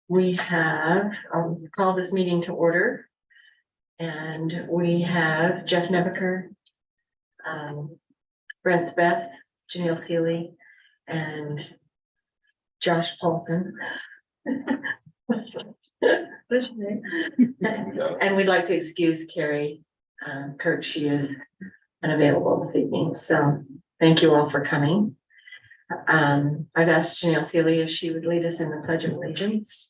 We have, I'll call this meeting to order. And we have Jeff Nebeker, Brent Speth, Janelle Seeley, and Josh Paulson. And we'd like to excuse Carrie Kirk. She is unavailable this evening. So thank you all for coming. I've asked Janelle Seeley if she would lead us in the Pledge of Allegiance.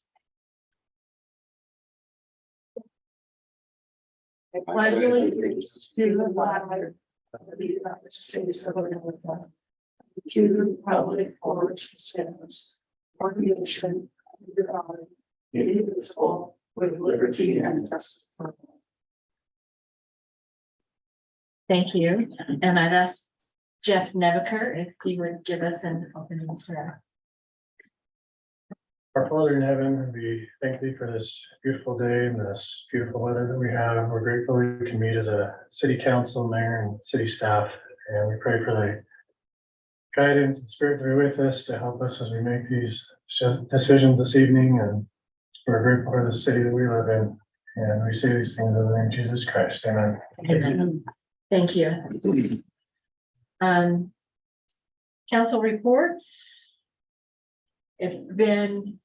I pledge allegiance to the flag of the United States of America, to the republic for which it stands, one nation, under God, indivisible, with liberty and justice for all. Thank you. And I've asked Jeff Nebeker if he would give us an opening prayer. Our Father in heaven, we thank thee for this beautiful day and this beautiful weather that we have. We're grateful we can meet as a city council, mayor, and city staff. And we pray for the guidance and spirit to be with us to help us as we make these decisions this evening. And we're grateful for the city that we live in. And we say these things in the name of Jesus Christ. Amen. Amen. Thank you. Council reports. It's been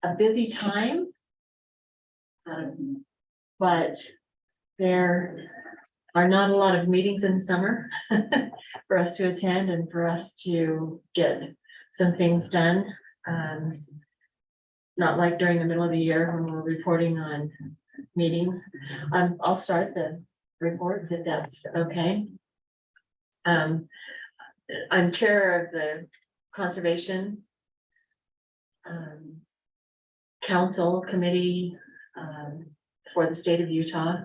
a busy time, but there are not a lot of meetings in the summer for us to attend and for us to get some things done. Not like during the middle of the year when we're reporting on meetings. I'll start the reports if that's okay. I'm chair of the Conservation Council Committee for the state of Utah,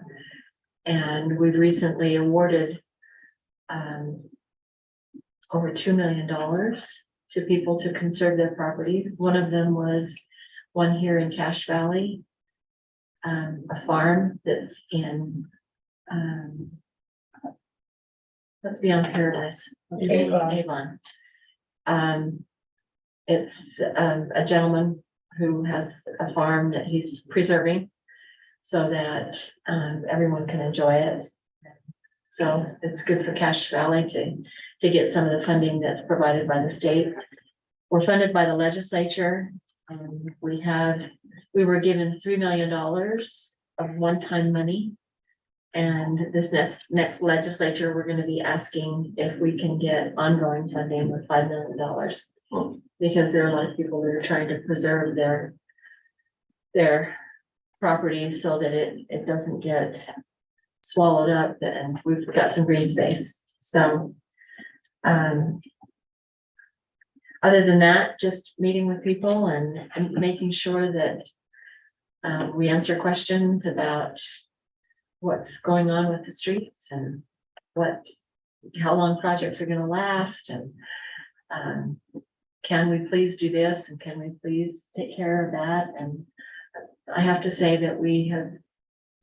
and we've recently awarded over $2 million to people to conserve their property. One of them was one here in Cache Valley, a farm that's in let's be on Paradise. Avon. It's a gentleman who has a farm that he's preserving so that everyone can enjoy it. So it's good for Cache Valley to get some of the funding that's provided by the state. We're funded by the legislature. We were given $3 million of one-time money. And this next legislature, we're going to be asking if we can get ongoing funding with $5 million. Because there are a lot of people that are trying to preserve their property so that it doesn't get swallowed up, and we've got some green space. So other than that, just meeting with people and making sure that we answer questions about what's going on with the streets and how long projects are going to last, and can we please do this, and can we please take care of that? And I have to say that we have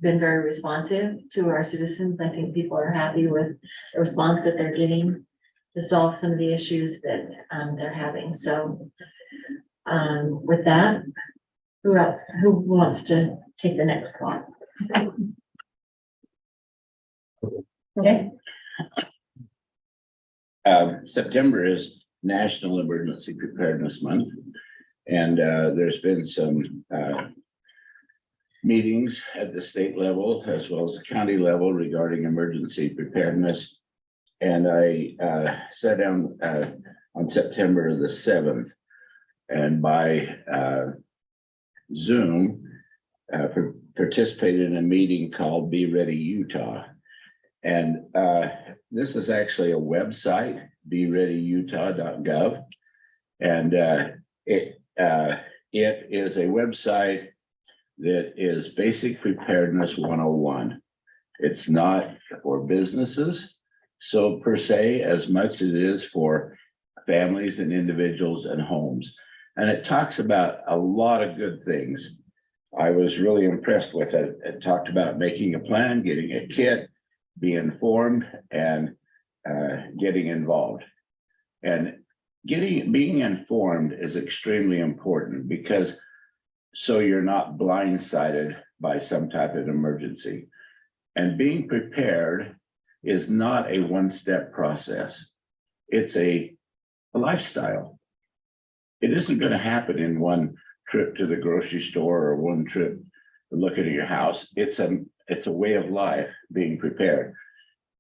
been very responsive to our citizens. I think people are happy with the response that they're getting to solve some of the issues that they're having. So with that, who wants to take the next one? Okay. September is National Emergency Preparedness Month, and there's been some meetings at the state level as well as the county level regarding emergency preparedness. And I sat down on September the 7th, and by Zoom participated in a meeting called Be Ready Utah. And this is actually a website, bereadyutah.gov. And it is a website that is basic preparedness 101. It's not for businesses, so per se, as much as it is for families and individuals and homes. And it talks about a lot of good things. I was really impressed with it. It talked about making a plan, getting a kit, be informed, and getting involved. And being informed is extremely important because so you're not blindsided by some type of emergency. And being prepared is not a one-step process. It's a lifestyle. It isn't going to happen in one trip to the grocery store or one trip to look at your house. It's a way of life, being prepared.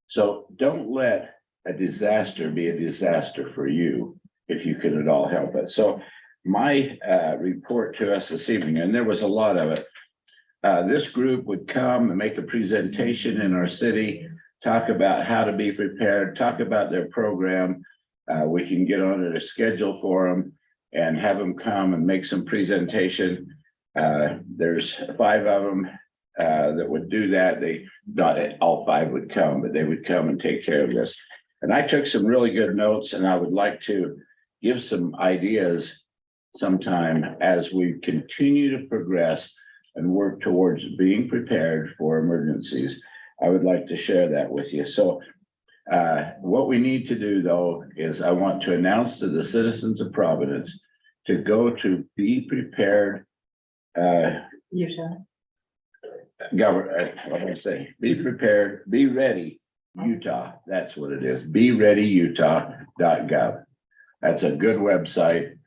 So don't let a disaster be a disaster for you if you can at all help it. So my report to us this evening, and there was a lot of it, this group would come and make a presentation in our city, talk about how to be prepared, talk about their program. We can get on a schedule for them and have them come and make some presentation. There's 5 of them that would do that. They not all 5 would come, but they would come and take care of this. And I took some really good notes, and I would like to give some ideas sometime as we continue to progress and work towards being prepared for emergencies. I would like to share that with you. So what we need to do, though, is I want to announce to the citizens of Providence to go to Be Prepared. Utah. What do I say? Be Prepared, Be Ready, Utah. That's what it is. BeReadyUtah.gov. That's a good website.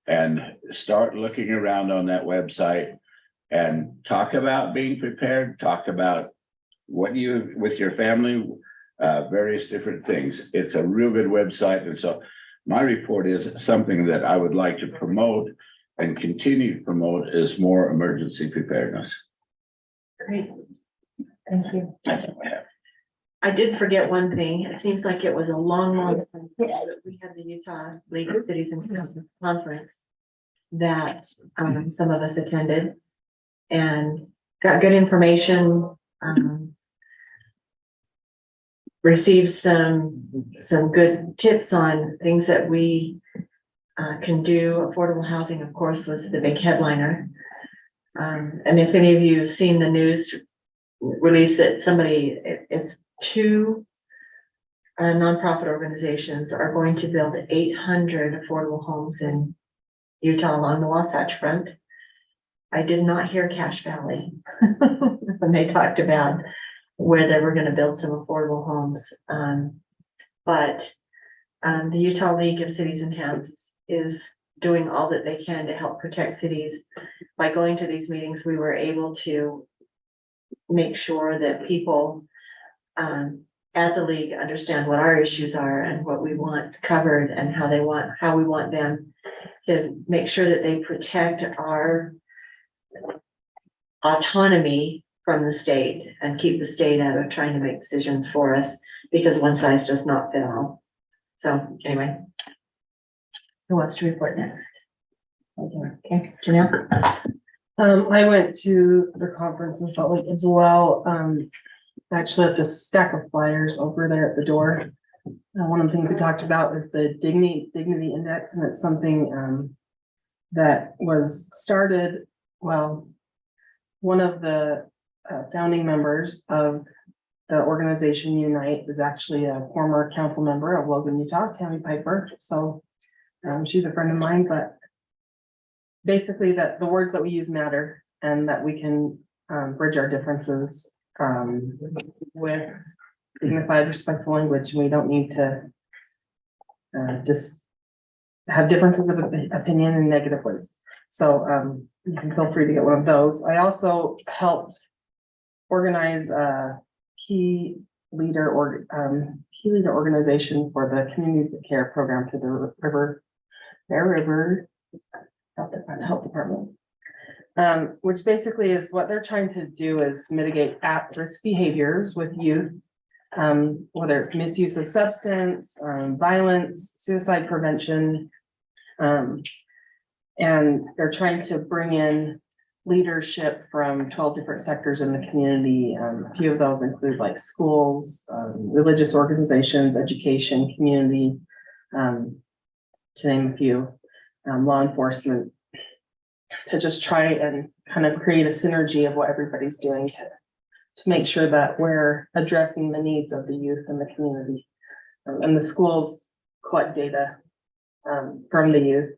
And start looking around on that website and talk about being prepared. Talk about what you, with your family, various different things. It's a real good website. And so my report is something that I would like to promote and continue to promote is more emergency preparedness. Great. Thank you. That's what I have. I did forget one thing. It seems like it was a long time. We had the Utah League of Cities and Counties Conference that some of us attended and got good information. Received some good tips on things that we can do. Affordable housing, of course, was the big headliner. And if any of you have seen the news release that it's 2 nonprofit organizations are going to build 800 affordable homes in Utah along the Wasatch Front. I did not hear Cache Valley when they talked about where they were going to build some affordable homes. But the Utah League of Cities and Towns is doing all that they can to help protect cities. By going to these meetings, we were able to make sure that people at the league understand what our issues are and what we want covered and how we want them to make sure that they protect our autonomy from the state and keep the state out of trying to make decisions for us, because one size does not fit all. So anyway, who wants to report next? Okay, Janelle. I went to the conference in Salt Lake as well. I actually left a stack of flyers over there at the door. One of the things we talked about is the dignity index, and it's something that was started. Well, one of the founding members of the organization Unite is actually a former council member of Logan, Utah, Tammy Piper. So she's a friend of mine, but basically that the words that we use matter and that we can bridge our differences with dignified, respectful language. And we don't need to just have differences of opinion in negative ways. So you can feel free to get one of those. I also helped organize a key leader organization for the Communities That Care program to the Bear River Health Department. Which basically is what they're trying to do is mitigate at-risk behaviors with youth, whether it's misuse of substance, violence, suicide prevention. And they're trying to bring in leadership from 12 different sectors in the community. A few of those include like schools, religious organizations, education, community, to name a few, law enforcement, to just try and kind of create a synergy of what everybody's doing to make sure that we're addressing the needs of the youth in the community. And the schools collect data from the youth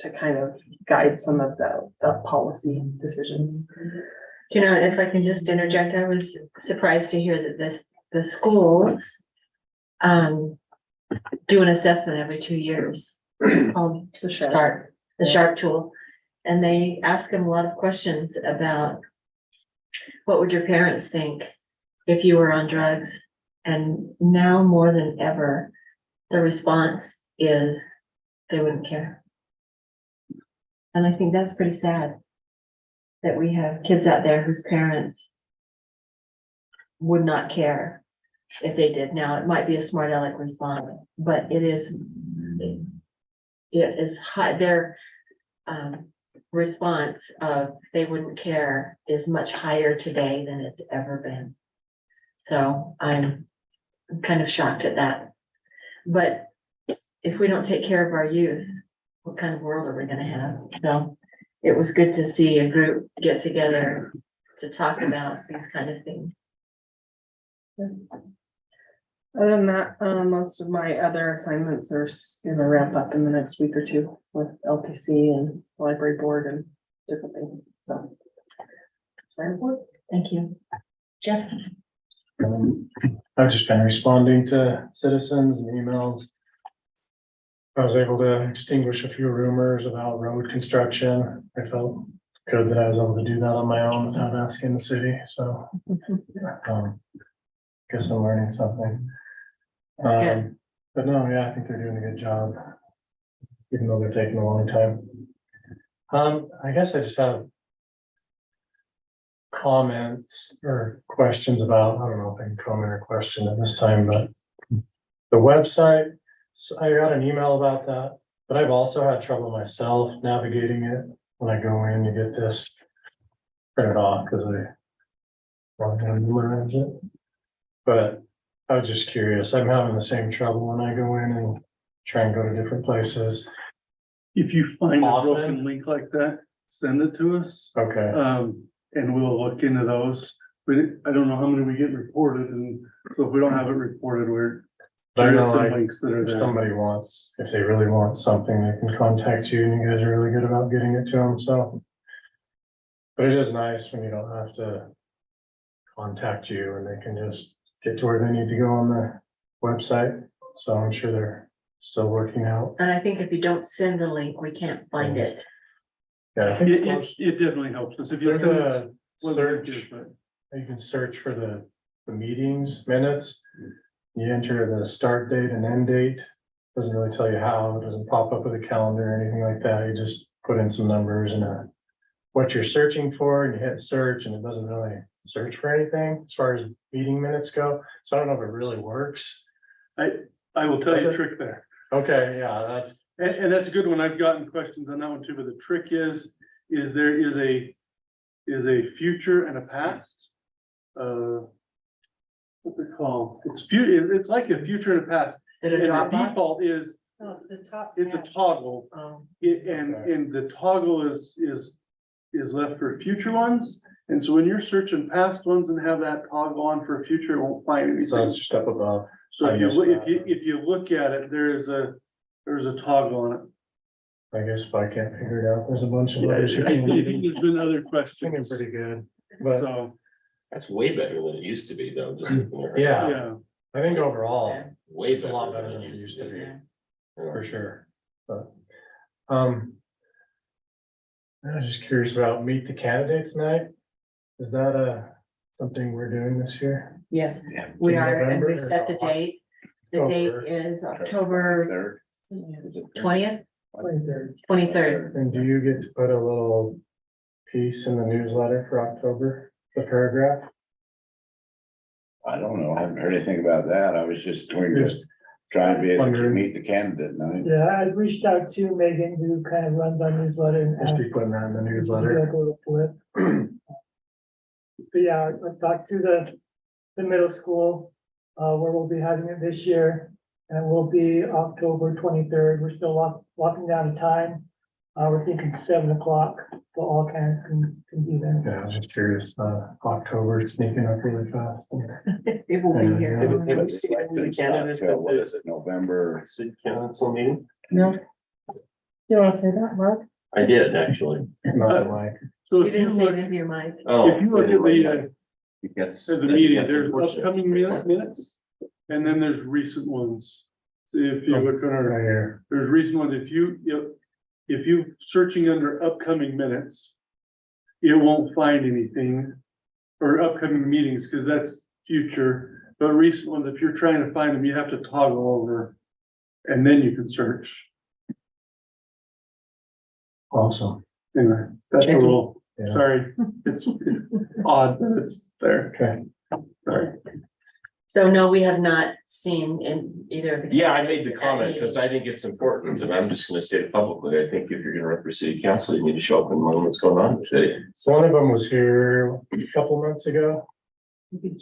to kind of guide some of the policy decisions. You know, if I can just interject, I was surprised to hear that the schools do an assessment every 2 years called The sharp. SHARP, the SHARP tool. And they ask them a lot of questions about what would your parents think if you were on drugs? And now more than ever, the response is they wouldn't care. And I think that's pretty sad that we have kids out there whose parents would not care if they did. Now, it might be a smart aleck response, but it is high, their response of they wouldn't care is much higher today than it's ever been. So I'm kind of shocked at that. But if we don't take care of our youth, what kind of world are we gonna have? So it was good to see a group get together to talk about these kind of things. Other than that, most of my other assignments are gonna wrap up in the next week or two with LPC and library board and different things, so. That's my report. Thank you. Jeff? I've just been responding to citizens and emails. I was able to extinguish a few rumors about road construction. I felt good that I was able to do that on my own without asking the city, so. Guess I'm learning something. Good. But no, yeah, I think they're doing a good job, even though they're taking a long time. I guess I just have comments or questions about, I don't know if I can comment or question at this time, but the website, so I got an email about that, but I've also had trouble myself navigating it. When I go in, you get this printed off because I want to memorize it. But I was just curious. I'm having the same trouble when I go in and try and go to different places. If you find a Often. broken link like that, send it to us, Okay, and we'll look into those. But I don't know how many we get reported, and so if we don't have it reported, but I there is know some like links that are if there. somebody wants, if they really want something, they can contact you and you guys are really good about getting it to them, so. But it is nice when you don't have to contact you and they can just get to where they need to go on the website. So I'm sure they're still working out. And I think if you don't send the link, we can't find it. Yeah, I think it's It, most, it definitely helps us if you there's send a what the search, link is, but you can search for the meetings minutes. You enter the start date and end date. Doesn't really tell you how, it doesn't pop up with a calendar or anything like that. You just put in some numbers and what you're searching for and you hit search and it doesn't really search for anything as far as meeting minutes go. So I don't know if it really works. I will tell you a trick there. Okay, yeah, that's, And that's a good one. I've gotten questions on that one too, but the trick is there is a future and a past. What they call, it's like a future and a past. Did And it the drop off? default is, No, it's the top. it's a toggle. And the toggle is left for future ones. And so when you're searching past ones and have that toggle on for future, it won't find so anything. it's just up above. So I if you, missed look- that. if you look at it, there's a toggle on it. I guess if I can't figure it out, there's a bunch of Yeah, others. who I can. think there's been other Thinking questions. pretty good, but So, That's way better than it used to be, though. just looking at it. yeah, yeah, I think overall, Way it's a lot better better than it used to be, Yeah. for sure, but, I was just curious about meet the candidates night. Is that something we're doing this year? Yes, Yeah. we In are, and November we've or set the October? date. The October. date is October Third. Is it 20th, 23rd. 23rd. And do you get to put a little piece in the newsletter for October, the paragraph? I don't know. I haven't heard anything about that. I was just going to try and be able to Wondering. meet the candidate night. Yeah, I reached out to Megan, who kind of runs our newsletter and Just asked be putting that in the if we newsletter. could go to flip. But yeah, I talked to the middle school, where we'll be having it this year. And it will be October 23rd. We're still locking down the time. We're thinking 7 o'clock, so all kinds can be there. Yeah, I was just curious, October sneaking up really fast. It will be Yeah. here. What is it, November? City council meeting? No, You wanna say that, Mark? I did, actually. Not the mic. So You if you didn't say look, with your mic. Oh. if you look at That's. the meeting, that's there's unfortunate. upcoming minutes, and then there's recent ones. If you look on our, Right here. there's recent ones, if you searching under upcoming minutes, it won't find anything, or upcoming meetings, because that's future, but recent ones, if you're trying to find them, you have to toggle over, and then you can search. Awesome. Anyway, that's a little, Yeah. sorry, it's odd, but it's there. Okay. Sorry. So no, we have not seen in either of the. Yeah, I made the candidates at comment because I think it's important, and I'm just gonna state it publicly. I think if you're gonna run for city council, you need to show up and learn what's going on in the city. So one of them was here a couple months ago,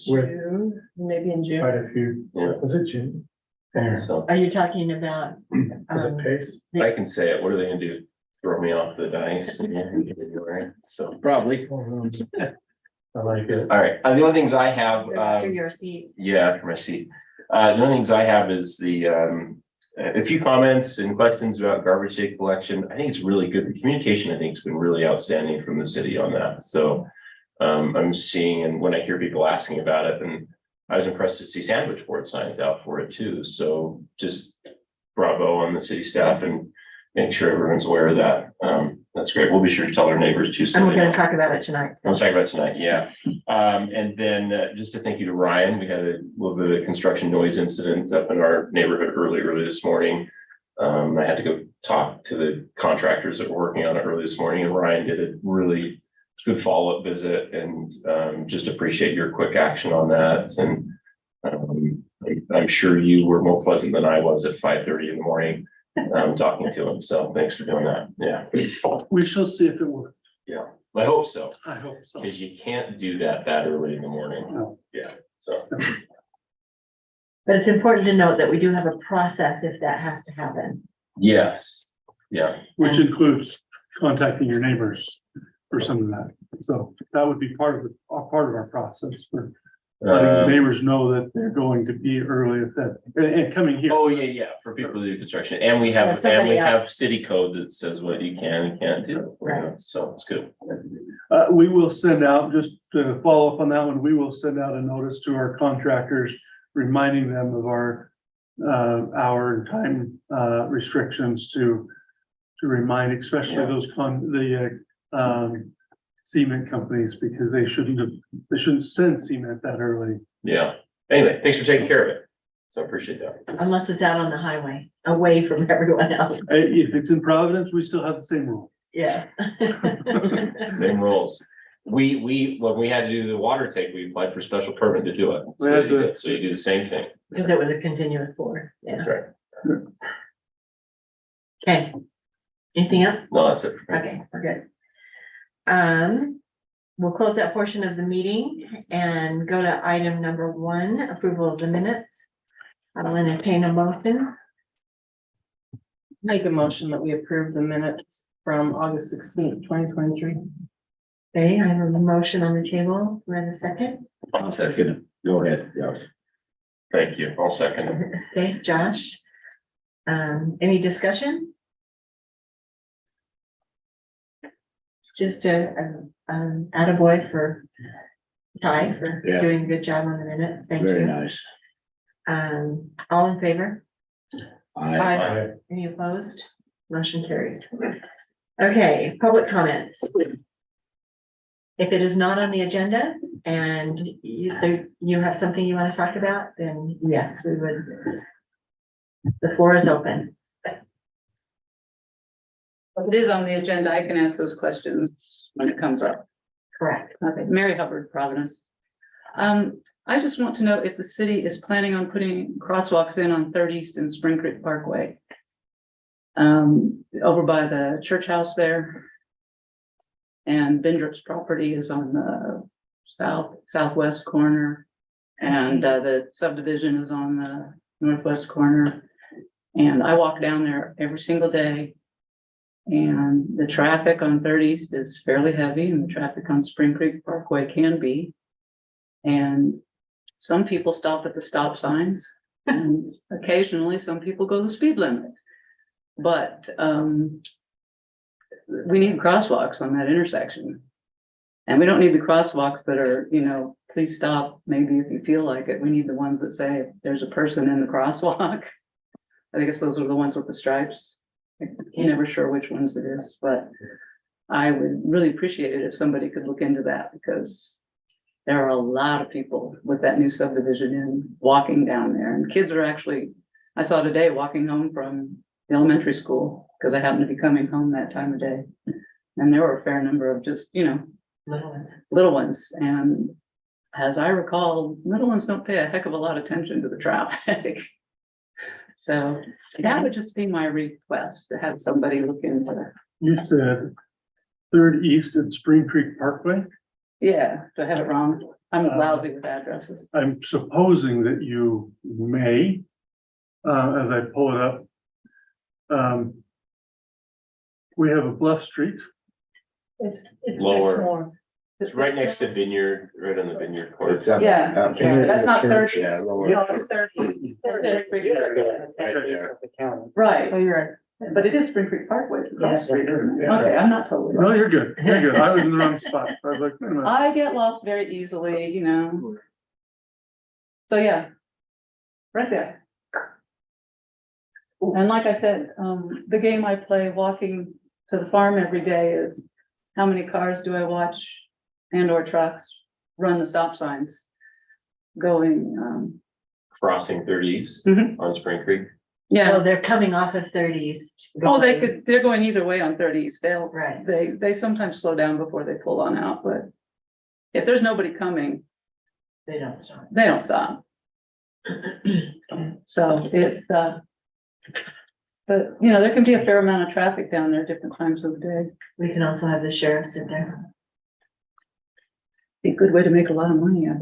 June, maybe in June. quite a few, Yeah. was it June? There. So Are you talking about? Was it Pace? I can say it. What are they gonna do? Throw me off the dice? Right? So, Probably. I like it. all right, the only things I have, For your seat. yeah, for my seat. The only things I have is a few comments and questions about garbage day collection. I think it's really good. The communication, I think, has been really outstanding from the city on that. So I'm seeing, and when I hear people asking about it, and I was impressed to see sandwich board signs out for it too. So just bravo on the city staff and make sure everyone's aware of that. That's great. We'll be sure to tell our neighbors too. So And we're they know. gonna talk about it tonight. I'll talk about tonight, yeah. And then just a thank you to Ryan. We had a little bit of construction noise incident up in our neighborhood early this morning. I had to go talk to the contractors that were working on it early this morning, and Ryan did a really good follow-up visit, and just appreciate your quick action on that. And I'm sure you were more pleasant than I was at 5:30 in the morning, talking to him. So thanks for doing that. Yeah, We shall see if it works. I hope so. I hope so. Because you can't do that early in the morning. No. Yeah, so, But it's important to note that we do have a process if that has to happen. yes, yeah, Which includes contacting your neighbors for some of that. So that would be part of our process for letting the neighbors know that they're going to be early at that, and coming here. oh, yeah, for people to do construction, and we Yeah, have, somebody city code that says what you can and can't do. you know, Right. So it's good. We will send out, just to follow up on that one, we will send out a notice to our contractors, reminding them of our hour and time restrictions to remind, especially Yeah. those cement companies, because they shouldn't send cement that early. Yeah, anyway, thanks for taking care of it. So I appreciate that. Unless it's out on the highway, away from everyone else. If it's in Providence, we still have the same rule. Yeah. Same rules. When we had to do the water take, we applied for special permit to do it. We had to- So you do the same thing. Because it was a continuous board, yeah. That's right. Okay. Anything else? No, that's it. for me. Okay, we're good. We'll close that portion of the meeting and go to item number 1, approval of the minutes. I'll entertain a motion. Make a motion that we approve the minutes from August 16th, 2023. Okay, I have a motion on the table. Do I have a second? I'll second. Go ahead, yes. Thank you. I'll second it. Okay, Josh. Any discussion? Just attaboy for Ty for Yeah. doing a good job on the minutes. Thank Very you. nice. All in favor? I, Aye. Any opposed? Motion carries. Okay, public comments. If it is not on the agenda and you have something you want to talk about, then yes, we would. The floor is open. If it is on the agenda, I can ask those questions when it comes up. Correct. Okay, Mary Hubbard, Providence. I just want to know if the city is planning on putting crosswalks in on 3rd East and Spring Creek Parkway. Over by the church house there. And Bendrick's property is on the southwest corner. And the subdivision is on the northwest corner. And I walk down there every single day. And the traffic on 3rd East is fairly heavy, and the traffic on Spring Creek Parkway can be. And some people stop at the stop signs, and occasionally some people go the speed limit. But, we need crosswalks on that intersection. And we don't need the crosswalks that are, you know, please stop, maybe if you feel like it. We need the ones that say there's a person in the crosswalk. I guess those are the ones with the stripes. I'm never sure which ones it is, but I would really appreciate it if somebody could look into that, because there are a lot of people with that new subdivision in walking down there, and kids are actually, I saw today walking home from the elementary school, because I happened to be coming home that time of day. And there were a fair number of just, you know, little ones, and as I recall, little ones don't pay a heck of a lot of attention to the traffic. So that would just be my request, to have somebody look into that. You said 3rd East and Spring Creek Parkway. Yeah, do I have it wrong? I'm lousy with addresses. I'm supposing that you may, as I pull it up. We have a Bluff Street. It's Lower. more. It's right next to Vineyard, right on the Vineyard court. It's up. Yeah, up yeah, here. that's not 30. Yeah, lower. No, it's 30. Right there. Right, but it is Spring Creek Parkway. it's across the street, isn't it? Okay, I'm not totally No, wrong. you're good. You're good. I was in the wrong spot. I was like, wait a minute. I get lost very easily, you know. So, yeah. Right there. And like I said, the game I play walking to the farm every day is how many cars do I watch and or trucks run the stop signs going, Crossing 30 East Mhm. on Spring Creek. yeah. So they're coming thoff of 30s. Oh, they're going either way on 30 East. Right. They sometimes slow down before they pull on out, but if there's nobody coming, They don't stop. they don't stop. So it's, but you know, there can be a fair amount of traffic down there different times of the day. We can also have the sheriff sit there. Be a good way to make a lot of money out of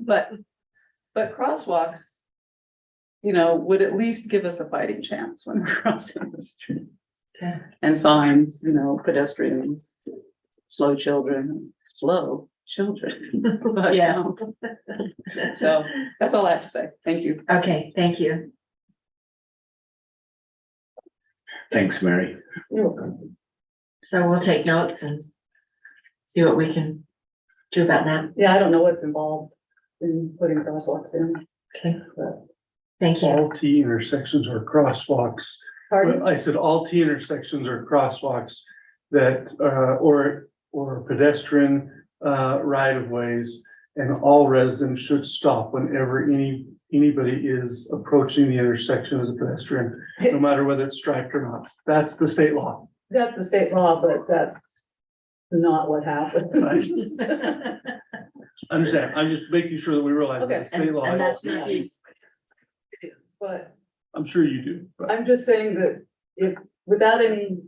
that. But crosswalks, you know, would at least give us a fighting chance when we're crossing the street. Okay. And signs, you know, pedestrians, slow children. But, Yes. So that's all I have to say. Thank you. Okay, thank you. Thanks, Mary. You're welcome. So we'll take notes and see what we can do about that. Yeah, I don't know what's involved in putting crosswalks in. Okay, But thank you. All T intersections are crosswalks. pardon? I said all T intersections are crosswalks that, or pedestrian, right of ways. And all residents should stop whenever anybody is approaching the intersection as a pedestrian, no matter whether it's striped or not. That's the state law. That's the state law, but that's not what happened. Understand? I'm just making sure that we realize that Okay. it's state law. And that's not the- But I'm sure you do, but I'm just saying that if, without any,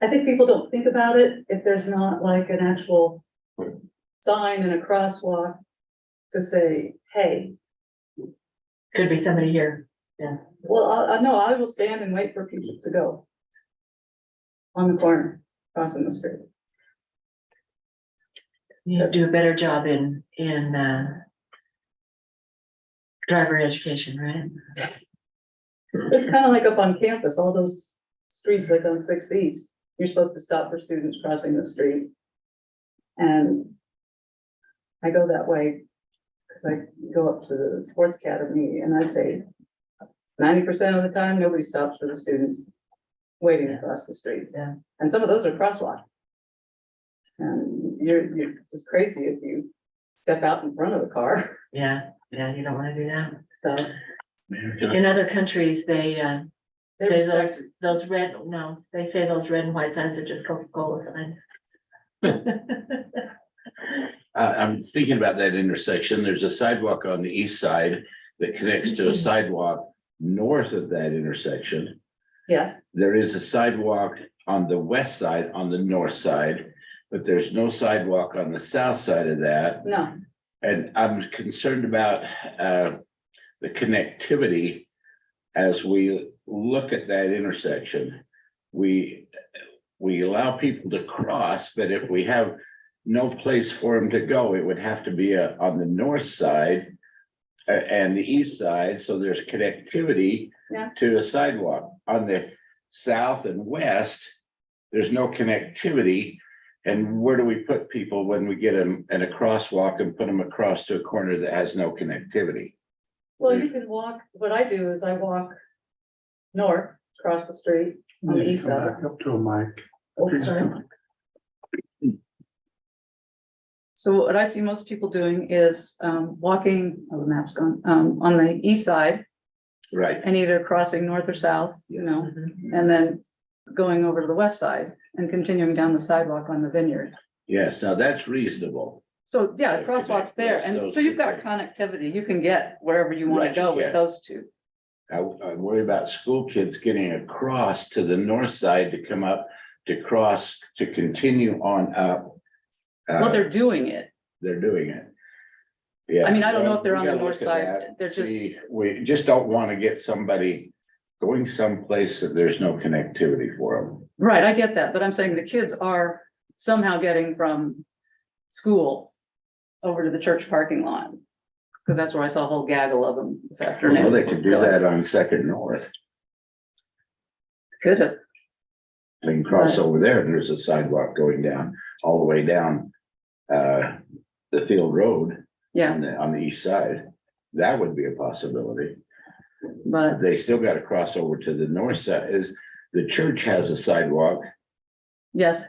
I think people don't think about it if there's not like an actual sign and a crosswalk to say, hey, Could be somebody here. well, I know, I will stand and wait for people to go on the corner, crossing the street. You need to do a better job in driver education, right? It's kind of like up on campus, all those streets like on 6th East, you're supposed to stop for students crossing the street. And I go that way, 'cause I go up to the sports academy and I say 90% of the time, nobody stops for the students waiting across the street. Yeah. And some of those are crosswalks. And you're just crazy if you step out in front of the car, Yeah, you don't wanna do that. so. In other countries, they say they're- those red, no, they say those red and white signs are just Coca-Cola signs. I'm thinking about that intersection. There's a sidewalk on the east side that connects to a sidewalk north of that intersection. Yeah, There is a sidewalk on the west side, on the north side, but there's no sidewalk on the south side of that. no, And I'm concerned about the connectivity as we look at that intersection. We allow people to cross, but if we have no place for them to go, it would have to be on the north side and the east side, so there's connectivity Yeah. to a sidewalk. on the south and west, there's no connectivity. And where do we put people when we get them in a crosswalk and put them across to a corner that has no connectivity? Well, you can walk, what I do is I walk north, across the street, on the Maybe east come side. back up to a mic. Oh, sorry. So what I see most people doing is walking, oh, the map's gone, on the east side Right, and either crossing north or south, you know, and then going over to the west side and continuing down the sidewalk on the vineyard. yes, now that's reasonable. So, yeah, the crosswalk's there, and Those so you've two got things. connectivity, you can get wherever you wanna Right, you go with can. those two. I worry about school kids getting across to the north side to come up, to cross, to continue on up. Well, they're doing it. They're doing it. Yeah. I mean, I don't know if they're we on the gotta north look at side. that, They're just- see, we just don't want to get somebody going someplace that there's no connectivity for them. Right, I get that, but I'm saying the kids are somehow getting from school over to the church parking lot. Cause that's where I saw a whole gaggle of them this afternoon. Well, they could do that on Second North. Could have, They can cross Right. over there and there's a sidewalk going down, all the way down the field road yeah, on the east side. That would be a possibility. but They still got to cross over to the north side. Is the church has a sidewalk yes.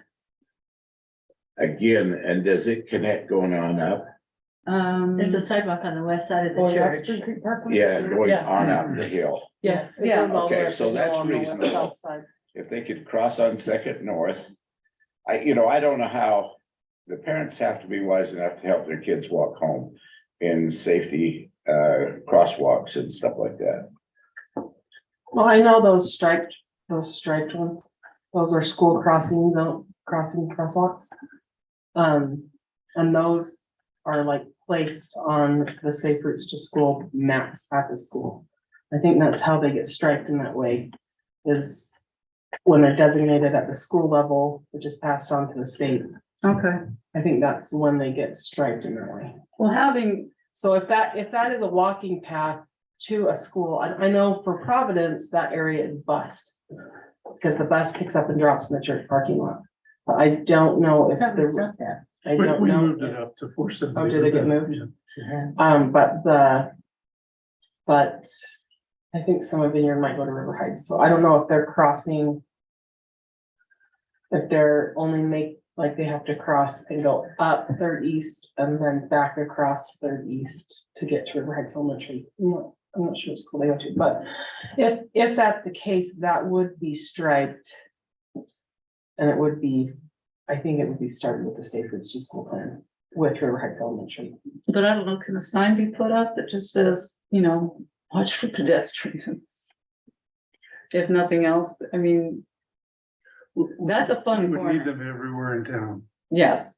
again, and does it connect going on up? There's a sidewalk on the west side of the church. Yeah, going Yeah. on up the hill. Yes, It yeah, goes all the way Okay, up so the that's hill on the reasonable. south side. If they could cross on Second North. I don't know how, the parents have to be wise enough to help their kids walk home in safety crosswalks and stuff like that. Well, I know those striped ones, those are school crossing crosswalks. And those are like placed on the Safe Routes to School maps at the school. I think that's how they get striped in that way, is when they're designated at the school level, which is passed on to the state. okay. I think that's when they get striped in that way. Well, having, So if that is a walking path to a school, I know for Providence, that area is bused. Because the bus picks up and drops in the church parking lot. But I don't know if That was there, not that. I We don't know. moved it up to 470. Oh, did it get moved? Yeah. But I think some of Vineyard might go to River Heights, so I don't know if they're crossing. If they're only like they have to cross and go up Third East and then back across Third East to get to River Heights Elementary. I'm not sure what school they go to, but if that's the case, that would be striped. And it would be, I think it would be started with the Safe Routes to School plan with River Heights Elementary. but I don't know, can a sign be put up that just says, watch for pedestrians? If nothing else, I mean, that's a fun We would need corner. them everywhere in town. Yes,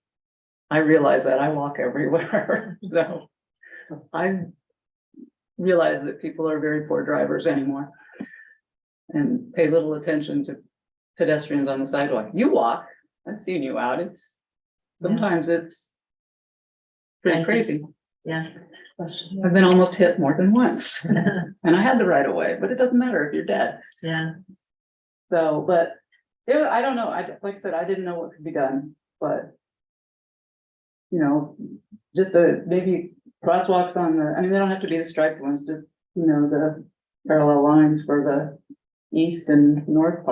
I realize that. I walk everywhere, so I realize that people are very poor drivers anymore and pay little attention to pedestrians on the sidewalk. You walk, I've seen you out. Sometimes it's I pretty see. crazy. Yes. I've been almost hit more than once and I had the right of way, but it doesn't matter if you're dead. Yeah, So, but I don't know. Like I said, I didn't know what could be done, but just maybe crosswalks they don't have to be the striped ones, just, the parallel lines for the east and north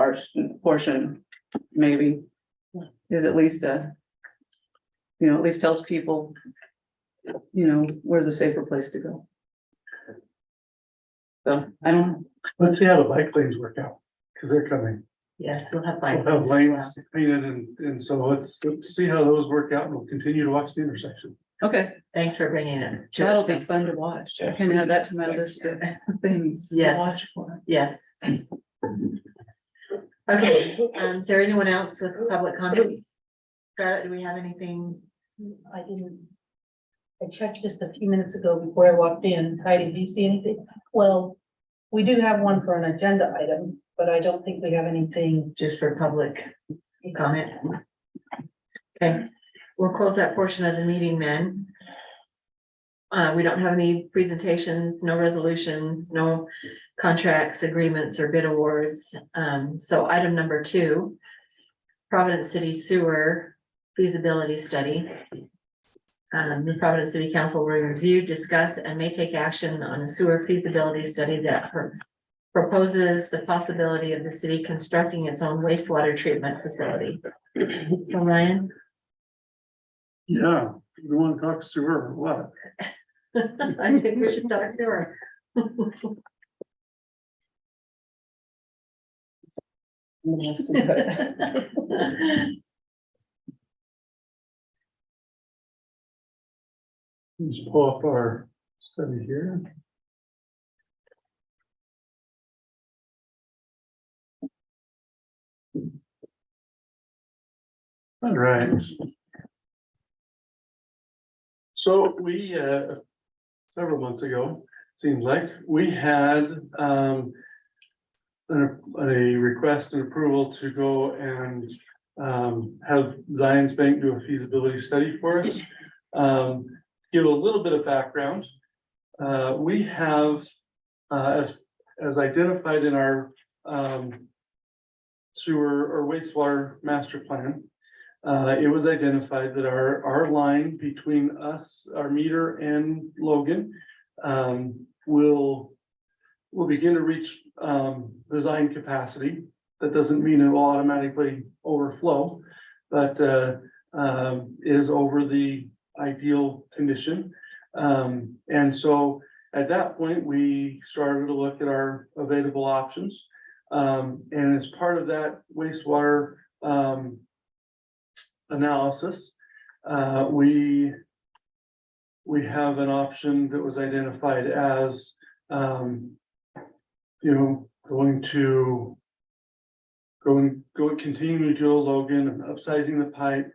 portion, maybe is at least at least tells people, where the safer place to go. So I don't know. Let's see how the bike lanes work out, because they're coming. yes, we'll have. We'll bike have lanes as lanes painted and so let's see how those work out and we'll continue to watch the intersection. Okay, well. Thanks for bringing it. to that'll us. be fun to watch. I can add that to my list of things to Yes. watch for. Yes. Okay, is there anyone else with public comment? Scarlett, do we have anything? I didn't. I checked just a few minutes ago before I walked in. Heidi, do you see anything? Well, we do have one for an agenda item, but I don't think we have anything. Just for public comment? Okay, we'll close that portion of the meeting then. We don't have any presentations, no resolutions, no contracts, agreements, or bid awards. So item number 2, Providence City Sewer Feasibility Study. The Providence City Council will review, discuss, and may take action on a sewer feasibility study that proposes the possibility of the city constructing its own wastewater treatment facility. So Ryan? Yeah, we want to talk sewer or what? I think we should talk sewer. Let's pull up our study here. All right. So we, several months ago, seems like, we had, a request and approval to go and, have Zions Bank do a feasibility study for us. Give a little bit of background. We have, as identified in our, sewer or wastewater master plan, it was identified that our line between us, our meter and Logan, will begin to reach, design capacity. That doesn't mean it will automatically overflow, but, is over the ideal condition. And so at that point, we started to look at our available options. And as part of that wastewater, analysis, we have an option that was identified as, going to continue to do Logan and upsizing the pipe,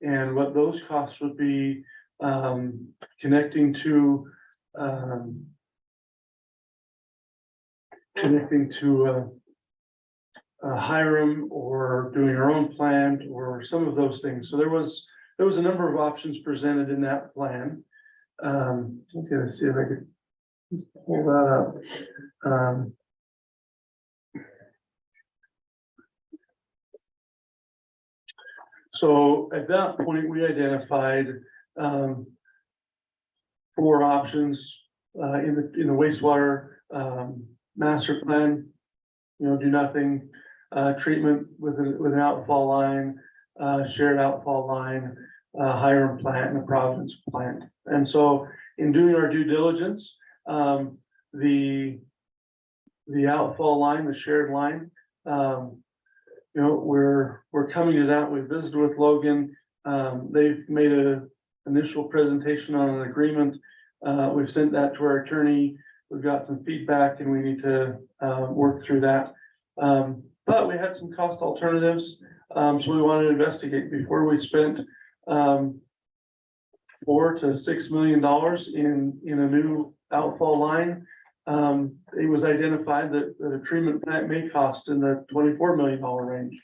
and what those costs would be, connecting to Hiram, or doing our own plant, or some of those things. So there was a number of options presented in that plan. Let's see if I could just pull that up. So at that point, we identified 4 options in the wastewater master plan. Do nothing, treatment with an outfall line, shared outfall line, Hiram plant, and a Providence plant. And so in doing our due diligence, the outfall line, the shared line, we're coming to that. We visited with Logan. They've made an initial presentation on an agreement. We've sent that to our attorney. We've got some feedback, and we need to work through that. But we had some cost alternatives, so we wanted to investigate before we spent $4 to $6 million in a new outfall line. It was identified that a treatment plant may cost in the $24 million range.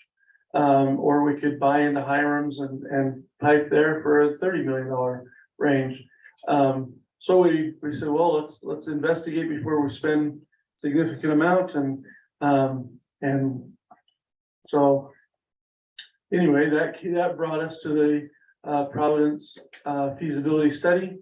Or we could buy into Hiram's and pipe there for a $30 million range. So we said, well, let's investigate before we spend significant amount. And so anyway, that brought us to the Providence feasibility study.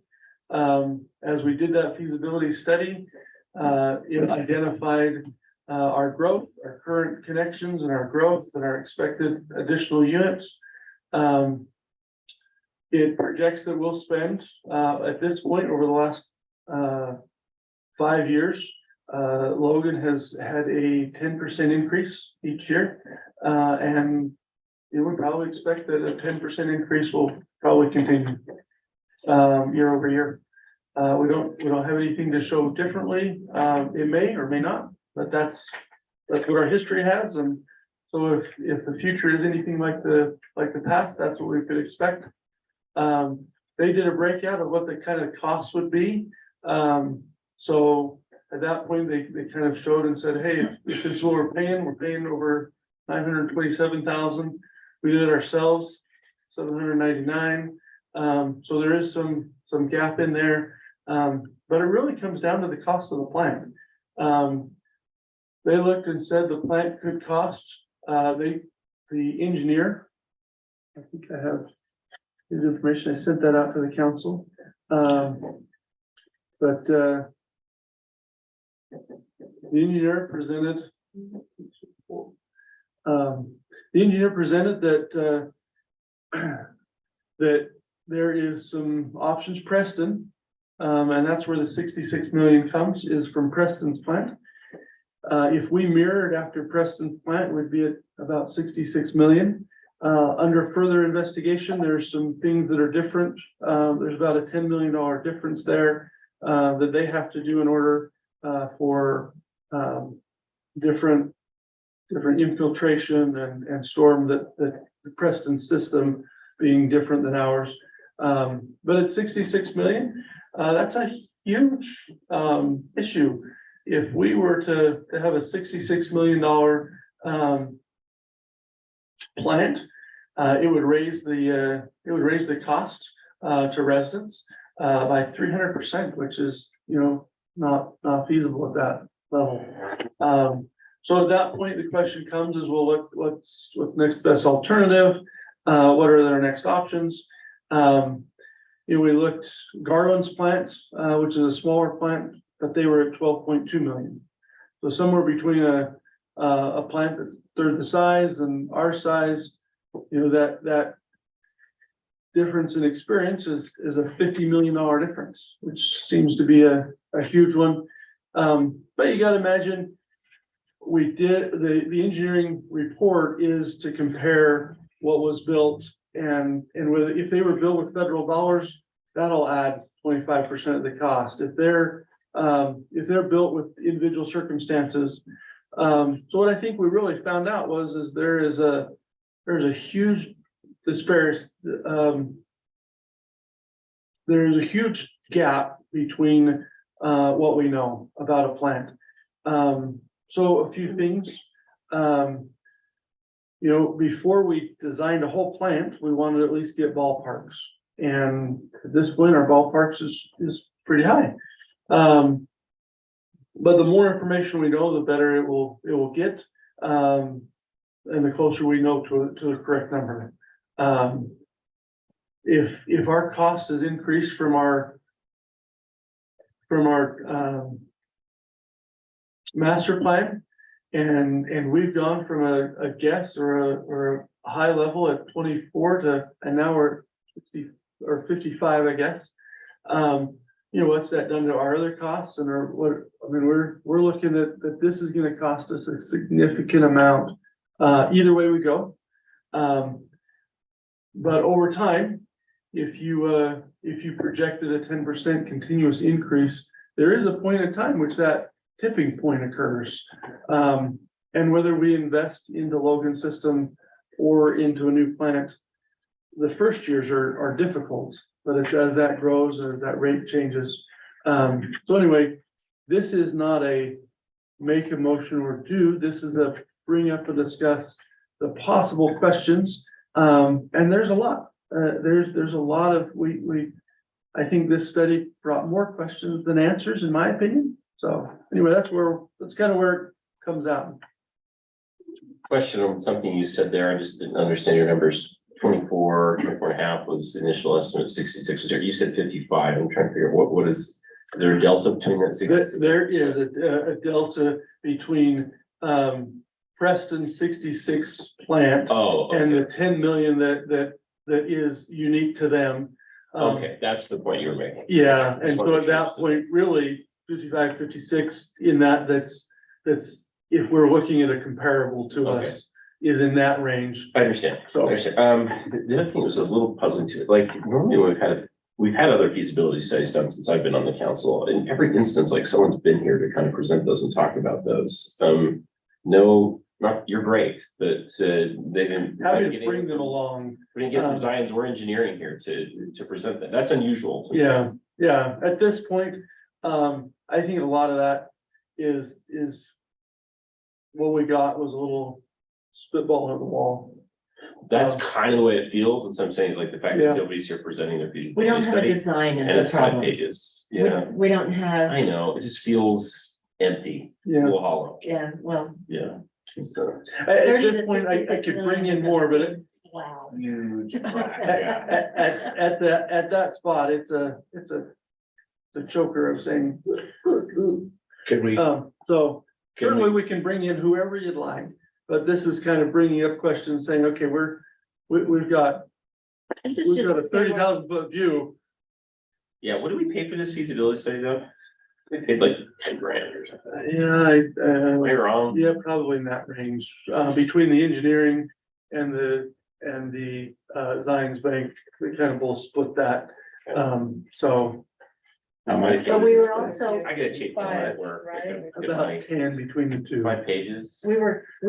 As we did that feasibility study, it identified our growth, our current connections, and our growth, and our expected additional units. It projects that we'll spend at this point over the last 5 years. Logan has had a 10% increase each year, and you would probably expect that a 10% increase will probably continue year over year. We don't have anything to show differently. It may or may not, but that's what our history has. And so if the future is anything like the past, that's what we could expect. They did a breakout of what the kind of costs would be. So at that point, they kind of showed and said, hey, if this is what we're paying over $927,000. We did it ourselves, $799. So there is some gap in there. But it really comes down to the cost of the plant. They looked and said the plant could cost, the engineer. I think I have his information. I sent that out to the council. But the engineer presented. The engineer presented that that there is some options Preston, and that's where the 66 million comes, is from Preston's plant. If we mirrored after Preston's plant, we'd be at about 66 million. Under further investigation, there's some things that are different. There's about a $10 million difference there that they have to do in order for different infiltration and storm that the Preston system being different than ours. But at 66 million, that's a huge issue. If we were to have a $66 million plant, it would raise the cost to residents by 300%, which is, not feasible at that level. So at that point, the question comes is, well, what's next best alternative? What are their next options? We looked Garland's plant, which is a smaller plant, but they were at 12.2 million. So somewhere between a plant that's third the size and our size, that difference in experience is a $50 million difference, which seems to be a huge one. But you got to imagine, we did the engineering report is to compare what was built and whether, if they were built with federal dollars, that'll add 25% of the cost. If they're built with individual circumstances. So what I think we really found out is there's a huge disparity. There's a huge gap between what we know about a plant. So a few things. Before we designed a whole plant, we wanted to at least get ballparks. And at this point, our ballparks is pretty high. But the more information we know, the better it will get. And the closer we know to the correct number. If our cost is increased from our master plan, and we've gone from a guess or a high level at 24 to, and now we're 60 or 55, I guess. What's that done to our other costs and we're looking at that this is going to cost us a significant amount either way we go. But over time, if you projected a 10% continuous increase, there is a point in time which that tipping point occurs. And whether we invest in the Logan system or into a new plant, the first years are difficult, but as that grows, as that rate changes. So anyway, this is not a make a motion or do, this is a bring up and discuss the possible questions. And there's a lot, there's a lot of, I think this study brought more questions than answers, in my opinion. So anyway, that's kind of where it comes out. Question on something you said there. I just didn't understand your numbers. 24 and a half was the initial estimate, 66. You said 55. I'm trying to figure out what is there a delta between that 66? There is a delta between Preston 66 plant and the 10 million that is unique to them. Okay, that's the point you were making. Yeah, and so at that point, really 55, 56 in that's if we're looking at a comparable to us is in that range. I understand. So I understand. The other thing was a little puzzling to it. Like normally we've had other feasibility studies done since I've been on the council. In every instance, like someone's been here to kind of present those and talk about those. No, not you're great, but they didn't. Having to bring them along. We didn't get from Zions or engineering here to present that. That's unusual. Yeah. At this point, I think a lot of that is what we got was a little spitball at the wall. That's kind of the way it feels, and so I'm saying is like the fact Yeah. that nobody's here presenting their We don't feasibility have a study. design And is it's the 5 problem. pages, We, yeah, we don't have, I know, it just feels empty, a Yeah. little hollow, yeah, well. yeah. So. At 30 this to point, I 66 could bring in million. more, but it, Wow. Huge. at that spot, it's a choker of saying, Can we, so can certainly we, we can bring in whoever you'd like. But this is kind of bringing up questions saying, okay, we've got This is just. a 30,000 foot view. Yeah, what do we pay for this feasibility study though? We paid like 10 grand or something, Yeah, am I wrong? yeah, probably in that range, between the engineering and the Zions Bank, we kind of both split that. So how much? But we were also, I gotta check all that work. Right. about 10 between the two. 5 pages. we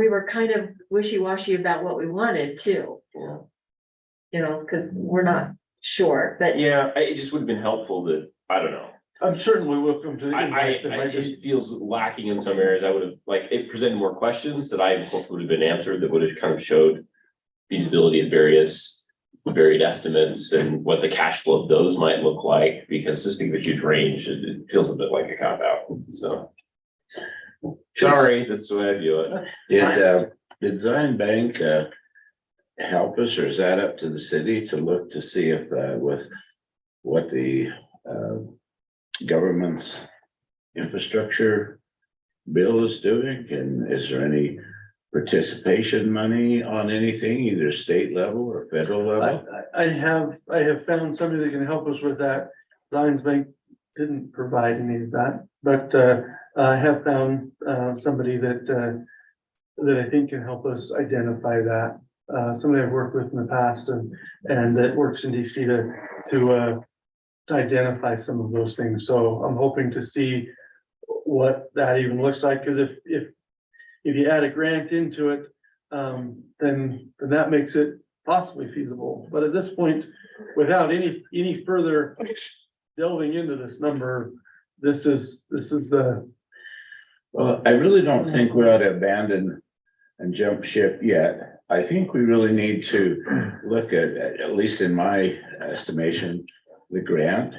were kind of wishy-washy about what we wanted too, Yeah. you know, because we're not sure, but. Yeah, it just would have been helpful to, I don't know. I'm certainly welcome to. I, invite them. I just, it feels lacking in some areas. I would have, like, it presented more questions that I hoped would have been answered, that would have kind of showed feasibility of varied estimates and what the cash flow of those might look like, because this thing, the huge range, it feels a bit like a cop out, so. Sorry, that's the way I view it. Did Zion Bank, help us, or is that up to the city to look to see if, with what the, government's infrastructure bill is doing? And is there any participation money on anything, either state level or federal level? I have found somebody that can help us with that. Zions Bank didn't provide any of that, but, I have found, somebody that I think can help us identify that. Somebody I've worked with in the past and that works in DC to identify some of those things. So I'm hoping to see what that even looks like, because if you add a grant into it, then that makes it possibly feasible. But at this point, without any further delving into this number, this is the. Well, I really don't think we ought to abandon and jump ship yet. I think we really need to look at least in my estimation, the grant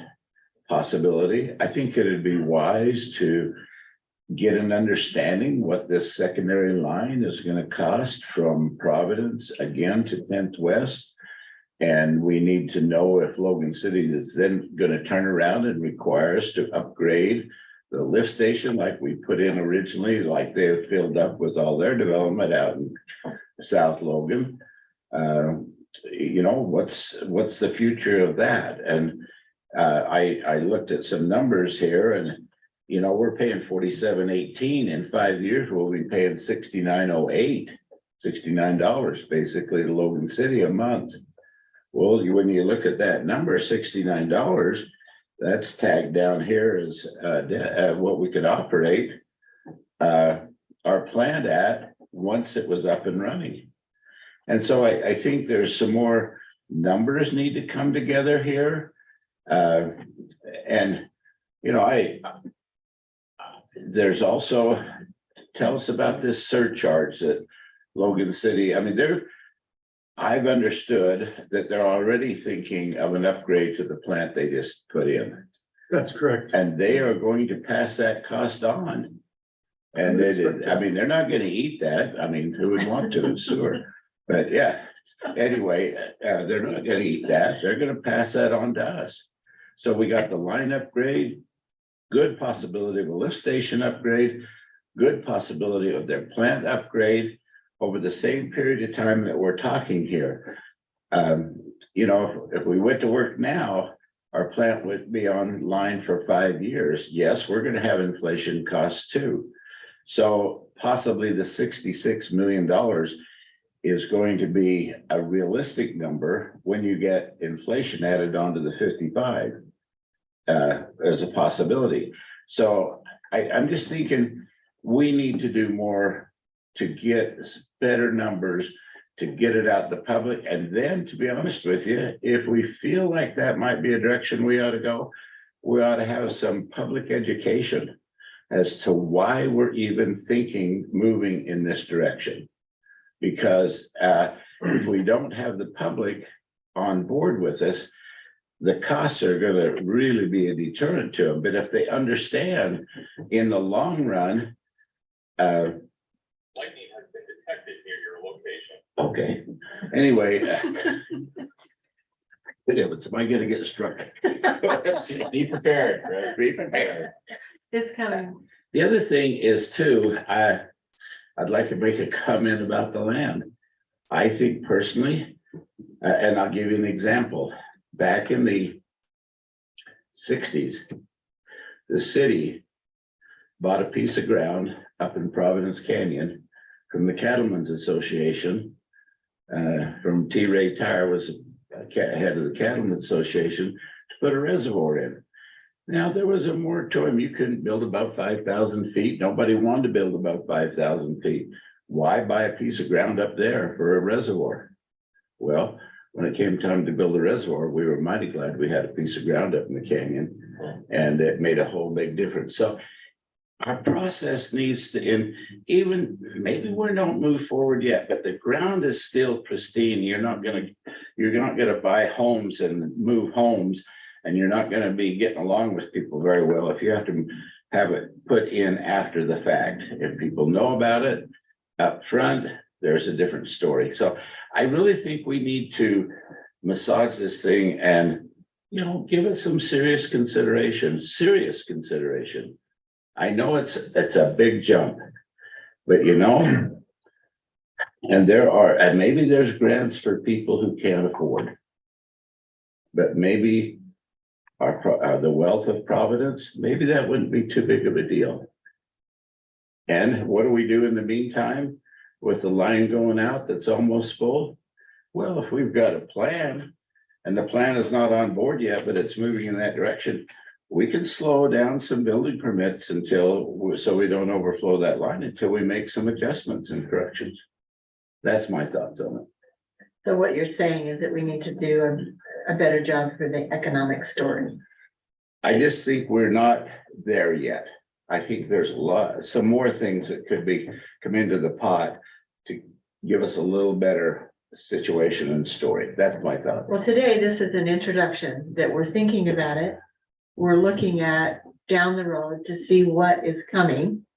possibility. I think it'd be wise to get an understanding what this secondary line is gonna cost from Providence again to 10th West. And we need to know if Logan City is then gonna turn around and require us to upgrade the lift station like we put in originally, like they've filled up with all their development out in South Logan. You know, what's the future of that? And I looked at some numbers here, and you know, we're paying $47.18 in 5 years. We'll be paying $69.08, $69 basically to Logan City a month. Well, when you look at that number, $69, that's tagged down here as what we could operate our plant at once it was up and running. And so I think there's some more numbers need to come together here. And, you know, there's also, tell us about this surcharge that Logan City, I mean, I've understood that they're already thinking of an upgrade to the plant they just put in. That's correct. And they are going to pass that cost on. And I mean, they're not gonna eat that. I mean, who would want to, sure. But yeah, anyway, they're not gonna eat that. They're gonna pass that on to us. So we got the line upgrade, good possibility of a lift station upgrade, good possibility of their plant upgrade over the same period of time that we're talking here. You know, if we went to work now, our plant would be online for 5 years. Yes, we're gonna have inflation costs too. So possibly the $66 million is going to be a realistic number when you get inflation added onto the 55 as a possibility. So I'm just thinking we need to do more to get better numbers, to get it out to the public. And then, to be honest with you, if we feel like that might be a direction we ought to go, we ought to have some public education as to why we're even thinking moving in this direction. Because if we don't have the public on board with us, the costs are gonna really be a deterrent to them. But if they understand in the long run, Lightning has been detected near your location. okay, anyway. Am I gonna get struck? Be prepared, right? Be prepared. It's coming. The other thing is too, I'd like to make a comment about the land. I think personally, and I'll give you an example. Back in the 60s, the city bought a piece of ground up in Providence Canyon from the Cattlemen's Association. From T. Ray Tire was head of the Cattlemen's Association to put a reservoir in. Now, there was a moratorium. You couldn't build above 5,000 feet. Nobody wanted to build above 5,000 feet. Why buy a piece of ground up there for a reservoir? Well, when it came time to build a reservoir, we were mighty glad we had a piece of ground up in the canyon, and it made a whole big difference. So our process needs to, and even maybe we don't move forward yet, but the ground is still pristine. You're not gonna buy homes and move homes, and you're not gonna be getting along with people very well if you have to have it put in after the fact. If people know about it up front, there's a different story. So I really think we need to massage this thing and, you know, give it some serious consideration. I know it's a big jump, but you know, and maybe there's grants for people who can't afford. But maybe the wealth of Providence, maybe that wouldn't be too big of a deal. And what do we do in the meantime with the line going out that's almost full? Well, if we've got a plan and the plan is not on board yet, but it's moving in that direction, we can slow down some building permits so we don't overflow that line until we make some adjustments and corrections. That's my thoughts on it. So what you're saying is that we need to do a better job for the economic story. I just think we're not there yet. I think there's some more things that could come into the pot to give us a little better situation and story. That's my thought. Well, today, this is an introduction that we're thinking about it. We're looking at down the road to see what is coming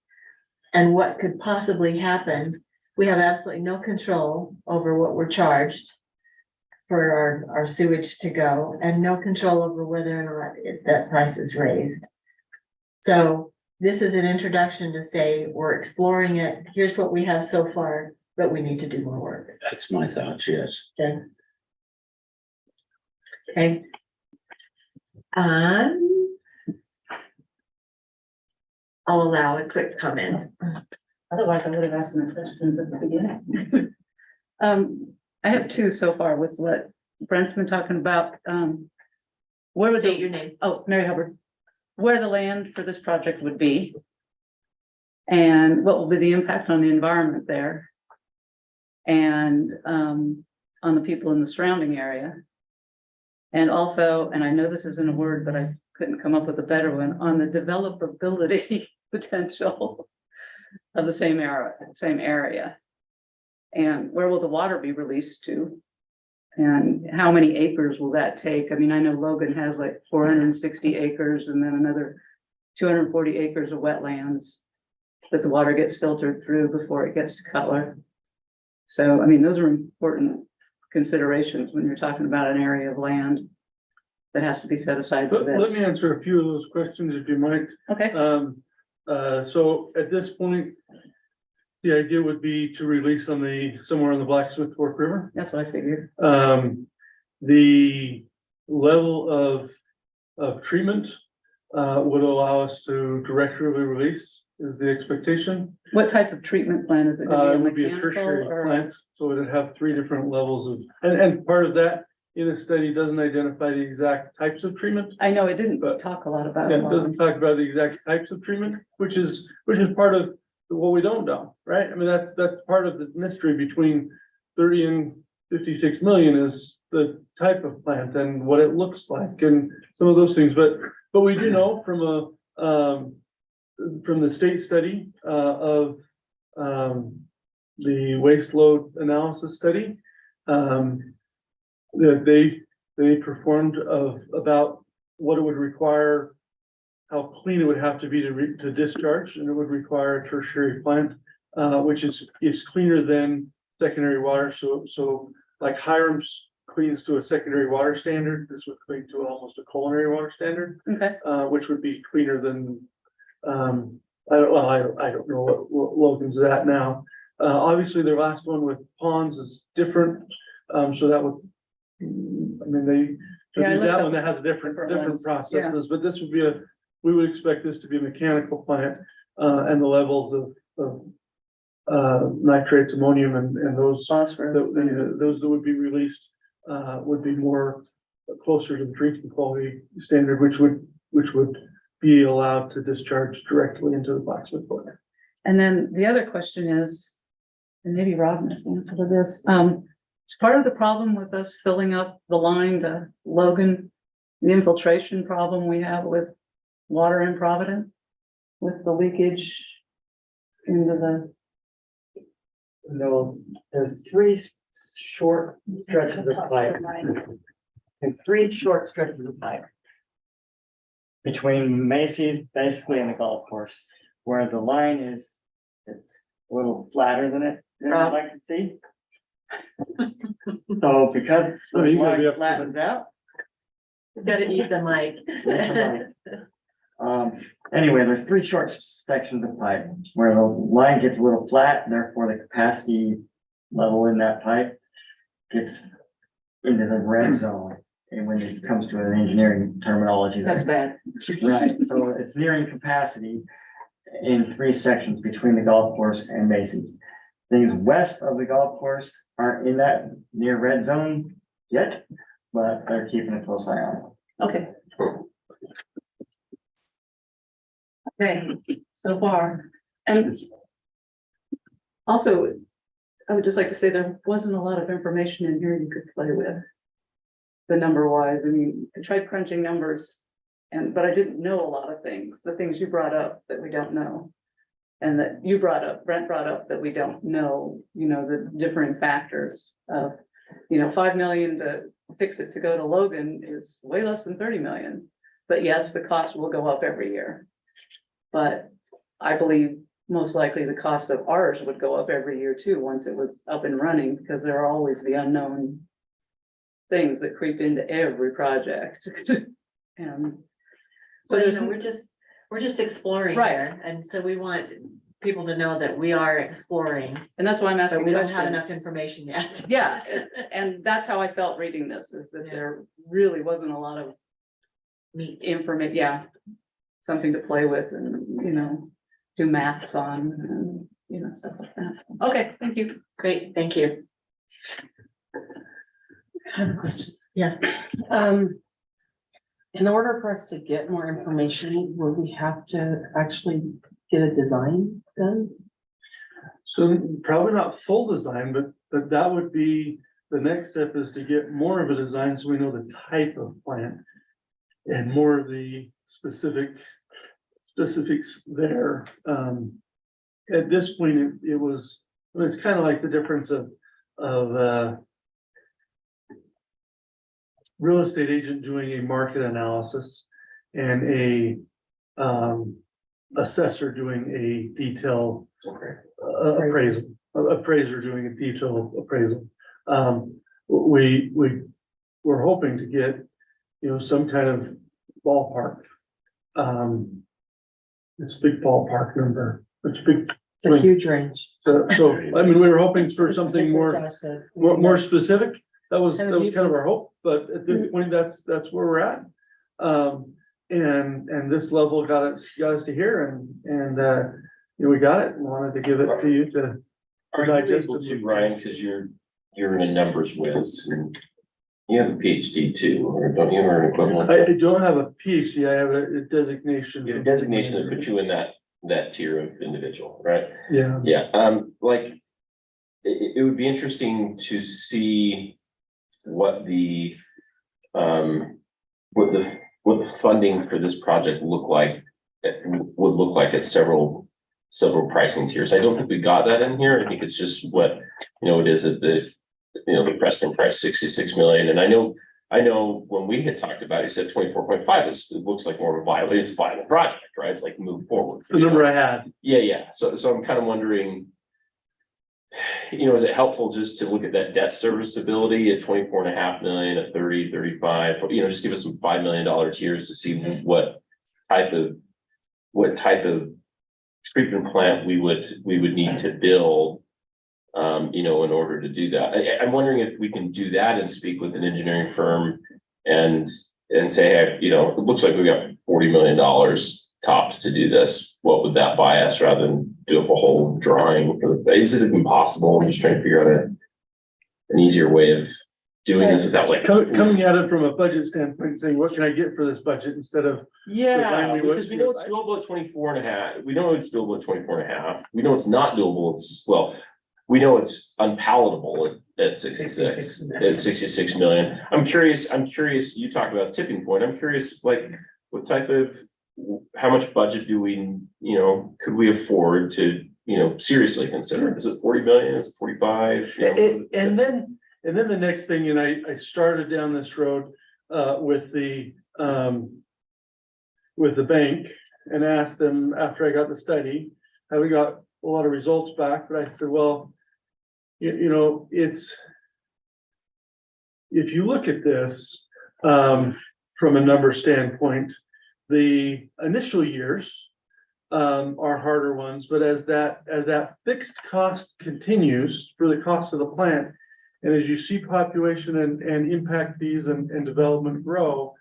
and what could possibly happen. We have absolutely no control over what we're charged for our sewage to go, and no control over whether or not that price is raised. So this is an introduction to say, we're exploring it. Here's what we have so far, but we need to do more work. That's my thoughts, yes. Okay. Okay. I'll allow a quick comment. Otherwise, I would have asked my questions at the beginning. I have two so far with what Brent's been talking about. Where would State your name. Oh, Mary Hubbard, where the land for this project would be. And what will be the impact on the environment there? And on the people in the surrounding area. And also, and I know this isn't a word, but I couldn't come up with a better one, on the developability potential of the same area. And where will the water be released to? And how many acres will that take? I mean, I know Logan has like 460 acres and then another 240 acres of wetlands that the water gets filtered through before it gets to Cutler. So, I mean, those are important considerations when you're talking about an area of land that has to be set aside for Let this. me answer a few of those questions if you might. Okay, So at this point, the idea would be to release somewhere on the Blacksmith Fork River. that's what I figured. The level of treatment would allow us to directly release is the expectation. What type of treatment plan is it? It Gonna would be be a a mechanical tertiary or? plant, so it'd have 3 different levels of, and part of that in a study doesn't identify the exact types of treatment. I know it didn't But- talk a lot about Yeah, it. it doesn't talk about the exact types of treatment, which is part of what we don't know, right? I mean, that's part of the mystery between 30 and 56 million is the type of plant and what it looks like and some of those things. But we do know from the state study of the waste load analysis study. That they performed of about what it would require, how clean it would have to be to discharge, and it would require a tertiary plant, which is cleaner than secondary water. So like Hiram's cleans to a secondary water standard, this would clean to almost a culinary water standard, Okay, which would be cleaner than, I don't know what Logan's at now. Obviously, their last one with ponds is different, so that would, I mean, Yeah, I looked that up one that has different different ones, processes, but this would be we would expect this to be a mechanical plant, and the levels of nitrates, ammonium, and those, phosphorus. those that would be released, would be more closer to the drinking quality standard, which would be allowed to discharge directly into the Blacksmith Brook. And then the other question is, and maybe Rob must answer to this, it's part of the problem with us filling up the line to Logan, the infiltration problem we have with water in Providence, with the leakage into the, No, there's three short stretches of pipe. And three short stretches of pipe. Between Macy's, basically, and the golf course, where the line is, it's a little flatter than I'd like to see. So because the Oh, you gotta be line up to the- flattens out. Gotta eat the mic. Anyway, there's three short sections of pipe where the line gets a little flat, therefore the capacity level in that pipe gets into the red zone. And when it comes to an engineering terminology. that's bad. Right, so it's nearing capacity in three sections between the golf course and Macy's. Things west of the golf course aren't in that near red zone yet, but they're keeping a close eye on it. Okay. Okay, so far, and also, I would just like to say there wasn't a lot of information in here you could play with. The number wise, I mean, I tried crunching numbers but I didn't know a lot of things, the things you brought up that we don't know. And that you brought up, Brent brought up that we don't know, the differing factors of, 5 million to fix it to go to Logan is way less than 30 million. But yes, the cost will go up every year. But I believe most likely the cost of ours would go up every year too, once it was up and running, because there are always the unknown things that creep into every project. And so So, there's, we're just exploring Right. here, and so we want people to know that we are exploring, and that's why I'm but asking we don't have enough questions. information yet. Yeah, and that's how I felt reading this, is that there really wasn't a lot of Meat. information, yeah. Something to play with and, do maths on, and, stuff like that. Okay, thank you. Great, thank you. I have a question. Yes. In order for us to get more information, will we have to actually get a design done? So probably not full design, but that would be, the next step is to get more of a design so we know the type of plant. And more of the specifics there. At this point, it's kind of like the difference of real estate agent doing a market analysis and a assessor doing a detail appraiser doing a detailed appraisal. We're hoping to get, some kind of ballpark. It's a big ballpark number, it's big. It's a huge range. So, I mean, we were hoping for something more specific. That was kind of our hope, but at this point, that's where we're at. And this level got us to here and we got it and wanted to give it to you to Are you digest able it. to, Ryan, because you're in a numbers whiz and you have a PhD too, or don't you, or an equivalent? I don't have a PhD, I have a designation. You have a designation that puts you in that tier of individual, right? Yeah. Yeah, it would be interesting to see what the funding for this project would look like at several several pricing tiers. I don't think we got that in here. I think it's just what, it is at the, the Preston price 66 million. And I know when we had talked about it, he said 24.5 it looks like more of a viable, it's a viable project, right? It's like move forward. The number I had. Yeah. So I'm kind of wondering, is it helpful just to look at that debt serviceability at 24.5 million, at 30, 35, just give us some $5 million tiers to see what type of treatment plant we would need to build, in order to do that. I'm wondering if we can do that and speak with an engineering firm and say, hey, it looks like we got $40 million tops to do this. What would that buy us rather than do up a whole drawing? Is it even possible? I'm just trying to figure out an easier way of doing this without like. Coming at it from a budget standpoint, saying, what can I get for this budget instead of, Yeah, Define me what because we know it's doable at 24.5. We know it's doable at 24.5. We know it's not doable. We know it's unpalatable at 66 million. I'm curious, you talk about tipping point. I'm curious, like, what type of, how much budget do we, could we afford to, seriously consider? Is it 40 million? Is it 45? and then the next thing, and I started down this road, with the bank and asked them after I got the study, how we got a lot of results back, but I said, well, it's, if you look at this, from a number standpoint, the initial years, are harder ones, but as that fixed cost continues for the cost of the plant, and as you see population and impact fees and development grow,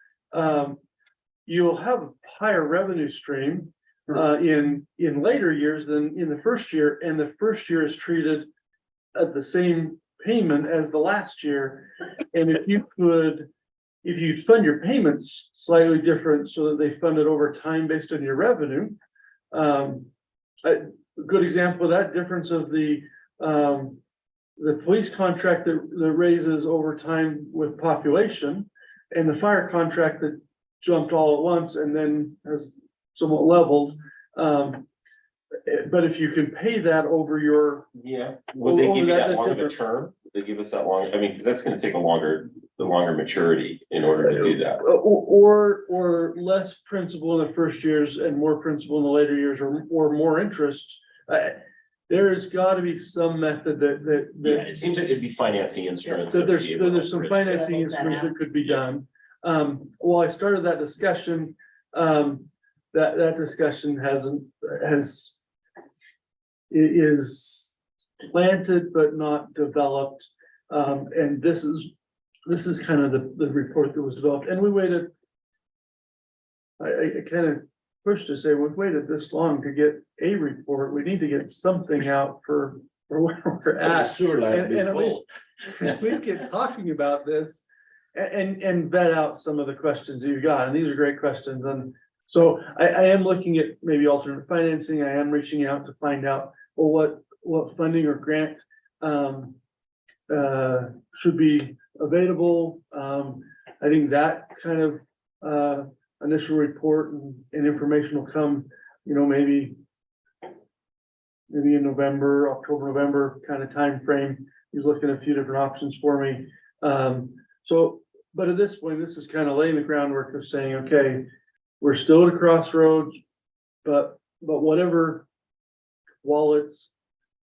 you'll have a higher revenue stream in later years than in the first year, and the first year is treated at the same payment as the last year. And if you'd fund your payments slightly different so that they fund it over time based on your revenue. A good example of that difference of the police contract that raises over time with population, and the fire contract that jumped all at once and then has somewhat leveled. But if you can pay that over your. Yeah, would they give you that long of a term? Would they give us that long? I mean, because that's gonna take the longer maturity in order to do that. Or less principal in the first years and more principal in the later years, or more interest. There's gotta be some method Yeah, it seems like it'd be financing instruments. that that would be able to there's some bridge financing Yeah. instruments that could be done. Well, I started that discussion, that discussion is planted but not developed. And this is kind of the report that was developed, and we waited. I kind of pushed to say, we've waited this long to get a report. We need to get something out for where we're at. And at least get talking about this and vet out some of the questions that you got. And these are great questions. And so I am looking at maybe alternate financing. I am reaching out to find out, well, what funding or grant should be available. I think that kind of initial report and information will come, maybe in November, October, November kind of time frame. He's looking at a few different options for me. But at this point, this is kind of laying the groundwork of saying, okay, we're still at a crossroads, but whatever, while it's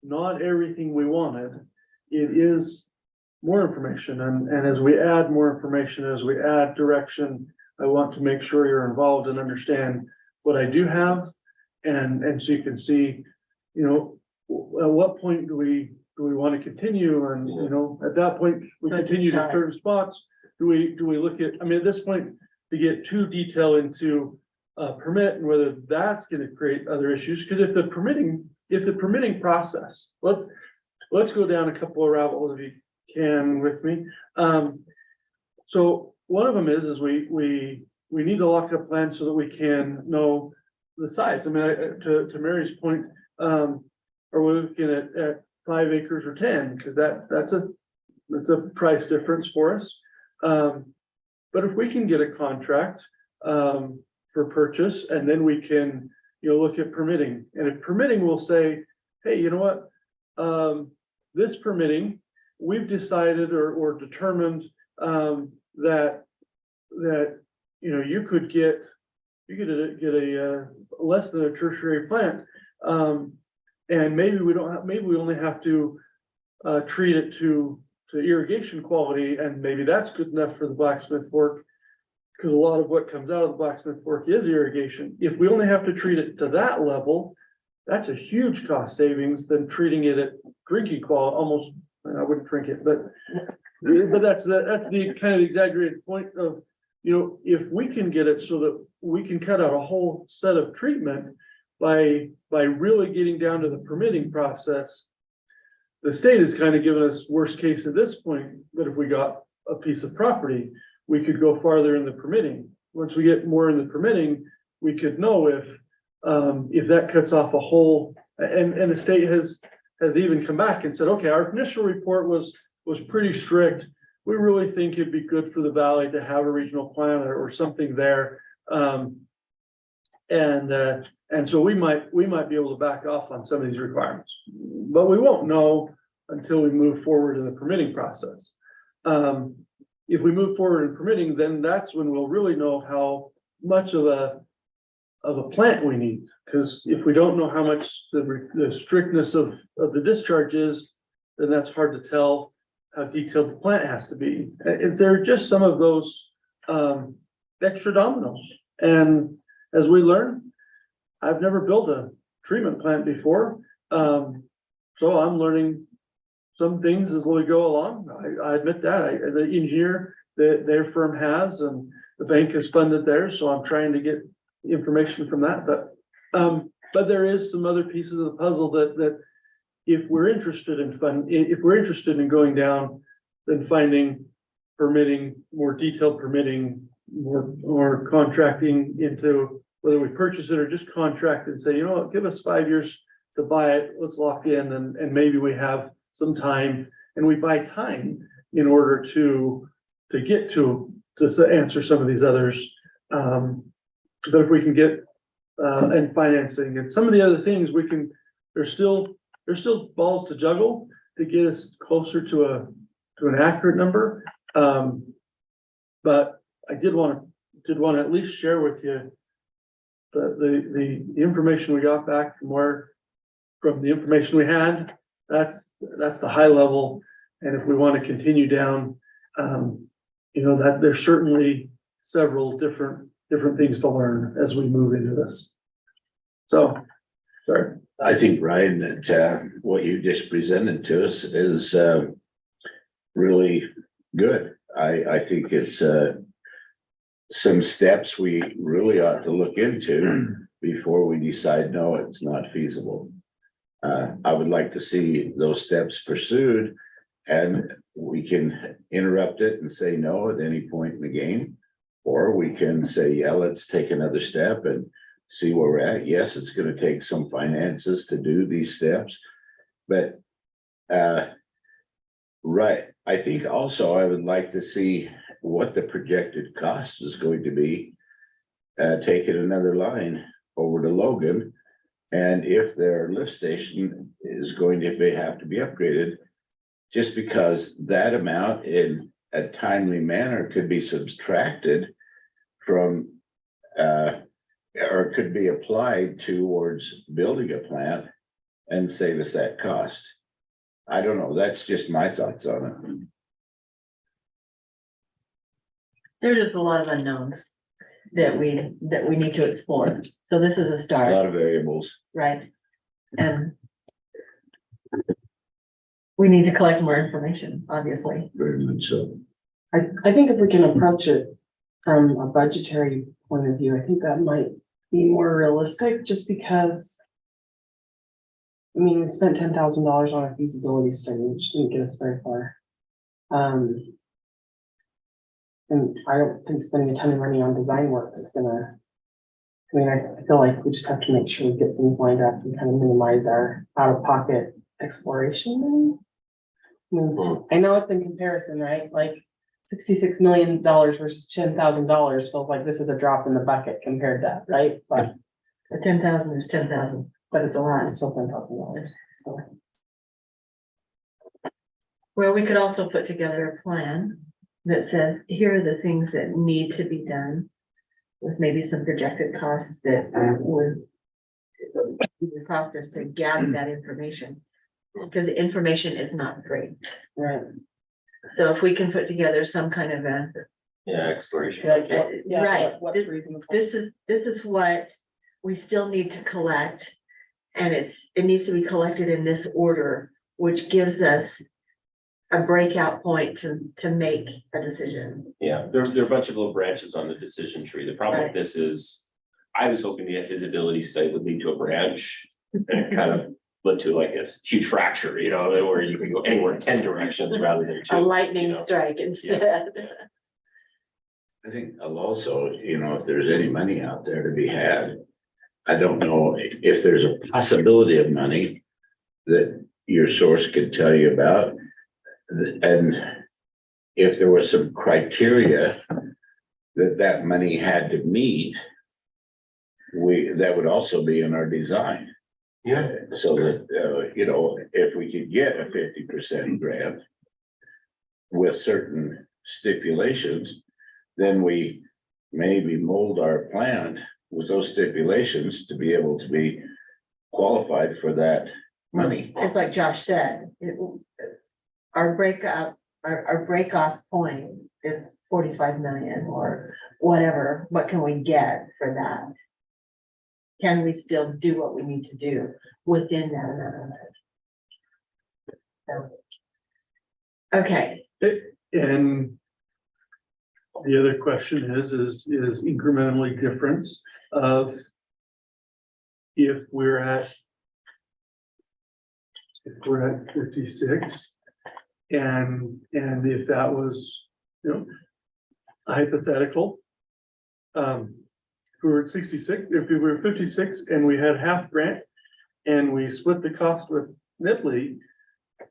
not everything we wanted, it is more information. And as we add more information, as we add direction, I want to make sure you're involved and understand what I do have. And so you can see, at what point do we want to continue? And, at that point, we So continue to just certain spots. Do we look at, at this point, to get too detailed into permit and whether that's going to create other issues? Because if the permitting process, let's go down a couple of rabbit holes if you can with me. So one of them is we need to lock up land so that we can know the size. To Mary's point, are we looking at 5 acres or 10? Because that's a price difference for us. But if we can get a contract for purchase, and then we can you'll look at permitting, and if permitting will say, hey, you know what? This permitting, we've decided or determined, that, you know, you could get a less than a tertiary plant. And maybe we only have to, treat it to irrigation quality, and maybe that's good enough for the Blacksmith Fork. Cause a lot of what comes out of the Blacksmith Fork is irrigation. If we only have to treat it to that level, that's a huge cost savings than treating it at drinking quality, almost, I wouldn't drink it, but that's the kind of exaggerated point of, you know, if we can get it so that we can cut out a whole set of treatment by really getting down to the permitting process. The state has kind of given us worst case at this point, that if we got a piece of property, we could go farther in the permitting. Once we get more in the permitting, we could know if that cuts off a whole, and the state has even come back and said, okay, our initial report was pretty strict. We really think it'd be good for the valley to have a regional plan or something there. And so we might be able to back off on some of these requirements, but we won't know until we move forward in the permitting process. If we move forward in permitting, then that's when we'll really know how much of a plant we need. Because if we don't know how much the strictness of the discharge is, then that's hard to tell how detailed the plant has to be. If there are just some of those extra dominoes. And as we learn, I've never built a treatment plant before. So I'm learning some things as we go along. I admit that. The engineer that their firm has, and the bank has funded theirs, so I'm trying to get information from that. But there is some other pieces of the puzzle that if we're interested in going down, then finding permitting, more detailed permitting, more contracting into whether we purchase it or just contract and say, you know what, give us 5 years to buy it, let's lock in, and maybe we have some time, and we buy time in order to get to answer some of these others. But if we can get and financing and some of the other things, we can, there's still balls to juggle to get us closer to an accurate number. But I did want to at least share with you the information we got back from the information we had. That's the high level. And if we want to continue down, you know, that there's certainly several different things to learn as we move into this. So, sorry. I think, Ryan, that what you just presented to us is really good. I think it's some steps we really ought to look into before we decide, no, it's not feasible. I would like to see those steps pursued, and we can interrupt it and say no at any point in the game. Or we can say, yeah, let's take another step and see where we're at. Yes, it's going to take some finances to do these steps, but right. I think also I would like to see what the projected cost is going to be, taking another line over to Logan. And if their lift station is going to have to be upgraded, just because that amount in a timely manner could be subtracted from, or could be applied towards building a plant and save us that cost. I don't know. That's just my thoughts on it. There's just a lot of unknowns that we need to explore. So this is a A start, lot of variables. right? And we need to collect more information, obviously. Very much so. I think if we can approach it from a budgetary point of view, I think that might be more realistic, just because. I mean, we spent $10,000 on a feasibility study, which didn't get us very far. And I don't think spending a ton of money on design work is gonna. I mean, I feel like we just have to make sure we get things lined up and kind of minimize our out-of-pocket exploration. I mean, I know it's in comparison, right? Like $66 million versus $10,000 feels like this is a drop in the bucket compared to that, right? But The 10,000 is 10,000, but it's a lot. It's still $10,000, so. Well, we could also put together a plan that says, here are the things that need to be done. With maybe some projected costs that would cost us to gather that information. Because the information is not free. Right. So if we can put together some kind of a, Yeah, exploration. Yeah, right, what's reasonable? this is what we still need to collect. And it needs to be collected in this order, which gives us a breakout point to make a decision. Yeah, there are a bunch of little branches on the decision tree. The problem with Right. this is, I was hoping the feasibility study would lead to a branch. And it kind of led to like this huge fracture, you know, where you can go anywhere in 10 directions rather than two. A lightning you know. strike instead. I think I'll also, you know, if there's any money out there to be had, I don't know if there's a possibility of money that your source could tell you about. And if there was some criteria that money had to meet, that would also be in our design. Yeah. So that, you know, if we could get a 50% grant with certain stipulations, then we maybe mold our plan with those stipulations to be able to be qualified for that money. It's like Josh said, our breakoff point is 45 million or whatever. What can we get for that? Can we still do what we need to do within that amount of it? So, okay, And the other question is incrementally difference of if we're at 56 and if that was, you know, hypothetical. If we were at 66, if we were 56 and we had half grant and we split the cost with Nipley,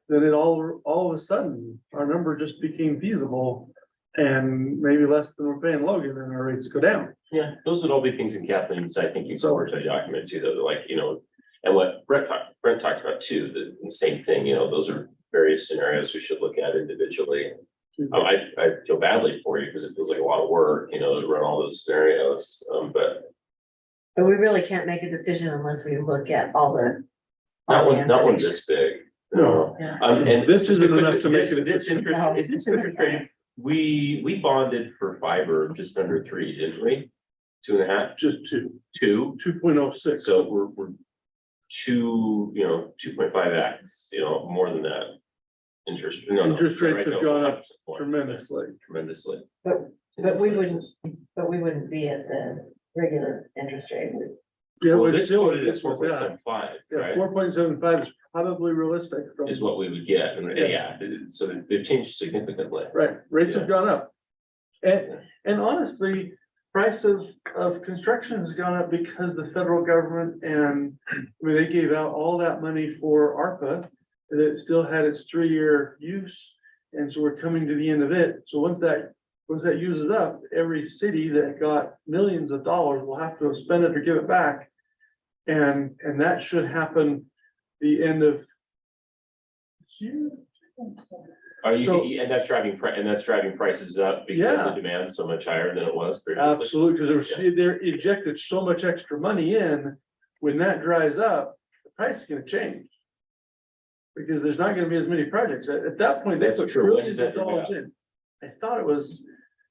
then it all of a sudden, our number just became feasible and maybe less than we're paying Logan and our rates go down. Yeah, those would all be things in Kathleen's, I think, exploratory document too, that like, you know, and what Brent talked about too, the same thing, you know, those are various scenarios we should look at individually. I feel badly for you because it feels like a lot of work, you know, to run all those scenarios, but but we really can't make a decision unless we look at all the. not all the one information. this big. No. Yeah. And This just isn't a quick- enough to make a this decision. interest rate, we bonded for fiber just under 3, didn't we? 2.5, Just 2, 2.06. so we're 2.5x, you know, more than that. Interest Interest rates have gone up 5% tremendously. tremendously. But we wouldn't be at the regular interest rate. Yeah, Well, we're this still, quoted at this was that. 4.75, Yeah, right? 4.75 is probably realistic from, Is what we would get, and yeah, so they've changed significantly. right, rates have gone up. And honestly, price of construction has gone up because the federal government and, I mean, they gave out all that money for ARPA. And it still had its 3-year use, and so we're coming to the end of it. So once that uses up, every city that got millions of dollars will have to spend it or give it back. And that should happen the end of this year. Are you, So- and that's driving prices up because Yeah. the demand's so much higher than it was previously? Absolutely, because they're injected so much extra money in. When that dries up, the price is gonna change. Because there's not gonna be as many projects. At that point, they That's put true. When trillions does of that dry dollars in. I thought it was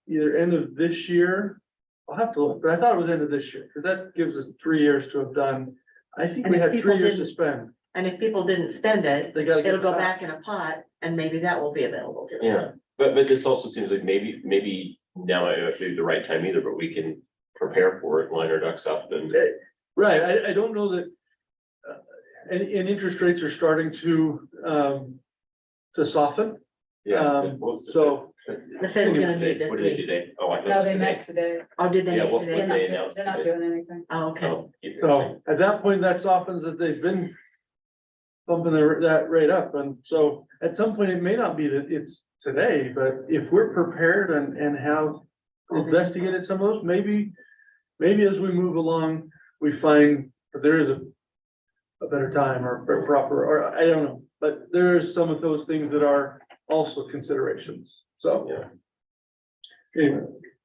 either end of this year. I'll have to look, but I thought it was end of this year, because that gives us 3 years to have done. I think And we if had people 3 years to didn't- spend. And if people didn't spend it, They gotta. get it'll it go back in a pot and maybe that will be available to them. Yeah, but this also seems like maybe now might not be the right time either, but we can prepare for it, line our ducks up and. Right, I don't know that. And interest rates are starting to soften. Yeah. what was it? So, The Fed's gonna meet this What did they do week. today? Oh, I No, thought they it was met today. today. Oh, did they Yeah, meet what today? they announced They're not today. doing anything. Oh, okay. Oh, keep it so at that point, that softens that they've been bumping that rate up. And so at some point, it may not be that it's today, but if we're prepared and have investigated some of those, maybe as we move along, we find that there is a better time or proper, or I don't know, but there's some of those things that are also considerations, so. Anyway,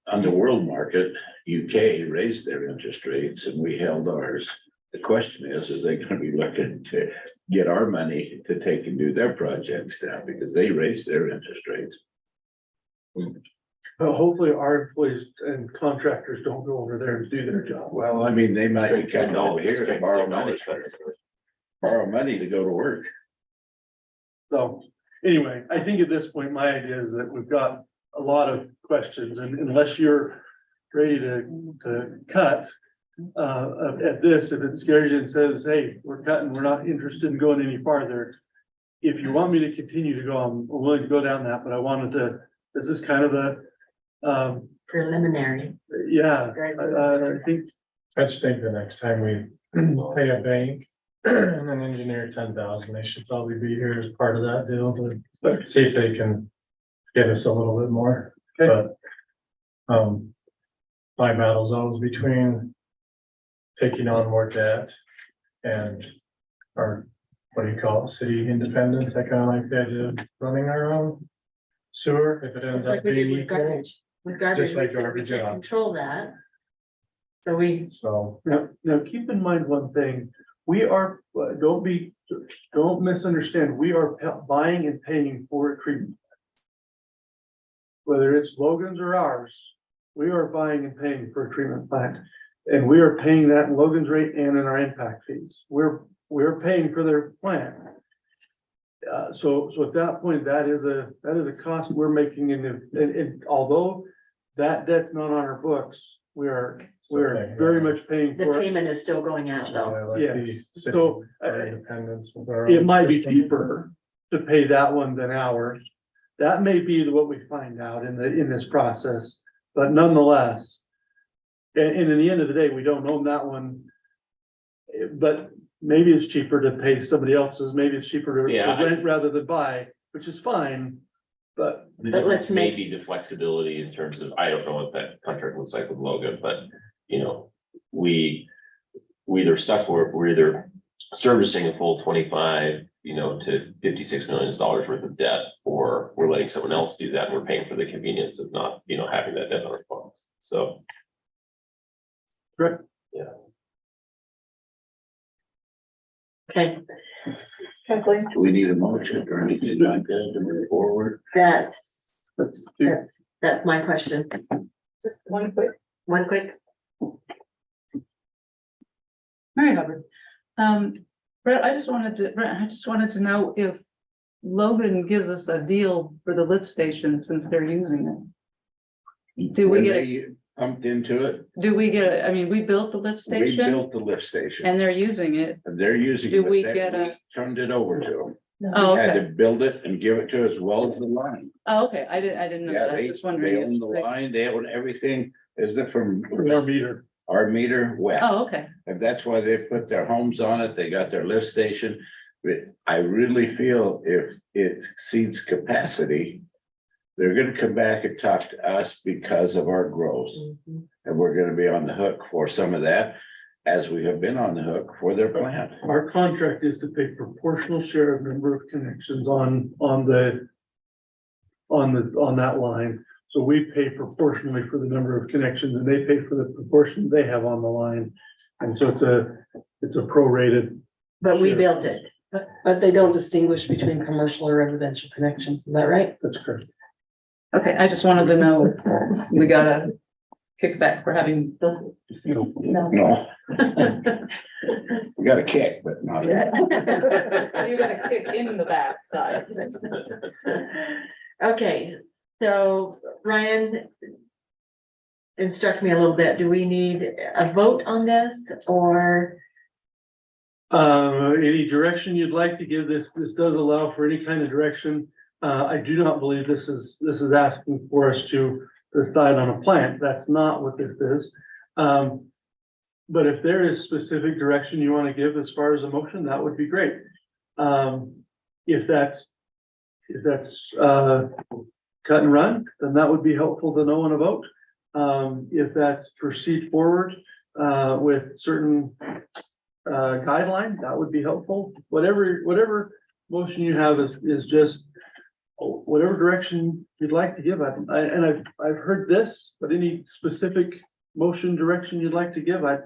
On the world market, UK raised their interest rates and we held ours. The question is they gonna be looking to get our money to take and do their projects now because they raised their interest rates? but hopefully our employees and contractors don't go over there and do their job. Well, I mean, they might be coming over here to borrow money to go to work. So, anyway, I think at this point, my idea is that we've got a lot of questions, and unless you're ready to cut at this, if it scares you and says, hey, we're cutting, we're not interested in going any farther. If you want me to continue to go, I'm willing to go down that, but I wanted to, this is kind of a, Preliminary. yeah, I think, I just think the next time we pay a bank and an engineer 10,000, they should probably be here as part of that deal to see if they can give us a little bit more. Okay. But my battle's always between taking on more debt and our, what do you call it, city independence. I kind of like the idea of running our own sewer if it ends It's up like we being did with equal. garbage. With garbage, Just like we said we garbage, can't yeah. control that. So we, So, now keep in mind one thing, we are, don't misunderstand, we are buying and paying for a treatment. Whether it's Logan's or ours, we are buying and paying for a treatment plant. And we are paying that in Logan's rate and in our impact fees. We're paying for their plant. So at that point, that is a cost we're making and although that debt's not on our books, we're very much paying the for it. payment is still going out though. I like Yes. the city, So, our independence with our It own might be system. cheaper to pay that one than ours. That may be what we find out in this process, but nonetheless. And in the end of the day, we don't own that one. But maybe it's cheaper to pay somebody else's, maybe it's cheaper to Yeah. rent rather than buy, which is fine. But The But let's difference may make- be the flexibility in terms of, I don't know what that contract looks like with Logan, but, you know, we either stuck, we're either servicing a full 25, to $56 million worth of debt, or we're letting someone else do that, and we're paying for the convenience of not, having that debt on our books. So. Correct. Yeah. Okay, Kathleen? Do we need a motion or anything like that to move forward? that's Let's do, my question. Just one quick, One quick, Mary Hubbard. Brett, I just wanted to know if Logan gives us a deal for the lift station since they're using it. Do we When get, they pumped into it, I mean, we built the lift we station built the lift station. and they're using it. And they're using. Do it, we but get a- we Turned it over to them. Oh, Had to okay. build it and give it to us as well as the line. Oh, okay. I didn't know Yeah, that. I was they just wondering. own the if- line, they own everything. Is it from our meter. our meter west? Oh, okay. And that's why they put their homes on it. They got their lift station. But I really feel if it exceeds capacity, they're gonna come back and talk to us because of our growth. And we're gonna be on the hook for some of that, as we have been on the hook for their plant. Our contract is to pay proportional share of number of connections on that line. So we pay proportionally for the number of connections and they pay for the proportion they have on the line. And so it's a prorated. but we Sure. built it. But they don't distinguish between commercial or residential connections, is that right? That's correct. Okay, I just wanted to know, we got a kickback for having built it. No. No, we got a kick, but not. You got a kick in the backside. Okay, so Ryan, instruct me a little bit. Do we need a vote on this or? Any direction you'd like to give this does allow for any kind of direction. I do not believe this is asking for us to decide on a plan. That's not what this is. But if there is specific direction you want to give as far as a motion, that would be great. If that's cut and run, then that would be helpful to know on a vote. If that's proceed forward, with certain guidelines, that would be helpful. Whatever motion you have is just whatever direction you'd like to give. I've heard this, but any specific motion direction you'd like to give, I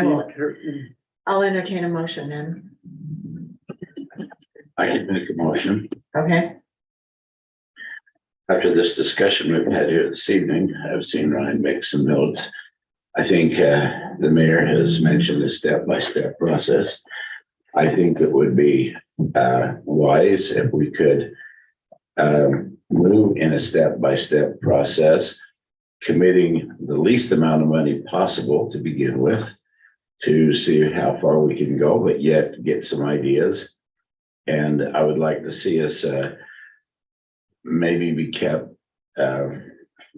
will. I'll entertain a motion then. I can make a motion. Okay, After this discussion we've had here this evening, I've seen Ryan make some notes. I think the mayor has mentioned a step-by-step process. I think it would be wise if we could move in a step-by-step process, committing the least amount of money possible to begin with, to see how far we can go, but yet get some ideas. And I would like to see us maybe be kept,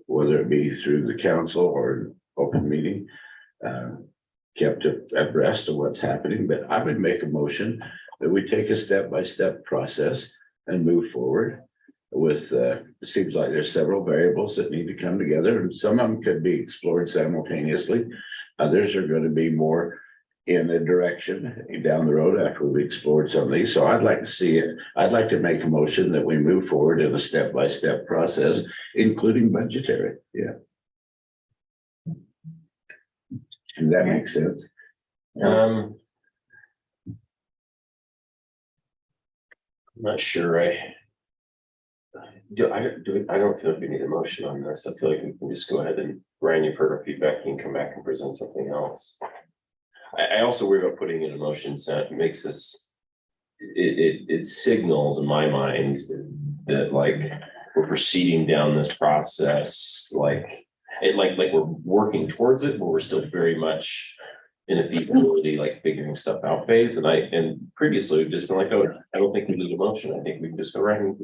whether it be through the council or open meeting, kept abreast of what's happening. But I would make a motion that we take a step-by-step process and move forward with, it seems like there's several variables that need to come together, and some of them could be explored simultaneously. Others are going to be more in a direction down the road after we've explored some of these. So I'd like to see it. I'd like to make a motion that we move forward in a step-by-step process, including budgetary. Yeah. Does that make sense? I'm not sure. I don't feel like we need a motion on this. I feel like we can just go ahead and, Ryan, you've heard our feedback. You can come back and present something else. I also worry about putting in a motion, so it makes this, it signals in my mind that like we're proceeding down this process, like we're working towards it, but we're still very much in a feasibility, like figuring stuff out phase. And previously we've just been like, oh, I don't think we need a motion. I think we can just go right and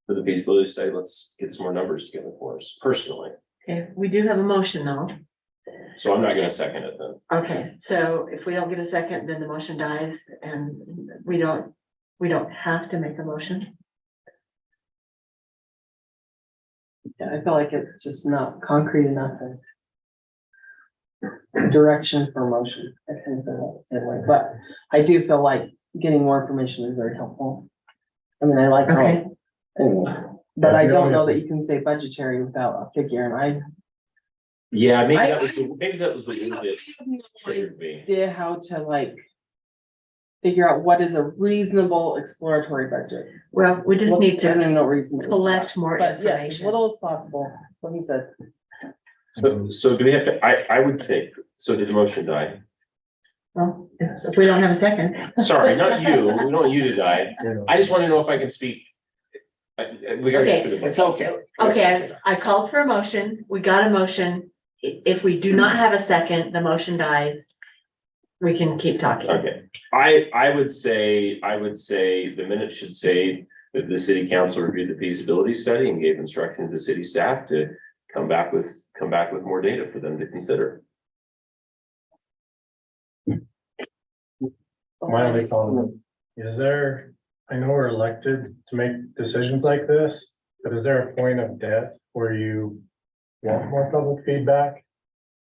for the feasibility study, let's get some more numbers together for us personally. okay, we do have a motion though. So I'm not gonna second it then. Okay, so if we don't get a second, then the motion dies and we don't have to make a motion. Yeah, I feel like it's just not concrete enough and direction for motion. I kind of feel the same way, but I do feel like getting more information is very helpful. I mean, I like how, Okay. anyway, but I don't know that you can say budgetary without a figure, and Yeah, maybe I- that was what you did. Triggered me. idea how to like figure out what is a reasonable exploratory budget. Well, we just need I don't to even know reason. collect more But yes, as information. little as possible, what he said. So do we have to, I would think, so did the motion die? Well, if we don't have a second. Sorry, not you, we don't want you to die. I just want to know if I can speak. We gotta get through the It's motion. okay. Okay, I called for a motion. We got a motion. If we do not have a second, the motion dies. We can keep talking. Okay, I would say the minutes should say that the city council reviewed the feasibility study and gave instruction to the city staff to come back with more data for them to consider. My only comment is there, I know we're elected to make decisions like this, but is there a point of death where you want more public feedback?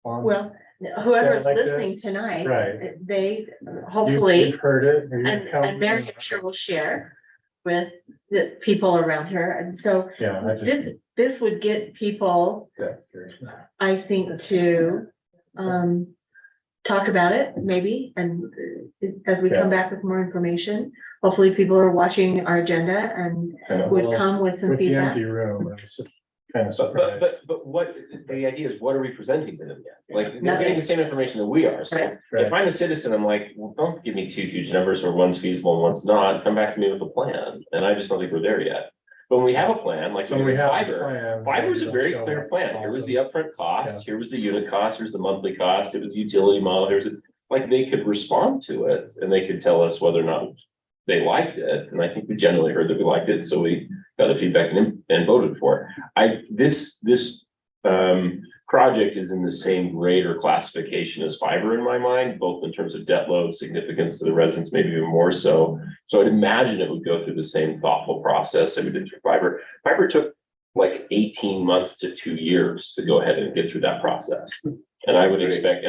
on- Well, whoever's like this? listening tonight, Right. they You've hopefully, heard it. or you've and come- Mary, I'm sure will share with the people around her. And so Yeah, I just, this would get people, that's good. I think, to talk about it maybe, and as we come back with more information, hopefully people are watching our agenda and would come with some With the feedback. empty room, I was kind of But surprised. what, the idea is, what are we presenting to them yet? Like, they're Nothing. getting the same information that we are, so. Right. If I'm a citizen, I'm like, well, don't give me two huge numbers where one's feasible and one's not, come back to me with a plan, and I just don't think we're there yet. But when we have a plan, like So we we have have. a fiber, plan, fiber is a maybe very they'll clear show plan, it here was also. the upfront cost, here was the unit cost, here's the monthly cost, it was utility model, here's, like, they could respond to it, and they could tell us whether or not they liked it, and I think we generally heard that we liked it, so we got the feedback and voted for it. This project is in the same grade or classification as fiber in my mind, both in terms of debt load, significance to the residents, maybe even more so. So I'd imagine it would go through the same thoughtful process that we did for fiber. Fiber took like 18 months to 2 years to go ahead and get through that process. And I would expect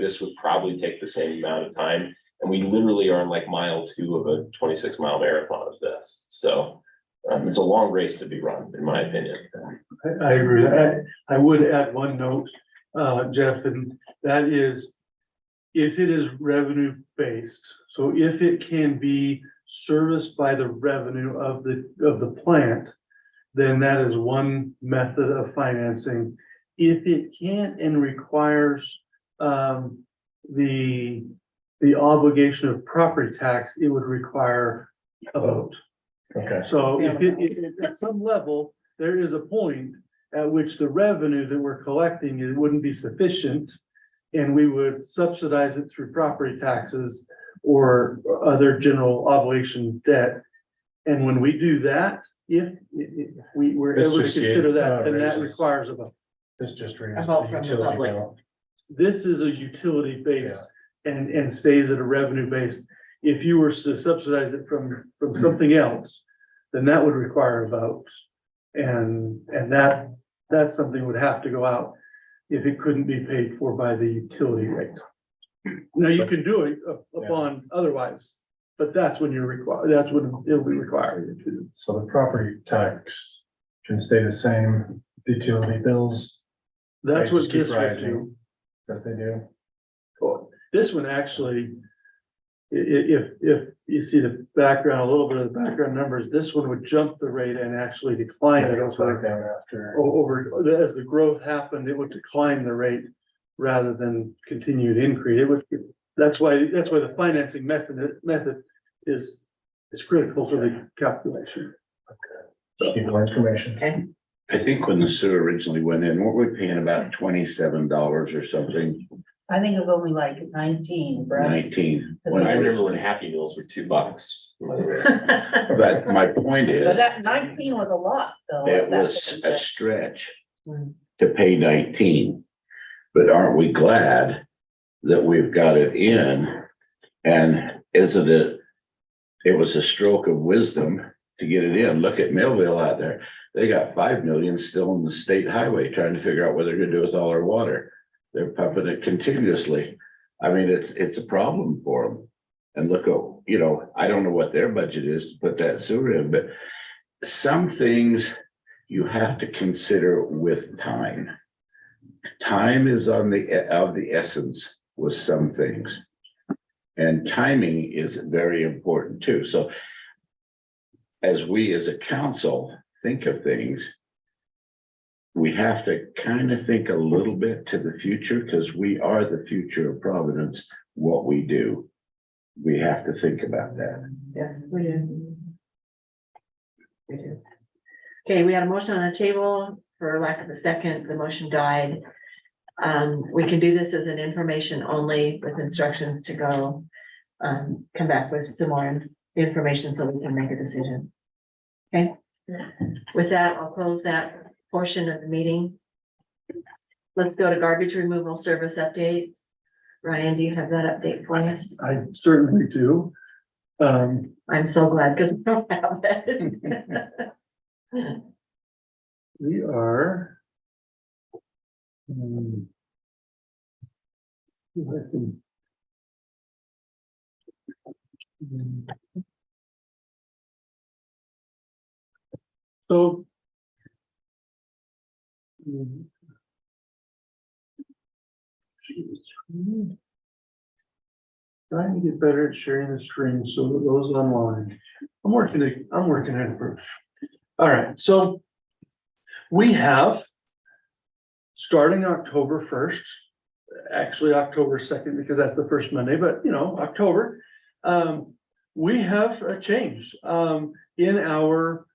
this would probably take the same amount of time. And we literally are in like mile 2 of a 26-mile marathon of this. So it's a long race to be run, in my opinion. I agree. I would add one note, Jeff, and that is, if it is revenue based, so if it can be serviced by the revenue of the plant, then that is one method of financing. If it can't and requires the obligation of property tax, it would require a vote. Okay. So if at some level, there is a point at which the revenue that we're collecting, it wouldn't be sufficient. And we would subsidize it through property taxes or other general obligation debt. And when we do that, if we were This able to just consider that, then that raises- requires a vote. This just raises A vote the from the utility public. bill. This is a utility based and stays at a revenue based. If you were to subsidize it from something else, then that would require a vote. And that's something would have to go out if it couldn't be paid for by the utility rate. Now, you can do it upon otherwise, but that's when that's when it'll be required to do. So the property tax can stay the same, utility bills, That's They what just keep this would rising. do. as they do. This one actually, if you see the background, a little bit of the background numbers, this one would jump the rate and actually decline It it goes back over, down after. as the growth happened, it would decline the rate rather than continue to increase. It would, that's why the financing method is critical to the calculation. Just need more information. Okay, I think when the sewer originally went in, weren't we paying about $27 or something, I think it was only like 19, right? 19? When I remember when Happy Meals were $2. But my point But is, that 19 was a lot, though. it That was a stretch Mm. to pay 19. But aren't we glad that we've got it in? And isn't it, it was a stroke of wisdom to get it in. Look at Millville out there. They got 5 million still in the state highway trying to figure out what they're gonna do with all our water. They're pumping it continuously. I mean, it's a problem for them. And look, I don't know what their budget is to put that sewer in, but some things you have to consider with time. Time is of the essence with some things. And timing is very important too. So as we as a council think of things, we have to kind of think a little bit to the future because we are the future of Providence, what we do. We have to think about that. yes, we do. We do. Okay, we had a motion on the table. For lack of a second, the motion died. We can do this as an information only with instructions to go come back with some more information so we can make a decision. Okay, with that, I'll close that portion of the meeting. Let's go to garbage removal service updates. Ryan, do you have that update for us? I certainly do. I'm so glad because I don't have that. We are. See if I can- So. Trying to get better at sharing the screen so that those online. I'm working to improve. All right, so. We have. Starting October 1st, actually October 2nd, because that's the first Monday, but October. We have a change in our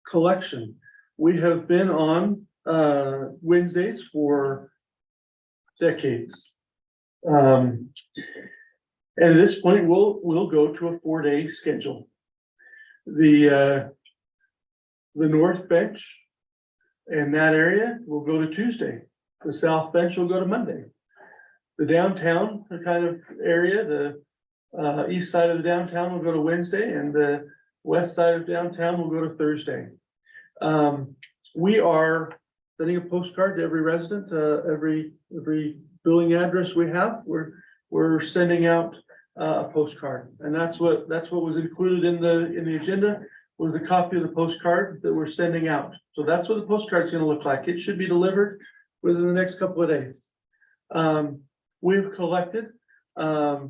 collection. We have been on Wednesdays for decades. And at this point, we'll go to a 4-day schedule. The north bench in that area will go to Tuesday. The south bench will go to Monday. The downtown kind of area, the east side of the downtown will go to Wednesday, and the west side of downtown will go to Thursday. We are sending a postcard to every resident, every billing address we have. We're sending out a postcard, and that's what was included in the agenda, was a copy of the postcard that we're sending out. So that's what the postcard's gonna look like. It should be delivered within the next couple of days. We've collected a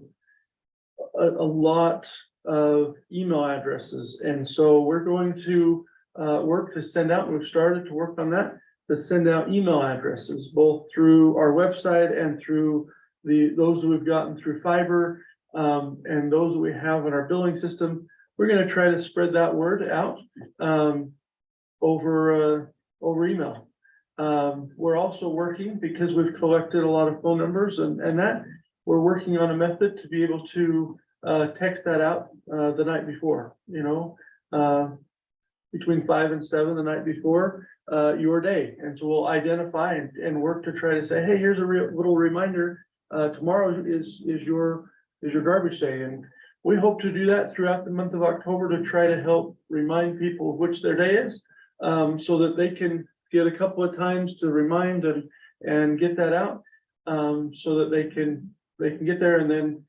lot of email addresses, and so we're going to work to send out, and we've started to work on that, to send out email addresses, both through our website and through those that we've gotten through fiber, and those that we have in our billing system. We're gonna try to spread that word out over email. We're also working, because we've collected a lot of phone numbers and that, we're working on a method to be able to text that out the night before, between 5 and 7 the night before your day. And so we'll identify and work to try to say, hey, here's a little reminder, tomorrow is your garbage day. And we hope to do that throughout the month of October to try to help remind people of which their day is, so that they can get a couple of times to remind and get that out, so that they can get there. And then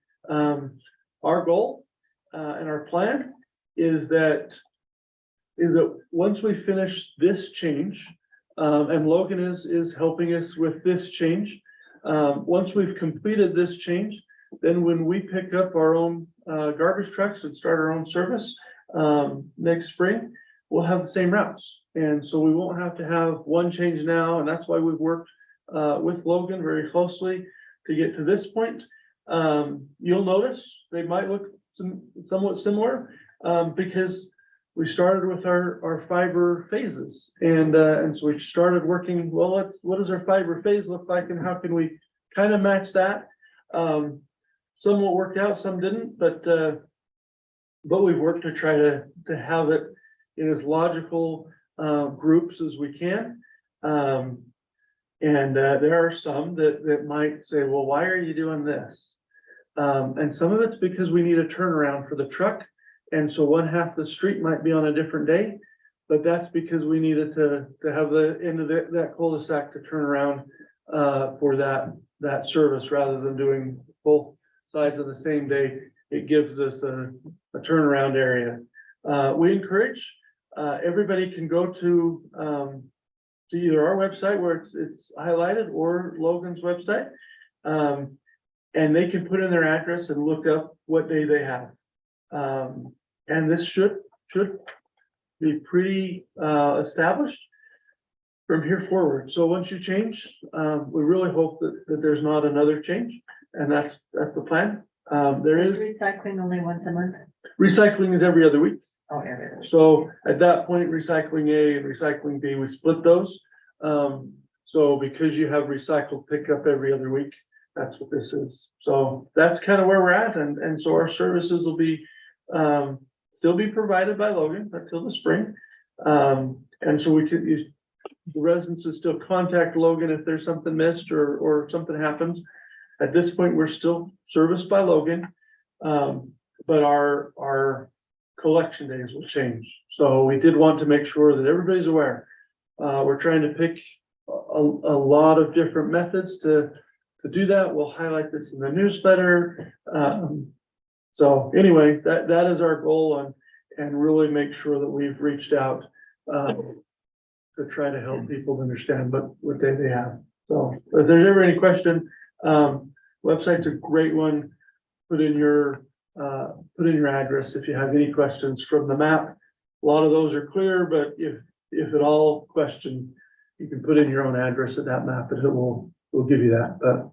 our goal and our plan is that once we finish this change, and Logan is helping us with this change, once we've completed this change, then when we pick up our own garbage trucks and start our own service next spring, we'll have the same routes. And so we won't have to have one change now, and that's why we've worked with Logan very closely to get to this point. You'll notice they might look somewhat similar, because we started with our fiber phases, and so we started working, well, what does our fiber phase look like, and how can we kind of match that? Some will work out, some didn't, but we've worked to try to have it in as logical groups as we can. And there are some that might say, well, why are you doing this? And some of it's because we need a turnaround for the truck. And so one half the street might be on a different day, but that's because we needed to have the end of that cul-de-sac to turn around for that service, rather than doing both sides of the same day. It gives us a turnaround area. We encourage everybody can go to either our website where it's highlighted, or Logan's website, and they can put in their address and look up what day they have. And this should be pretty established from here forward. So once you change, we really hope that there's not another change, and that's the plan. There is recycling only once a month. recycling is every other week. Oh, everything. So at that point, recycling A and recycling B, we split those. So because you have recycled pickup every other week, that's what this is. So that's kind of where we're at, and so our services will be still be provided by Logan until the spring. And so we could use the residents to still contact Logan if there's something missed or something happens. At this point, we're still serviced by Logan, but our collection days will change. So we did want to make sure that everybody's aware. We're trying to pick a lot of different methods to do that. We'll highlight this in the newsletter. So anyway, that is our goal, and really make sure that we've reached out to try to help people understand what day they have. So if there's ever any question, website's a great one. Put in your address if you have any questions from the map. A lot of those are clear, but if at all question, you can put in your own address at that map, and it will give you that. But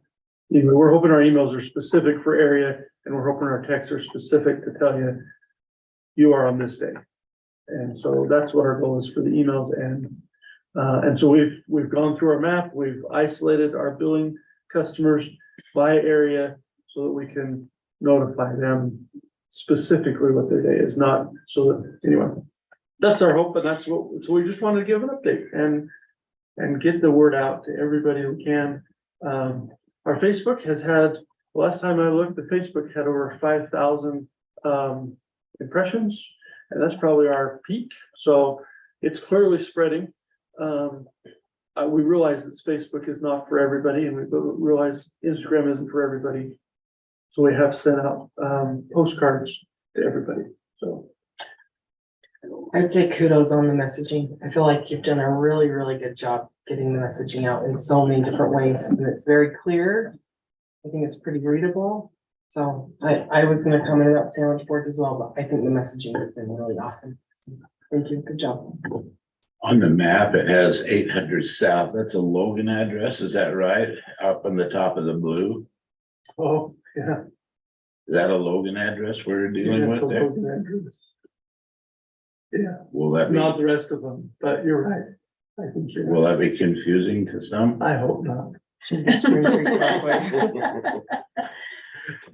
anyway, we're hoping our emails are specific for area, and we're hoping our texts are specific to tell you are on this day. And so that's what our goal is for the emails. And so we've gone through our map, we've isolated our billing customers by area so that we can notify them specifically what their day is, not so that, anyway, that's our hope, and that's so we just wanted to give an update and get the word out to everybody we can. Our Facebook has had, last time I looked, the Facebook had over 5,000 impressions, and that's probably our peak. So it's clearly spreading. We realize that Facebook is not for everybody, and we realize Instagram isn't for everybody. So we have sent out postcards to everybody, so. I'd say kudos on the messaging. I feel like you've done a really, really good job getting the messaging out in so many different ways, and it's very clear. I think it's pretty readable. So I was gonna comment about sandwich boards as well, but I think the messaging has been really awesome. So, thank you, good job. On the map, it has 800 South. That's a Logan address, is that right? Up on the top of the blue? Oh, yeah. Is that a Logan address we're dealing with there? Yeah, Will that not the rest of them, but you're right. I think you're will right. that be confusing to some? I hope not. Even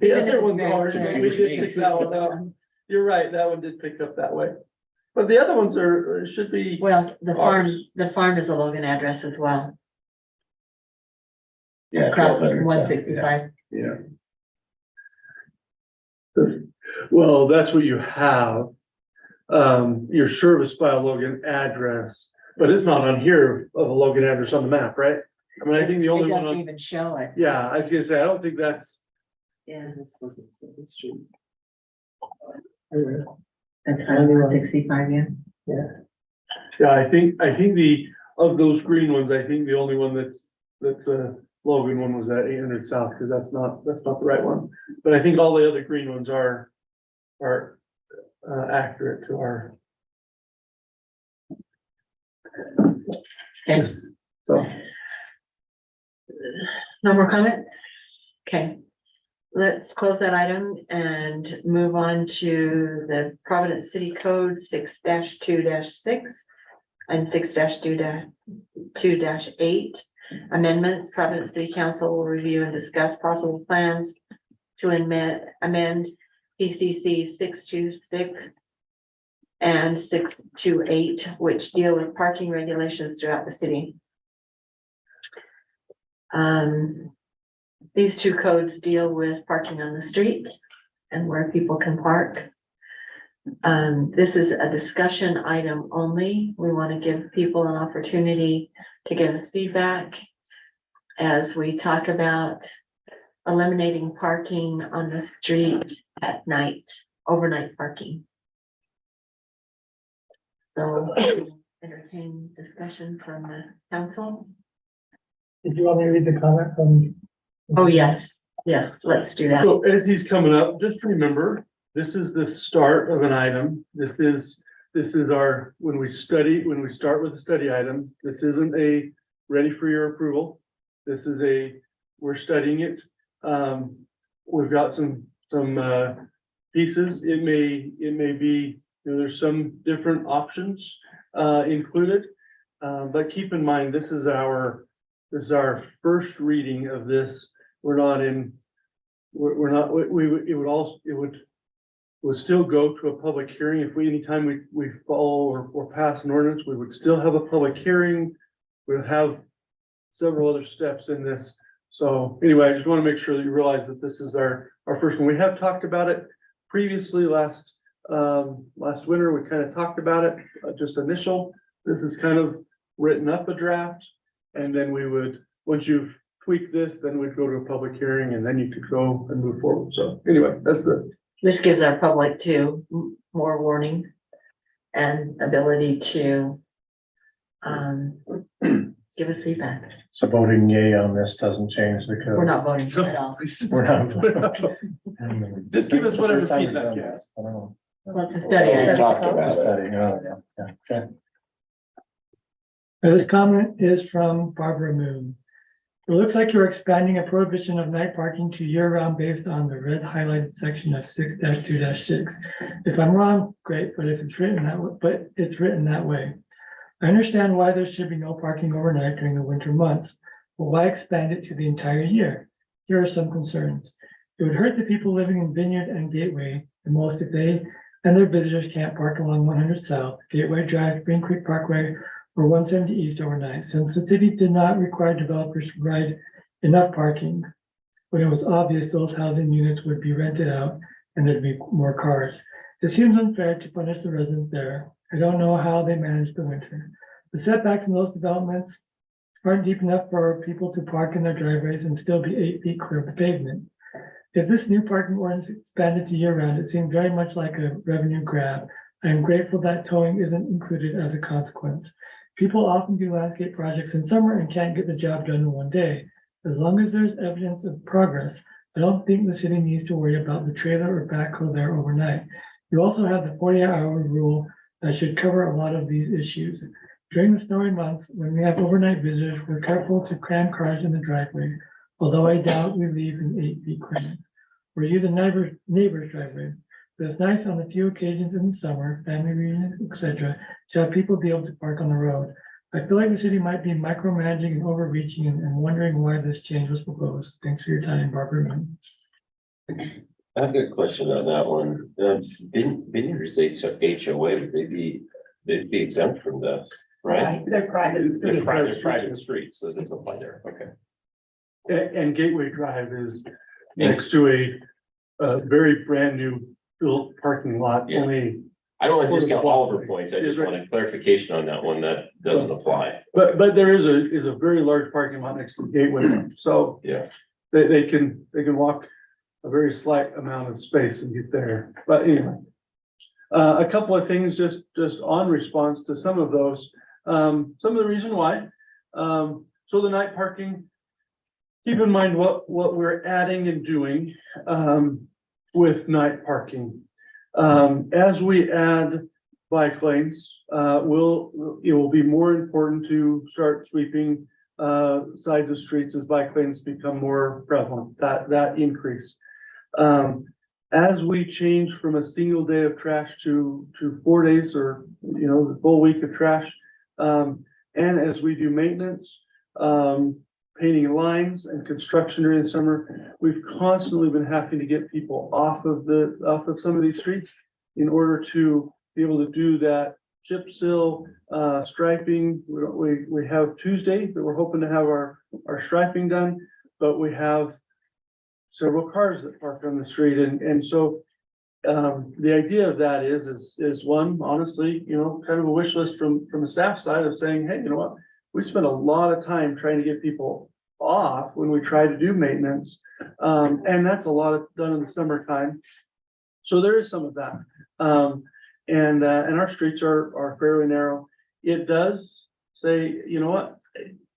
The if other it's ones very are, clear. we did pick that one up. You're right, that one did pick up that way. But the other ones should be, Well, the farm is a Logan address as well, Yeah. across 1200 one South, yeah. 65. yeah. Well, that's what you have. You're serviced by a Logan address, but it's not on here of a Logan address on the map, right? I mean, I think the It only one doesn't on, even show it. yeah, I was gonna say, I don't think that's, Yeah, It's true. that's kind of 165, yeah. yeah, I think of those green ones, I think the only one that's a Logan one was that 800 South, because that's not the right one. But I think all the other green ones are accurate to our. Thanks. So, No more comments? Okay. Let's close that item and move on to the Providence City Code 6-2-6 and 6-2-8 amendments. Providence City Council will review and discuss possible plans to amend PCC 626 and 628, which deal with parking regulations throughout the city. These two codes deal with parking on the street and where people can park. This is a discussion item only. We want to give people an opportunity to give us feedback as we talk about eliminating parking on the street at night, overnight parking. So entertain discussion from the council. Did you want me to read the comment from? Oh, yes, let's do that. so as he's coming up, just remember, this is the start of an item. This is our, when we start with a study item, this isn't a ready for your approval. This is we're studying it. We've got some pieces. It may be, there's some different options included. But keep in mind, this is our first reading of this. It would still go to a public hearing. If anytime we follow or pass an ordinance, we would still have a public hearing. We'll have several other steps in this. So anyway, I just want to make sure that you realize that this is our first one. We have talked about it previously last winter. We kind of talked about it, just initial. This is kind of written up a draft. And then we would, once you've tweaked this, then we'd go to a public hearing and then you could go and move forward. So anyway, This gives our public too more warning and ability to give us feedback. So voting yay on this doesn't change the code. We're not voting at all. We're not. Just give us whatever feedback you have. I don't know. Let's study We it. talked about it. Study, oh, yeah, okay. Now, this comment is from Barbara Moon. It looks like you're expanding a prohibition of night parking to year-round based on the red highlighted section of 6-2-6. If I'm wrong, great, but it's written that way. I understand why there should be no parking overnight during the winter months, but why expand it to the entire year? Here are some concerns. It would hurt the people living in Vineyard and Gateway the most if they and their visitors can't park along 100 South, Gateway Drive, Green Creek Parkway, or 170 East overnight, since the city did not require developers to provide enough parking. When it was obvious those housing units would be rented out and there'd be more cars. It seems unfair to punish the residents there I don't know how they manage the winter. The setbacks in those developments aren't deep enough for people to park in their driveways and still be 8 feet clear of the pavement. If this new parking ordinance expanded to year-round, it seemed very much like a revenue grab. I am grateful that towing isn't included as a consequence. People often do landscape projects in summer and can't get the job done in one day. As long as there's evidence of progress, I don't think the city needs to worry about the trailer or backhoe there overnight. You also have the 48-hour rule that should cover a lot of these issues. During the snowy months, when we have overnight visitors, we're careful to cram cars in the driveway, although I doubt we leave in 8 feet clearance. Or use a neighbor's driveway. But it's nice on a few occasions in the summer, family reunions, etc., to have people be able to park on the road. I feel like the city might be micromanaging and overreaching and wondering why this change was proposed. Thanks for your time, Barbara. I have a good question on that one. Vineyards HOA, would they'd be exempt from this, right? They're private. They're private streets, so it doesn't apply there, okay. And Gateway Drive is next to a very brand new built parking lot, Yeah. only. I don't want to discount all of her points, I just Is right. wanted clarification on that one, that doesn't apply. But there is a very large parking lot next to the Gateway, so. Yeah. They can walk a very slight amount of space and get there, but anyway. A couple of things just on response to some of those, some of the reason why. So the night parking, keep in mind what we're adding and doing, with night parking. As we add bike lanes, it will be more important to start sweeping sides of streets as bike lanes become more prevalent, that increase. As we change from a single day of trash to 4 days or, the full week of trash, and as we do maintenance, painting lines and construction during the summer, we've constantly been having to get people off of some of these streets in order to be able to do that chip seal, striping. We have Tuesday that we're hoping to have our striping done, but we have several cars that park on the street. And so the idea of that is one, honestly, kind of a wish list from the staff side of saying, hey, you know what? We spend a lot of time trying to get people off when we try to do maintenance. And that's a lot done in the summertime. So there is some of that. And our streets are fairly narrow. It does say, you know what?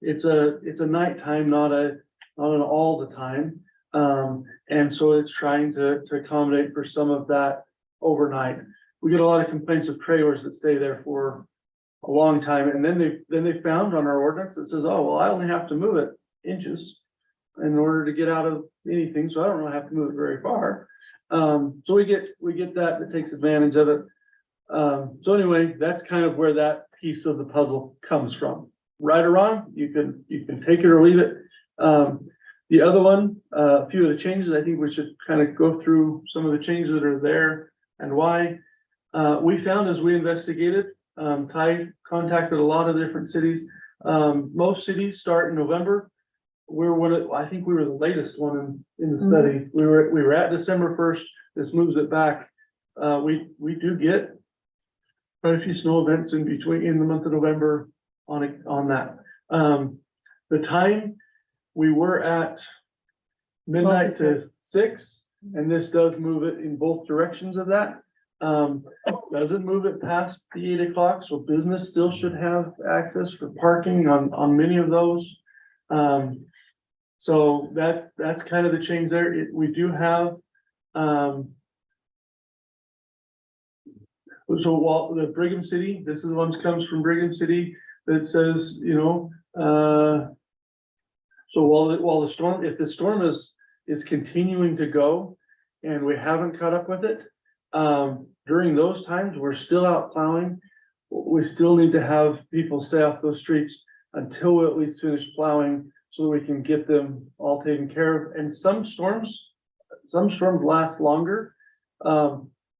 It's a nighttime, not an all the time. And so it's trying to accommodate for some of that overnight. We get a lot of complaints of trailers that stay there for a long time, and then they found on our ordinance that says, oh, well, I only have to move it inches in order to get out of anything, so I don't really have to move it very far. So we get that takes advantage of it. So anyway, that's kind of where that piece of the puzzle comes from. Right or wrong, you can take it or leave it. The other one, a few of the changes, I think we should kind of go through some of the changes that are there and why. We found as we investigated, Ty contacted a lot of different cities. Most cities start in November. I think we were the latest one in the study. We were at December 1st. This moves it back. We do get quite a few snow events in the month of November on that. The time we were at midnight to 6, and this does move it in both directions of that. Doesn't move it past the 8 o'clock, so business still should have access for parking on many of those. So that's kind of the change there. We do have, so while the Brigham City, this is the one that comes from Brigham City that says, so while the storm, if the storm is continuing to go and we haven't caught up with it, during those times, we're still out plowing. We still need to have people stay off those streets until we at least finish plowing so that we can get them all taken care of. And some storms last longer.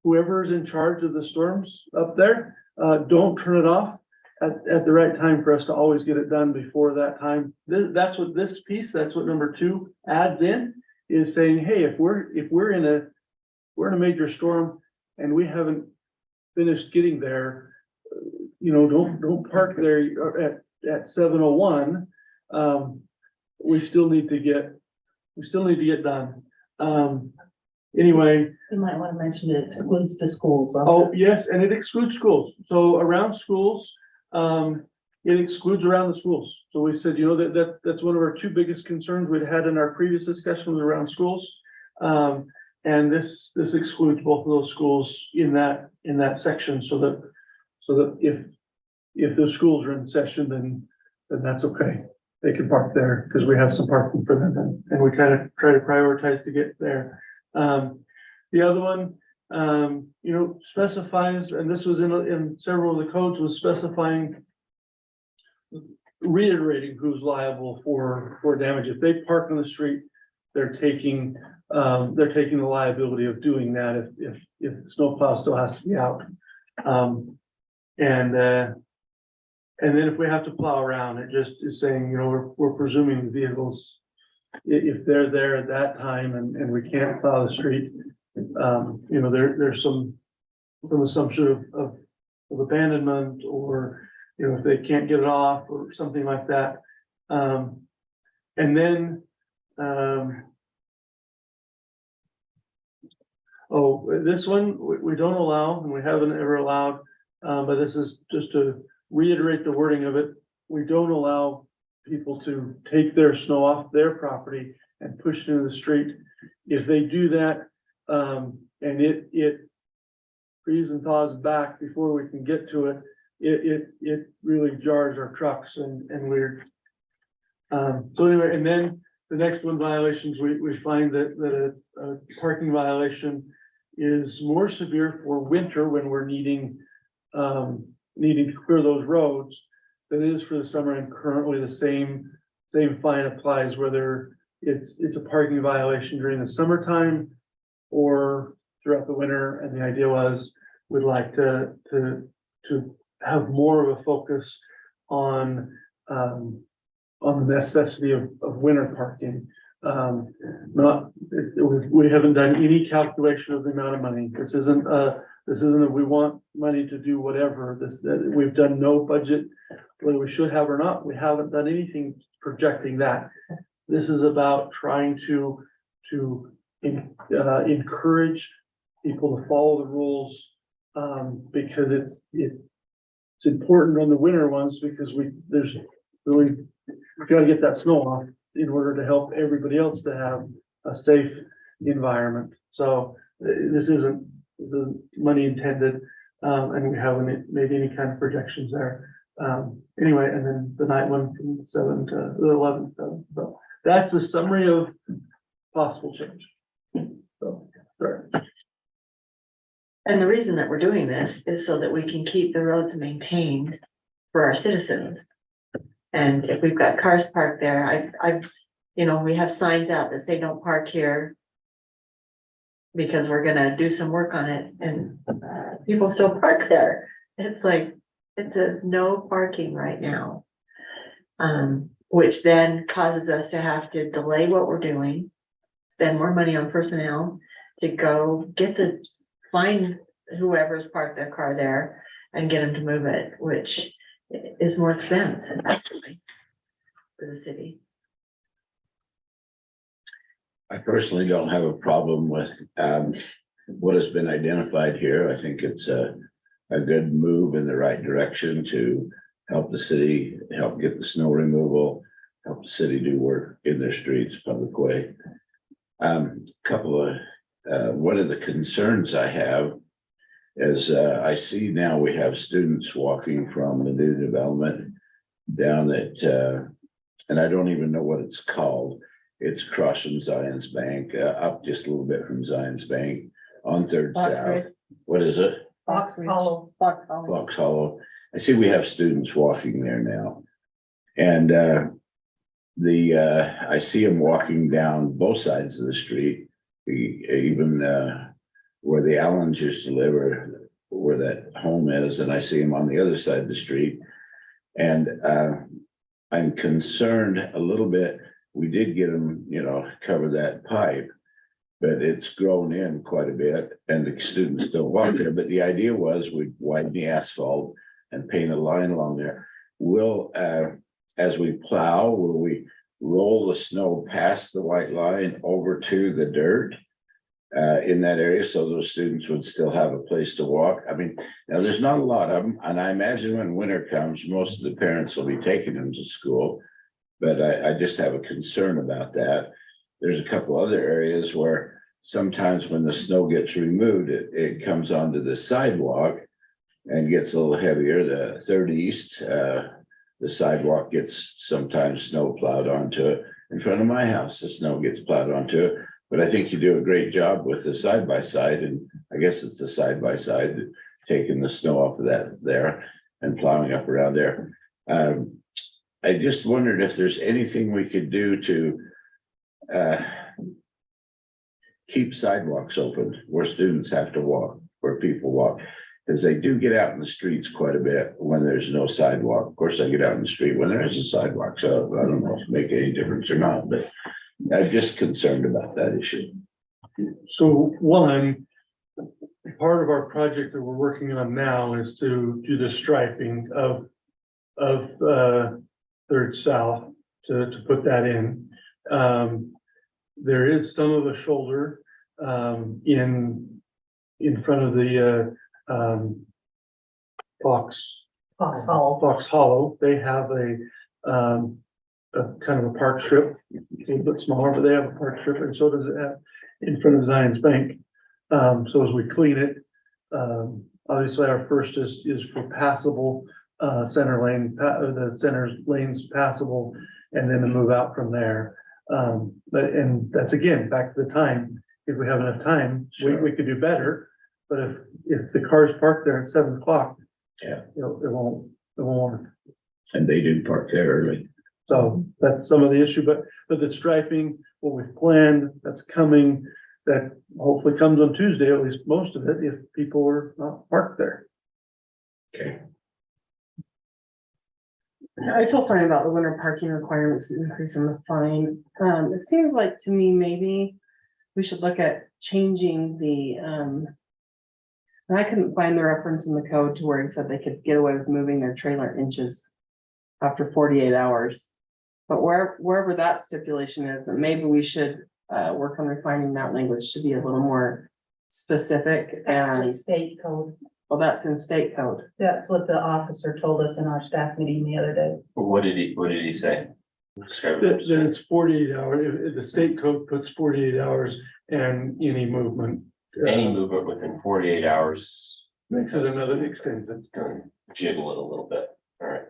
Whoever's in charge of the storms up there, don't turn it off at the right time for us to always get it done before that time. That's what this piece, that's what number 2 adds in, is saying, hey, if we're in a major storm and we haven't finished getting there, don't park there at 7:01. We still need to get done. Anyway, You might want to mention it excludes the schools. oh, yes, and it excludes schools. So around schools, it excludes around the schools. So we said, that's one of our two biggest concerns we'd had in our previous discussion was around schools. And this excludes both of those schools in that section so that if those schools are in session, then that's okay. They can park there because we have some parking for them and we kind of try to prioritize to get there. The other one, specifies, and this was in several of the codes, was specifying, reiterating who's liable for damage. If they park on the street, they're taking the liability of doing that if the snowplow still has to be out. And then if we have to plow around, it just is saying, we're presuming the vehicles, if they're there at that time and we can't plow the street, there's some assumption of abandonment or, if they can't get it off or something like that. And then, this one, we don't allow, and we haven't ever allowed, but this is just to reiterate the wording of it. We don't allow people to take their snow off their property and push it into the street. If they do that, and it freezes and thaws back before we can get to it, it really jars our trucks and we're, so anyway, and then the next one, violations, we find that a parking violation is more severe for winter when we're needing to clear those roads than it is for the summer, and currently the same fine applies whether it's a parking violation during the summertime or throughout the winter. And the idea was we'd like to have more of a focus on the necessity of winter parking. We haven't done any calculation of the amount of money. This isn't that we want money to do whatever. That we've done no budget, whether we should have or not. We haven't done anything projecting that. This is about trying to encourage people to follow the rules, because it's important on the winter ones, because we gotta get that snow off in order to help everybody else to have a safe environment. So this isn't money intended, and we haven't made any kind of projections there. Anyway, and then the night one from 7 to the 11, so that's the summary of possible change. So, sorry. And the reason that we're doing this is so that we can keep the roads maintained for our citizens. And if we've got cars parked there, we have signs out that say don't park here because we're gonna do some work on it, and people still park there. It's like, it says no parking right now. Which then causes us to have to delay what we're doing, spend more money on personnel to go find whoever's parked their car there and get them to move it, which is more expensive actually for the city. I personally don't have a problem with what has been identified here. I think it's a good move in the right direction to help the city, help get the snow removal, help the city do work in their streets, public way. Couple of one of the concerns I have is I see now we have students walking from the new development down at, and I don't even know what it's called. It's across from Zions Bank, up just a little bit from Zions Bank on Third South. What is it? Fox Hollow. Fox Hollow. I see we have students walking there now. And I see them walking down both sides of the street, even where the Allens used to live, or where that home is, and I see them on the other side of the street. And I'm concerned a little bit. We did get them, cover that pipe, but it's grown in quite a bit, and the students still walk there. But the idea was we'd widen the asphalt and paint a line along there. Will, as we plow, will we roll the snow past the white line over to the dirt? In that area, so those students would still have a place to walk. I mean, now there's not a lot of them, and I imagine when winter comes, most of the parents will be taking them to school. But I just have a concern about that. There's a couple other areas where sometimes when the snow gets removed, it comes onto the sidewalk and gets a little heavier. The 3rd East, the sidewalk gets sometimes snow plowed onto it. In front of my house, the snow gets plowed onto it. But I think you do a great job with the side by side, and I guess it's the side by side, taking the snow off of that there and plowing up around there. I just wondered if there's anything we could do to keep sidewalks open where students have to walk, where people walk. Because they do get out in the streets quite a bit when there's no sidewalk. Of course, I get out in the street when there is a sidewalk, so I don't know if it make any difference or not, but I'm just concerned about that issue. So one, part of our project that we're working on now is to do the striping of 3rd South to put that in. There is some of a shoulder in front of the Fox Hollow. They have a kind of a park strip, a little bit smaller, but they have a park strip, and so does it have in front of Zion's Bank. So as we clean it, obviously our first is for passable center lane, the center lanes passable, and then to move out from there. And that's again, back to the time, if we have enough time, we could do better. But if the cars parked there at 7 o'clock, Yeah. it won't work. And they do park there early. So that's some of the issue, but the striping, what we've planned, that's coming, that hopefully comes on Tuesday, at least most of it, if people are not parked there. Okay. I feel fine about the winter parking requirements and increasing the fine. It seems like to me, maybe we should look at changing the, and I couldn't find the reference in the code to where it said they could get away with moving their trailer inches after 48 hours. But wherever that stipulation is, that maybe we should work on refining that language to be a little more specific and, State code. well, that's in state code. That's what the officer told us in our staff meeting the other day. What did he say? Then it's 48 hours, if the state code puts 48 hours and any movement. Any movement within 48 hours. Makes it another extension. Gonna jiggle it a little bit. All right.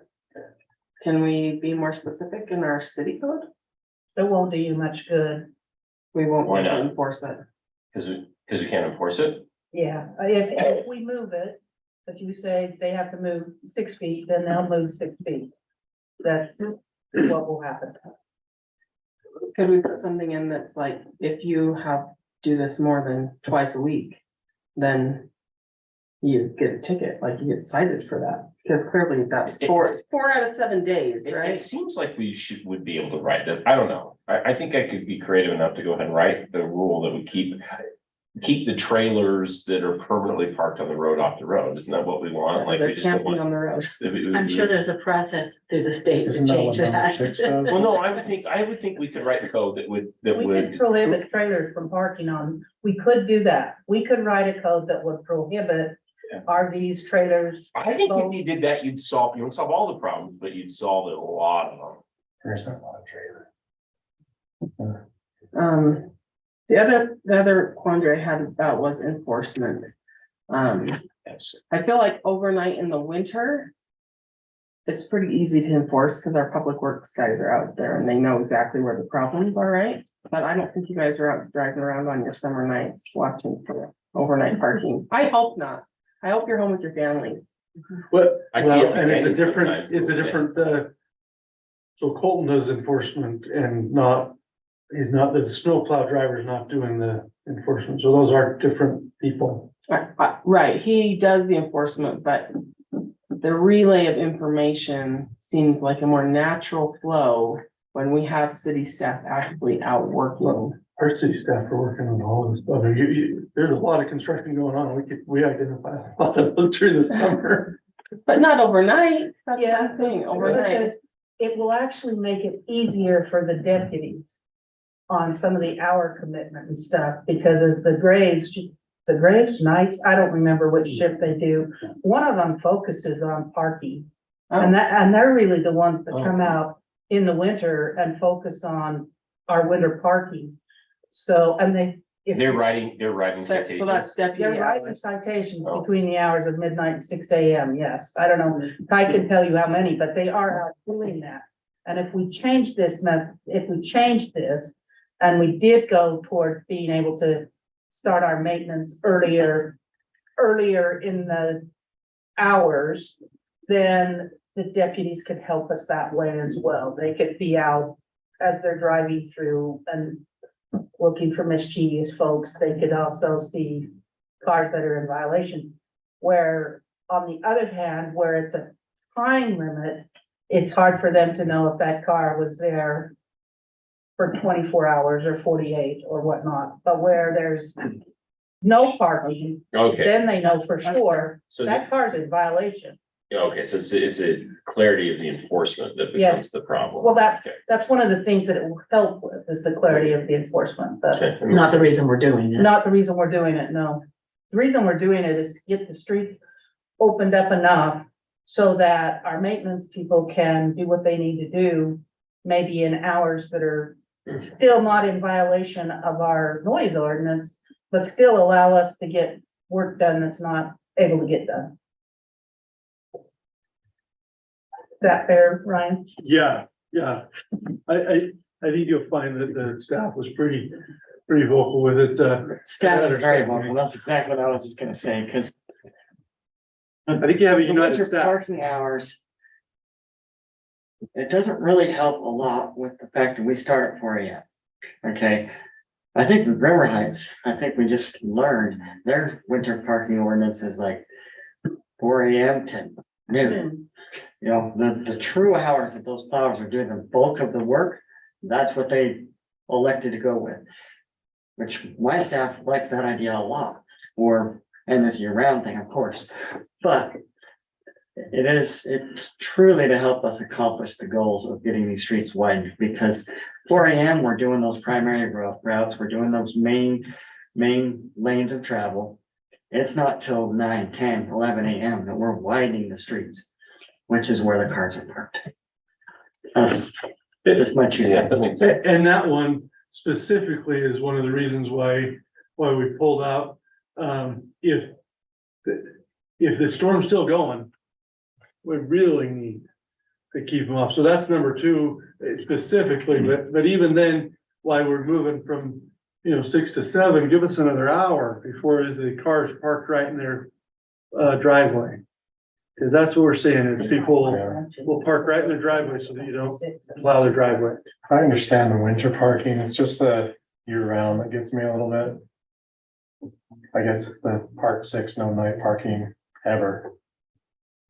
Can we be more specific in our city code? It won't do you much good. We won't Why be able to not? enforce it. Because we can't enforce it. Yeah, if we move it, if you say they have to move 6 feet, then they'll move 6 feet. That's what will happen. Could we put something in that's like, if you do this more than twice a week, then you get a ticket, like you get cited for that, because clearly that's four out of 7 days, It right? seems like would be able to write that. I don't know. I think I could be creative enough to go ahead and write the rule that we keep the trailers that are permanently parked on the road off the road. Isn't that what we want? Like we They're just don't camping want. on the road. I'm sure there's a process through the state to Isn't that change what number 6 that. says? Well, no, I would think we could write the code that We could would, prohibit trailers from parking on, we could do that. We could write a code that would prohibit Yeah. RVs, trailers. I think if you did that, you wouldn't solve all the problems, but you'd solve a lot of them. There's not a lot of trailer. The other quandary I had about was enforcement. Yes. I feel like overnight in the winter, it's pretty easy to enforce because our public works guys are out there and they know exactly where the problems are, right? But I don't think you guys are out driving around on your summer nights watching for overnight parking. I hope not. I hope you're home with your families. Well, I can't and it's a imagine different, sometimes. So Colton does enforcement and he's not, the snowplow driver is not doing the enforcement, so those are different people. Right, he does the enforcement, but the relay of information seems like a more natural flow when we have city staff actively out working. Our city staff are working on all this, I mean, there's a lot of construction going on, we identify a lot of those during the summer. But not overnight, that's what Yeah. I'm saying, But overnight. it will actually make it easier for the deputies on some of the hour commitment and stuff, because as the Graves nights, I don't remember which shift they do. One of them focuses on parking. And they're really the ones that come out in the winter and focus on our winter parking. So, and They're writing So citations. that's deputy they're writing hours. citations Oh. between the hours of midnight and 6 a.m. Yes, I don't know. I can tell you how many, but they are out doing that. And if we change this and we did go towards being able to start our maintenance earlier in the hours, then the deputies could help us that way as well. They could be out as they're driving through and looking for mischievous folks. They could also see cars that are in violation. Where on the other hand, where it's a time limit, it's hard for them to know if that car was there for 24 hours or 48 or whatnot. But where there's no parking, Okay, then they know for sure so, that car's in violation. okay, so it's a clarity of the enforcement that Yes. becomes the problem. Well, that's Okay. one of the things that it will help with, is the clarity of the enforcement, but Okay. Not the reason we're doing it. not the reason we're doing it, no. The reason we're doing it is to get the streets opened up enough so that our maintenance people can do what they need to do, maybe in hours that are still not in violation of our noise ordinance, but still allow us to get work done that's not able to get done. Is that fair, Ryan? Yeah. I think you'll find that the staff was pretty vocal with it. Staff is very vocal. That's exactly what I was just gonna say, because I think you have a the united winter staff. parking hours. It doesn't really help a lot with the fact that we start at 4 a.m. Okay, I think with River Heights, I think we just learned their winter parking ordinance is like 4 a.m. to noon. You know, the true hours that those plowers are doing the bulk of the work, that's what they elected to go with. Which my staff liked that idea a lot, and this year-round thing, of course, but it's truly to help us accomplish the goals of getting these streets widened, because 4 a.m. we're doing those primary routes, we're doing those main lanes of travel. It's not till 9, 10, 11 a.m. that we're widening the streets, which is where the cars are parked. That's just my 2 Yeah, that cents. makes sense. And that one specifically is one of the reasons why we pulled out. If the storm's still going, we really need to keep them off. So that's number 2 specifically, but even then, why we're moving from, 6 to 7, give us another hour before the cars parked right in their driveway. Cause that's what we're saying, is people will park right in their driveway so that you don't plow their driveway. I understand the winter parking, it's just the year round that gets me a little bit. I guess it's the part 6, no night parking ever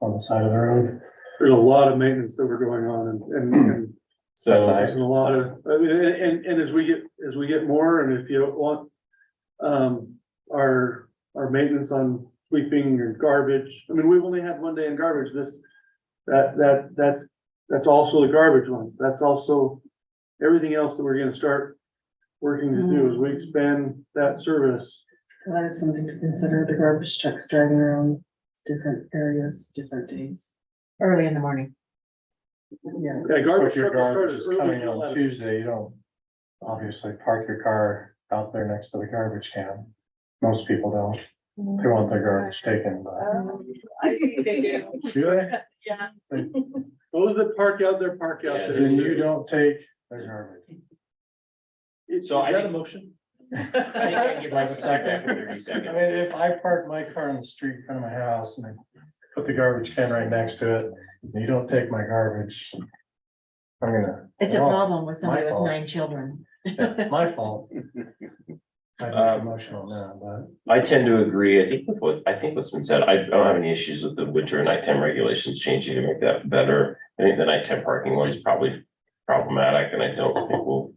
on the side of the road. There's a lot of maintenance that we're going on and So, there's a lot of, and as we get more, and if you want, our maintenance on sweeping or garbage, I mean, we've only had one day in garbage, that's also the garbage one, that's also everything else that we're gonna start working to do as we expand that service. That is something to consider, the garbage trucks driving around different areas, different days. Early in the morning. Yeah. Yeah, garbage If your truck will start garbage as is early coming as on 11. Tuesday, you don't obviously park your car out there next to the garbage can. Most people don't. They want their garbage taken, but. I think they do. Do they? Yeah. Those that park out there, park out Yeah, there. Then you don't take their garbage. So I Is that a think- motion? I think I can give myself back 30 I seconds. mean, if I park my car on the street in front of my house and I put the garbage can right next to it, and you don't take my garbage, I'm gonna. It's a well, problem with somebody my with fault. 9 children. Yeah, my fault. I make emotional now, but. I tend to agree. I think what's been said, I don't have any issues with the winter and nighttime regulations changing to make that better. I think the nighttime parking one is probably problematic, and I don't think we'll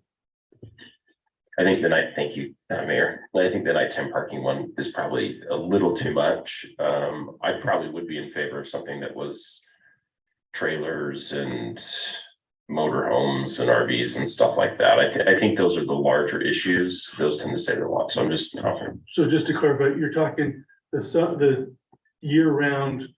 I think the night, thank you, Mayor. I think the nighttime parking one is probably a little too much. I probably would be in favor of something that was trailers and motorhomes and RVs and stuff like that. I think those are the larger issues. Those tend to save a lot. So I'm just offering. So just to clarify, you're talking the year-round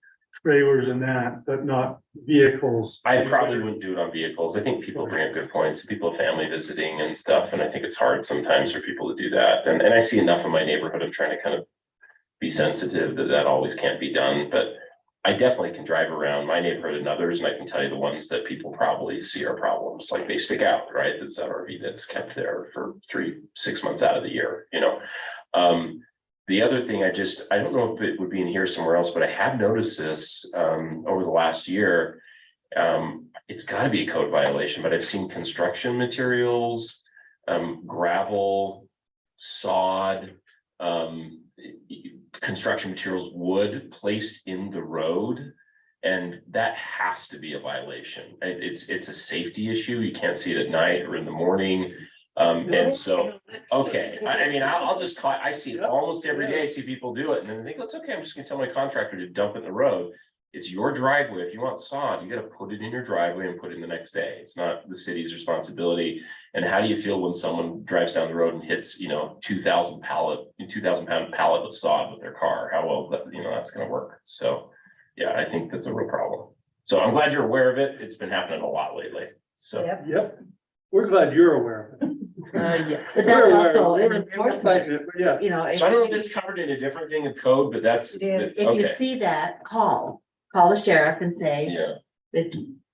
trailers and that, but not vehicles. I probably wouldn't do it on vehicles. I think people bring up good points, people have family visiting and stuff, and I think it's hard sometimes for people to do that. And I see enough in my neighborhood of trying to kind of be sensitive that that always can't be done, but I definitely can drive around my neighborhood and others, and I can tell you the ones that people probably see are problems, like they stick out, right? It's that RV that's kept there for 6 months out of the year, you know? The other thing, I don't know if it would be in here somewhere else, but I have noticed this over the last year. It's gotta be a code violation, but I've seen construction materials, gravel, sod, construction materials, wood placed in the road. And that has to be a violation. It's a safety issue. You can't see it at night or in the morning. And so, okay, I mean, I'll just call, I see it almost every day, I see people do it, and then they think, it's okay, I'm just gonna tell my contractor to dump it in the road. It's your driveway. If you want sod, you gotta put it in your driveway and put it in the next day. It's not the city's responsibility. And how do you feel when someone drives down the road and hits, 2,000 pound pallet of sod with their car? How well, that's gonna work. So, yeah, I think that's a real problem. So I'm glad you're aware of it. It's been happening a lot lately, so. Yep, we're glad you're aware of it. Yeah. But that's We're aware, also we're- an we're enforcement, fighting it, but yeah. So I don't know if it's covered in a different thing of code, but that's, if you okay, see that, call the sheriff and say, yeah.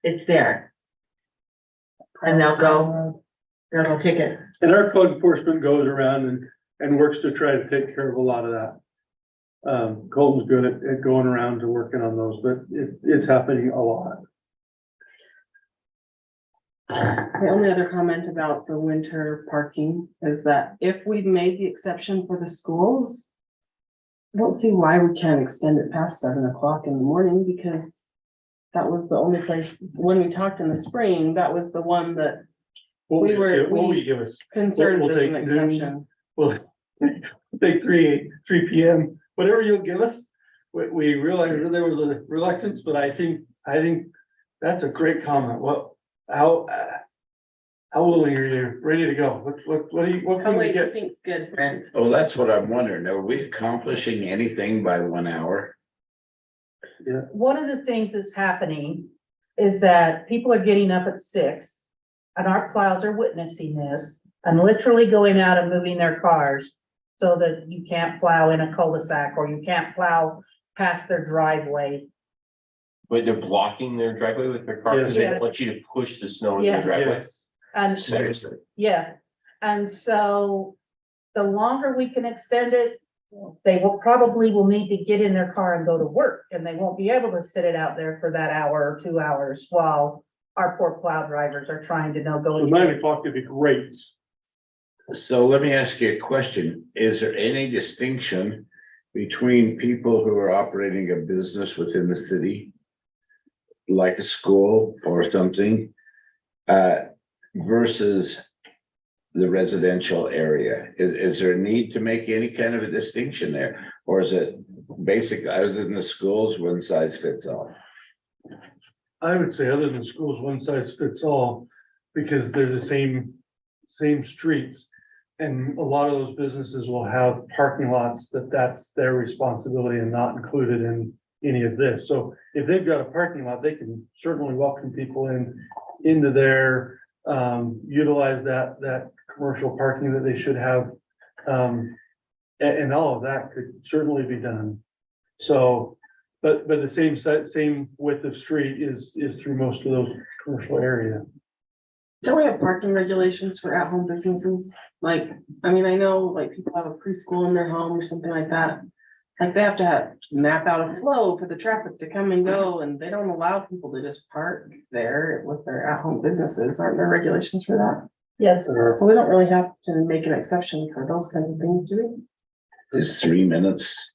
it's there. And they'll go ticket. And our code enforcement goes around and works to try to take care of a lot of that. Colton's good at going around to working on those, but it's happening a lot. The only other comment about the winter parking is that if we've made the exception for the schools, I don't see why we can't extend it past 7 o'clock in the morning, because that was the only place, when we talked in the spring, that was the one that What We were- what will you give us? concerned We'll as an take noon. exception. Well, take 3 PM, whatever you'll give us. We realized that there was a reluctance, but I think that's a great comment. How willing are you, ready to go? What How can we late do you get? think's good, Brent? Oh, that's what I'm wondering. Are we accomplishing anything by 1 hour? One of the things that's happening is that people are getting up at 6. And our plows are witnessing this and literally going out and moving their cars. So that you can't plow in a cul-de-sac or you can't plow past their driveway. But they're blocking their driveway with their car because they don't want you to push the snow in their Yes. driveway. Yes. And Seriously, yeah, and so the longer we can extend it, they will need to get in their car and go to work, and they won't be able to sit it out there for that hour or 2 hours while our poor plow drivers are trying to go. So 9 o'clock would be great. So let me ask you a question. Is there any distinction between people who are operating a business within the city, like a school or something, versus the residential area? Is there a need to make any kind of a distinction there? Or is it basic, other than the schools, one size fits all? I would say other than schools, one size fits all, because they're the same streets. And a lot of those businesses will have parking lots that's their responsibility and not included in any of this. So if they've got a parking lot, they can certainly welcome people into their, utilize that commercial parking that they should have. And all of that could certainly be done. So, but the same width of street is through most of those commercial area. Don't we have parking regulations for at-home businesses? Like, I mean, I know like people have a preschool in their home or something like that. Like they have to map out a flow for the traffic to come and go, and they don't allow people to just park there with their at-home businesses. Aren't there regulations for that? Yes, So we don't really have to make an exception for those kinds of things, do we? Is 3 minutes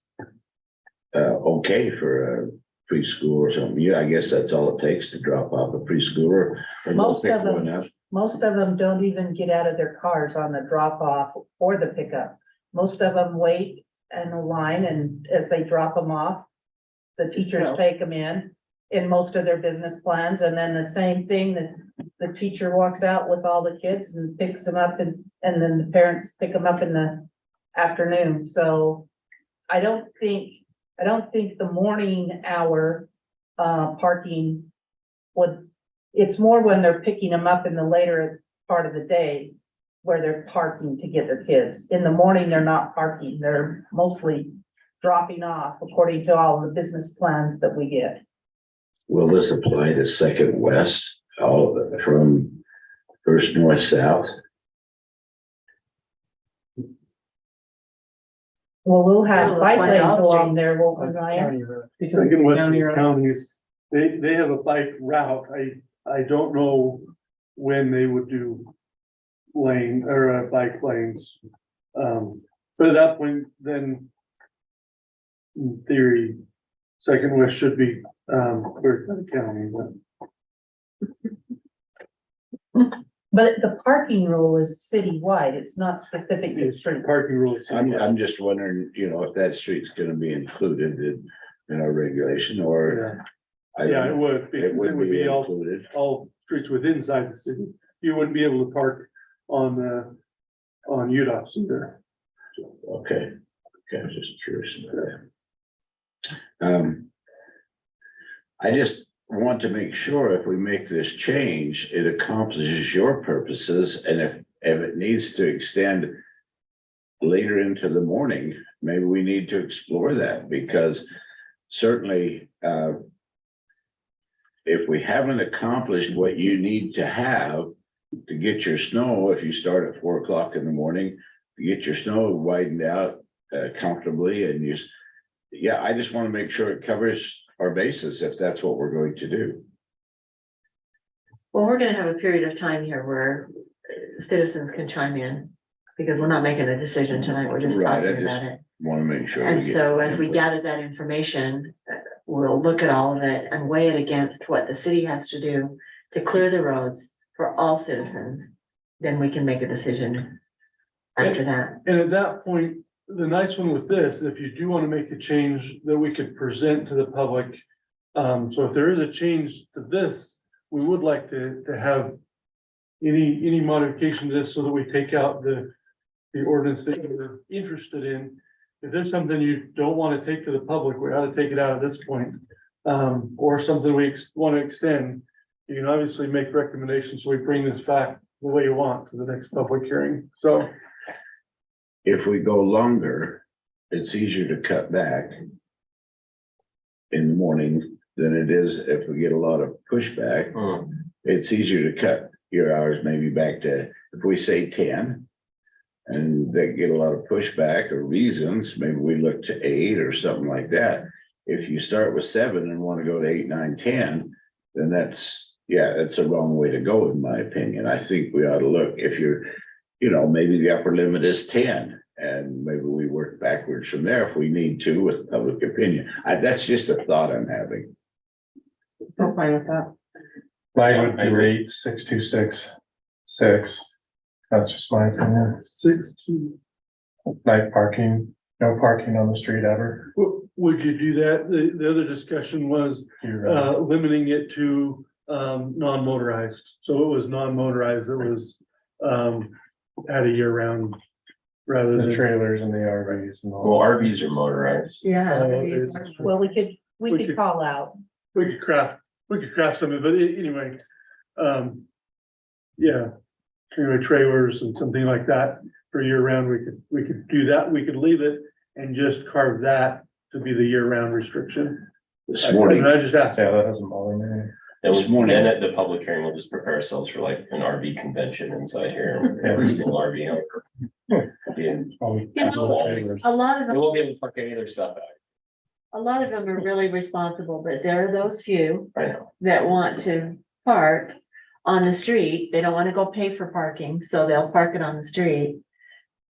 okay for a preschool or something? Yeah, I guess that's all it takes to drop off a preschooler. Or go Most pick of them. one up. most of them don't even get out of their cars on the drop off or the pickup. Most of them wait in a line, and as they drop them off, the teachers take them in most of their business plans, and then the same thing, that the teacher walks out with all the kids and picks them up, and then the parents pick them up in the afternoon. So I don't think the morning hour parking would, it's more when they're picking them up in the later part of the day where they're parking to get their kids. In the morning, they're not parking, they're mostly dropping off according to all the business plans that we get. Will this apply to Second West, all from First North South? Well, we'll have It'll bike apply to lanes all along there, won't we, That's Ryan? county road. Because it's Second West county road. counties, they have a bike route. I don't know when they would do lane or bike lanes. But at that point, then in theory, Second West should be, cleared by the county, but But the parking rule is citywide, it's not specific to it's street. parking rules. I'm just wondering, you know, if that street's gonna be included in our regulation, or. Yeah, I yeah, it don't- would, because It would be all included. streets within inside the city. You wouldn't be able to park on UDOT's either. Okay, I'm just curious about that. I just want to make sure if we make this change, it accomplishes your purposes, and if it needs to extend later into the morning, maybe we need to explore that, because certainly, if we haven't accomplished what you need to have to get your snow, if you start at 4 o'clock in the morning, to get your snow widened out comfortably, and yeah, I just want to make sure it covers our bases if that's what we're going to do. Well, we're gonna have a period of time here where citizens can chime in, because we're not making a decision tonight, we're just Right, I talking just about it. Want to make sure. And we get so as we input. gather that information, we'll look at all of it and weigh it against what the city has to do to clear the roads for all citizens. Then we can make a decision after that. And at that point, the nice one with this, if you do want to make a change that we could present to the public. So if there is a change to this, we would like to have any modification to this so that we take out the ordinance that you're interested in. If there's something you don't want to take to the public, we ought to take it out at this point. Or something we want to extend, you can obviously make recommendations, so we bring this back the way you want to the next public hearing, so. If we go longer, it's easier to cut back in the morning than it is if we get a lot of pushback. It's easier to cut your hours maybe back to, if we say 10, and they get a lot of pushback or reasons, maybe we look to 8 or something like that. If you start with 7 and want to go to 8, 9, 10, then that's a wrong way to go, in my opinion. I think we ought to look, if you're, maybe the upper limit is 10, and maybe we work backwards from there if we need to with public opinion. That's just a thought I'm having. I'm fine with that. Mine would be 8, 6, 2, 6, 6. That's just my opinion. 6 to. Night parking, no parking on the street ever. Would you do that? The other discussion was limiting it to non-motorized. So it was non-motorized that was had a year round rather The than. trailers and the RVs and all. Well, RVs are motorized. Yeah. Well, we could call out. We could craft something, but anyway, yeah. Anyway, trailers and something like that for year round, we could do that. We could leave it and just carve that to be the year round restriction. This morning, I just asked. Yeah, that doesn't bother me. And This morning- then at the public hearing, we'll just prepare ourselves for like an RV convention inside here. Every single RV owner. Being- A lot of We them, won't be able to park any of their stuff out. a lot of them are really responsible, but there are those few I know. that want to park on the street. They don't want to go pay for parking, so they'll park it on the street.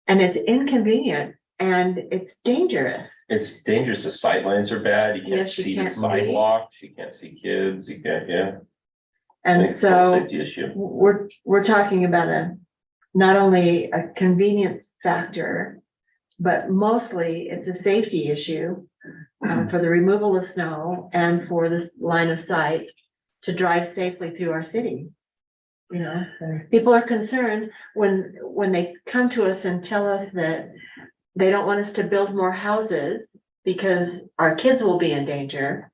And it's inconvenient and it's dangerous. It's dangerous. The sight lines are bad. You can't Yes, you see the can't see. sidewalks. You can't see kids. You can't, yeah. And It's a so safety issue. we're talking about not only a convenience factor, but mostly it's a safety issue for the removal of snow and for this line of sight to drive safely through our city. You know, people are concerned when they come to us and tell us that they don't want us to build more houses because our kids will be in danger.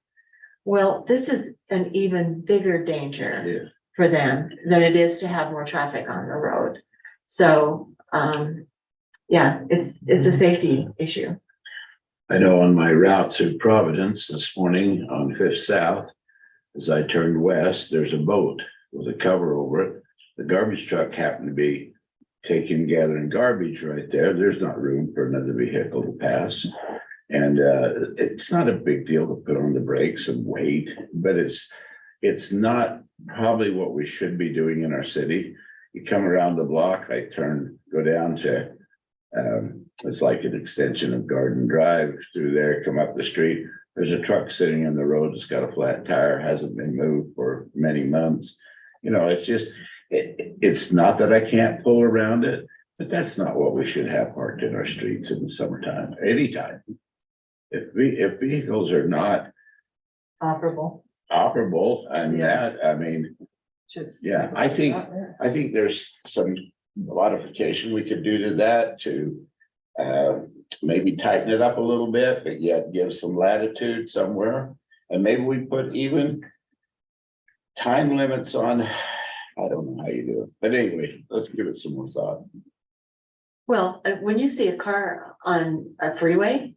Well, this is an even bigger danger Yeah. for them than it is to have more traffic on the road. So, yeah, it's a safety issue. I know on my route through Providence this morning on Fifth South, as I turned west, there's a boat with a cover over it. The garbage truck happened to be gathering garbage right there. There's not room for another vehicle to pass. And it's not a big deal to put on the brakes and wait, but it's not probably what we should be doing in our city. You come around the block, go down to, it's like an extension of Garden Drive through there, come up the street. There's a truck sitting in the road. It's got a flat tire, hasn't been moved for many months. You know, it's just, it's not that I can't pull around it, but that's not what we should have parked in our streets in the summertime, anytime. If vehicles are not Operable. operable and Yeah. that, I mean, Just. yeah, I think there's some modification we could do to that to maybe tighten it up a little bit, but yet give some latitude somewhere. And maybe we put even time limits on, I don't know how you do it, but anyway, let's give it some more thought. Well, when you see a car on a freeway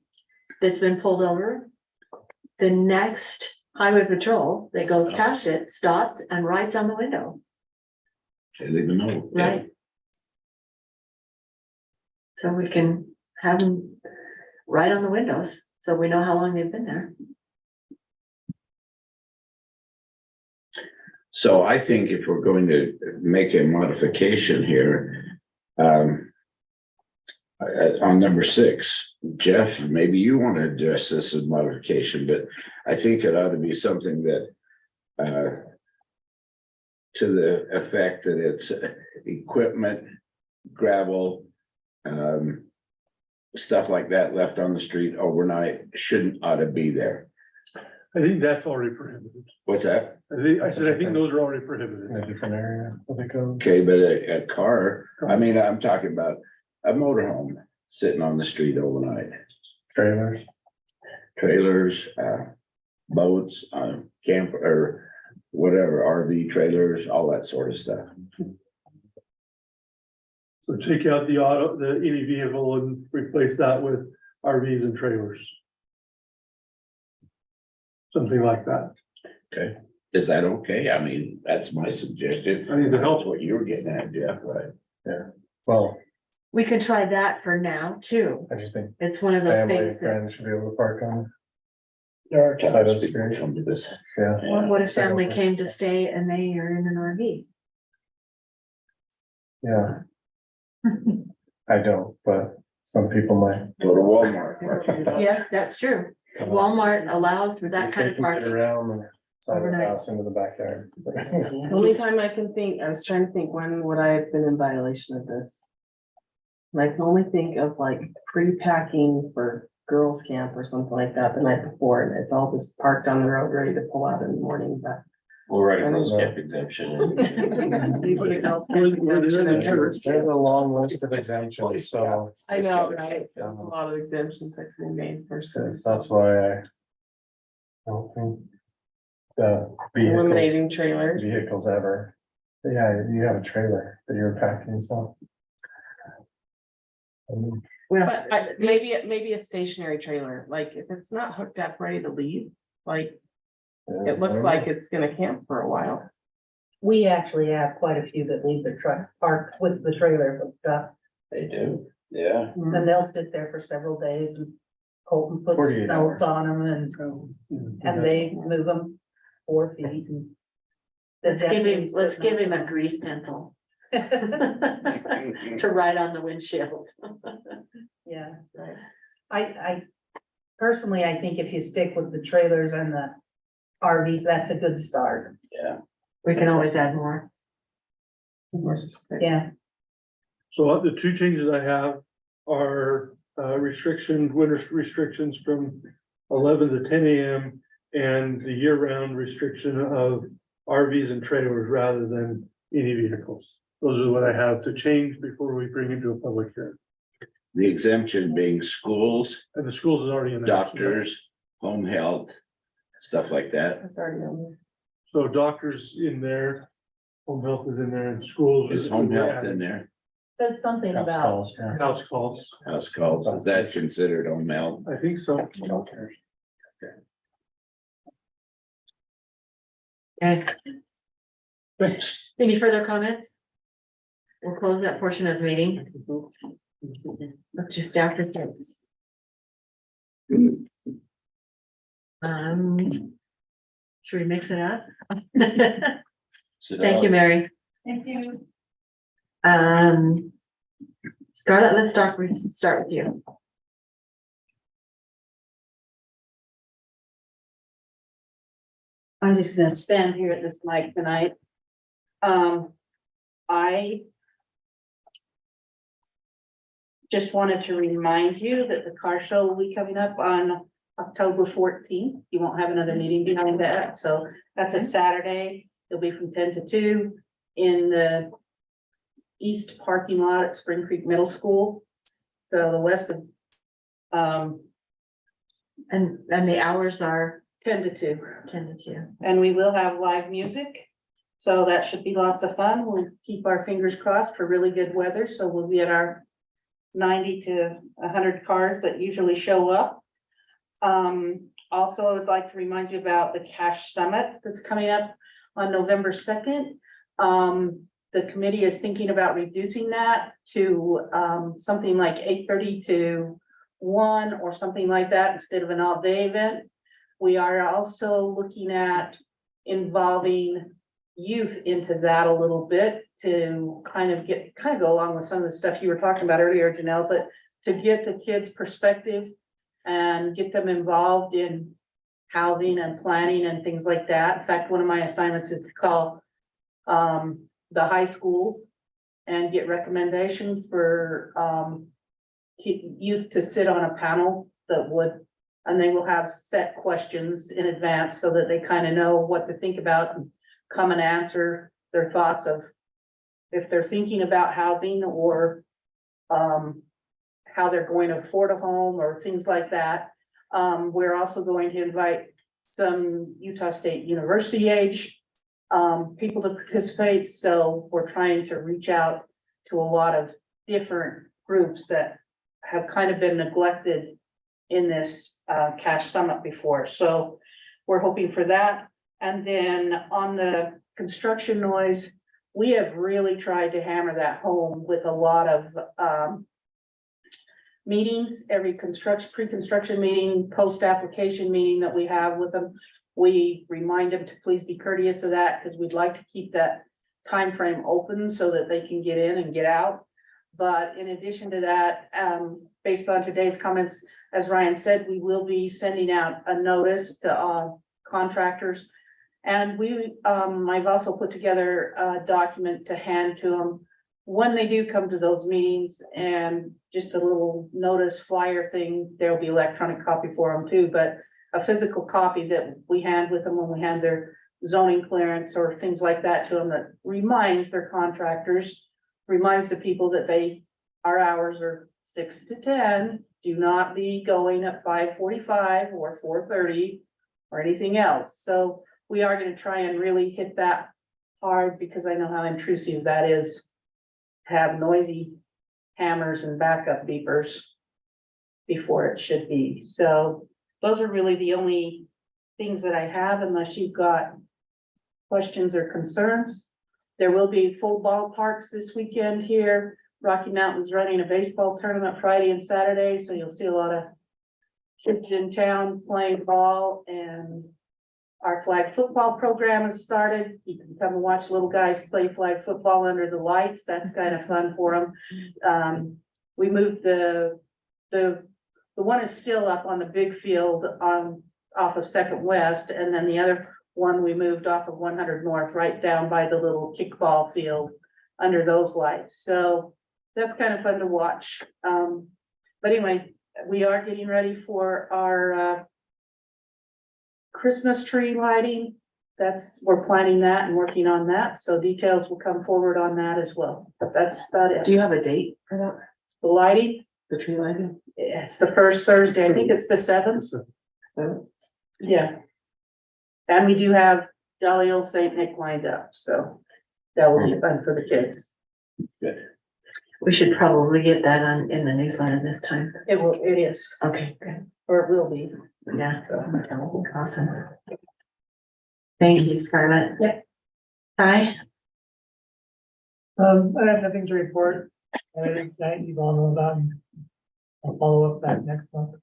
that's been pulled over, the next highway patrol that goes past it stops and writes on the window, Can't even know. right? So we can have them write on the windows, so we know how long they've been there. So I think if we're going to make a modification here, on number 6, Jeff, maybe you want to address this as modification, but I think it ought to be something that to the effect that it's equipment, gravel, stuff like that left on the street overnight ought to be there. I think that's already prohibited. What's that? I think those are already prohibited. In a different area, what they call. Okay, but a car, I mean, I'm talking about a motorhome sitting on the street overnight. Trailers, boats, camper, or whatever, RV trailers, all that sort of stuff. So take out any vehicle and replace that with RVs and trailers. Something like that. Okay, is that okay? I mean, that's my suggestion. I think that helps. That's what you were getting at, Jeff, right? Well, We can try that for now too. I just think It's one of those family things and that, friends should be able to park on. There are Side of times the people street. come to this. Yeah, well, what if So- family came to stay and they are in an RV? yeah. I don't, but some people might. Go to Walmart. Yes, that's true. Walmart allows that kind of They can get parking. around the side of the Overnight. house into the backyard. The only time I can think, I was trying to think, when would I have been in violation of this? And I can only think of like pre-packing for girls' camp or something like that the night before, and it's all just parked on the road, ready to pull out in the morning, but. We'll write a girls' camp exemption. You put a girls' camp exemption in there. There's a long list of exemptions, so I know, right? There's a lot of exemptions that can be made for that's why I don't think the eliminating trailers. vehicles ever. But yeah, you have a trailer that you're packing, so. Well, But maybe a stationary trailer, like if it's not hooked up, ready to leave, like it looks like it's gonna camp for a while. We actually have quite a few that leave their truck parked with the trailer hooked up, They do, yeah. and they'll sit there for several days and Colton puts 48 notes on them and they Mm-hmm. move them 4 feet and. let's give him a grease pencil to write on the windshield. Yeah, I personally, I think if you stick with the trailers and the RVs, that's a good start. We can always add more. Yeah, So the two changes I have are winter restrictions from 11 to 10 AM. And the year-round restriction of RVs and trailers rather than any vehicles. Those are what I have to change before we bring it to a public hearing. The exemption being schools, And the schools is already in there. doctors, home health, stuff like that. That's already on there. So doctors in there, home health is in there, and schools. Is home health in there? Says something about, House calls, House calls, is that considered home health? I think so. okay. Any further comments? We'll close that portion of the meeting. Let's just after things. Should we mix it up? Thank you, Mary. Thank you. Scarlett, let's start with you. I'm just gonna stand here at this mic tonight. I just wanted to remind you that the car show will be coming up on October 14th. You won't have another meeting behind that, so that's a Saturday. It'll be from 10 to 2 in the east parking lot at Spring Creek Middle School. So the west of, And the hours are 10 to 2. 10 to 2. And we will have live music. So that should be lots of fun. We'll keep our fingers crossed for really good weather, so we'll be at our 90 to 100 cars that usually show up. Also, I'd like to remind you about the Cash Summit that's coming up on November 2nd. The committee is thinking about reducing that to something like 8:30 to 1 or something like that instead of an all-day event. We are also looking at involving youth into that a little bit to kind of go along with some of the stuff you were talking about earlier, Janelle, but to get the kids' perspective and get them involved in housing and planning and things like that. In fact, one of my assignments is to call the high schools and get recommendations for youth to sit on a panel that would, and they will have set questions in advance so that they kind of know what to think about and come and answer their thoughts of if they're thinking about housing or how they're going to afford a home or things like that. We're also going to invite some Utah State University age people to participate. So we're trying to reach out to a lot of different groups that have kind of been neglected in this Cash Summit before. So we're hoping for that. And then on the construction noise, we have really tried to hammer that home with a lot of meetings, every pre-construction meeting, post-application meeting that we have with them. We remind them to please be courteous of that because we'd like to keep that time frame open so that they can get in and get out. But in addition to that, based on today's comments, as Ryan said, we will be sending out a notice to contractors. And I've also put together a document to hand to them when they do come to those meetings, and just a little notice flyer thing. There'll be electronic copy for them too, but a physical copy that we hand with them when we hand their zoning clearance or things like that to them, that reminds their contractors, reminds the people that our hours are 6 to 10. Do not be going at 5:45 or 4:30 or anything else. So we are going to try and really hit that hard because I know how intrusive that is to have noisy hammers and backup beepers before it should be. So those are really the only things that I have, unless you've got questions or concerns. There will be full ballparks this weekend here. Rocky Mountain's running a baseball tournament Friday and Saturday, so you'll see a lot of kids in town playing ball, and our flag football program has started. You can come and watch little guys play flag football under the lights. That's kind of fun for them. We moved the one is still up on the big field off of Second West, and then the other one we moved off of 100 North, right down by the little kickball field under those lights. So that's kind of fun to watch. But anyway, we are getting ready for our Christmas tree lighting. We're planning that and working on that. So details will come forward on that as well. But that's about Do it. you have a date for that, The lighting, the tree lighting? it's the first Thursday. I think it's the 7th. So, Yeah. And we do have Jolly Old Saint Nick lined up, so that will be fun for the kids. We should probably get that in the newsletter this time. It is, Okay, good. or it will be. Yeah, so, awesome. Thank you, Scarlett. Yeah. Hi, I have nothing to report. I think that you all know about. I'll follow up that next month.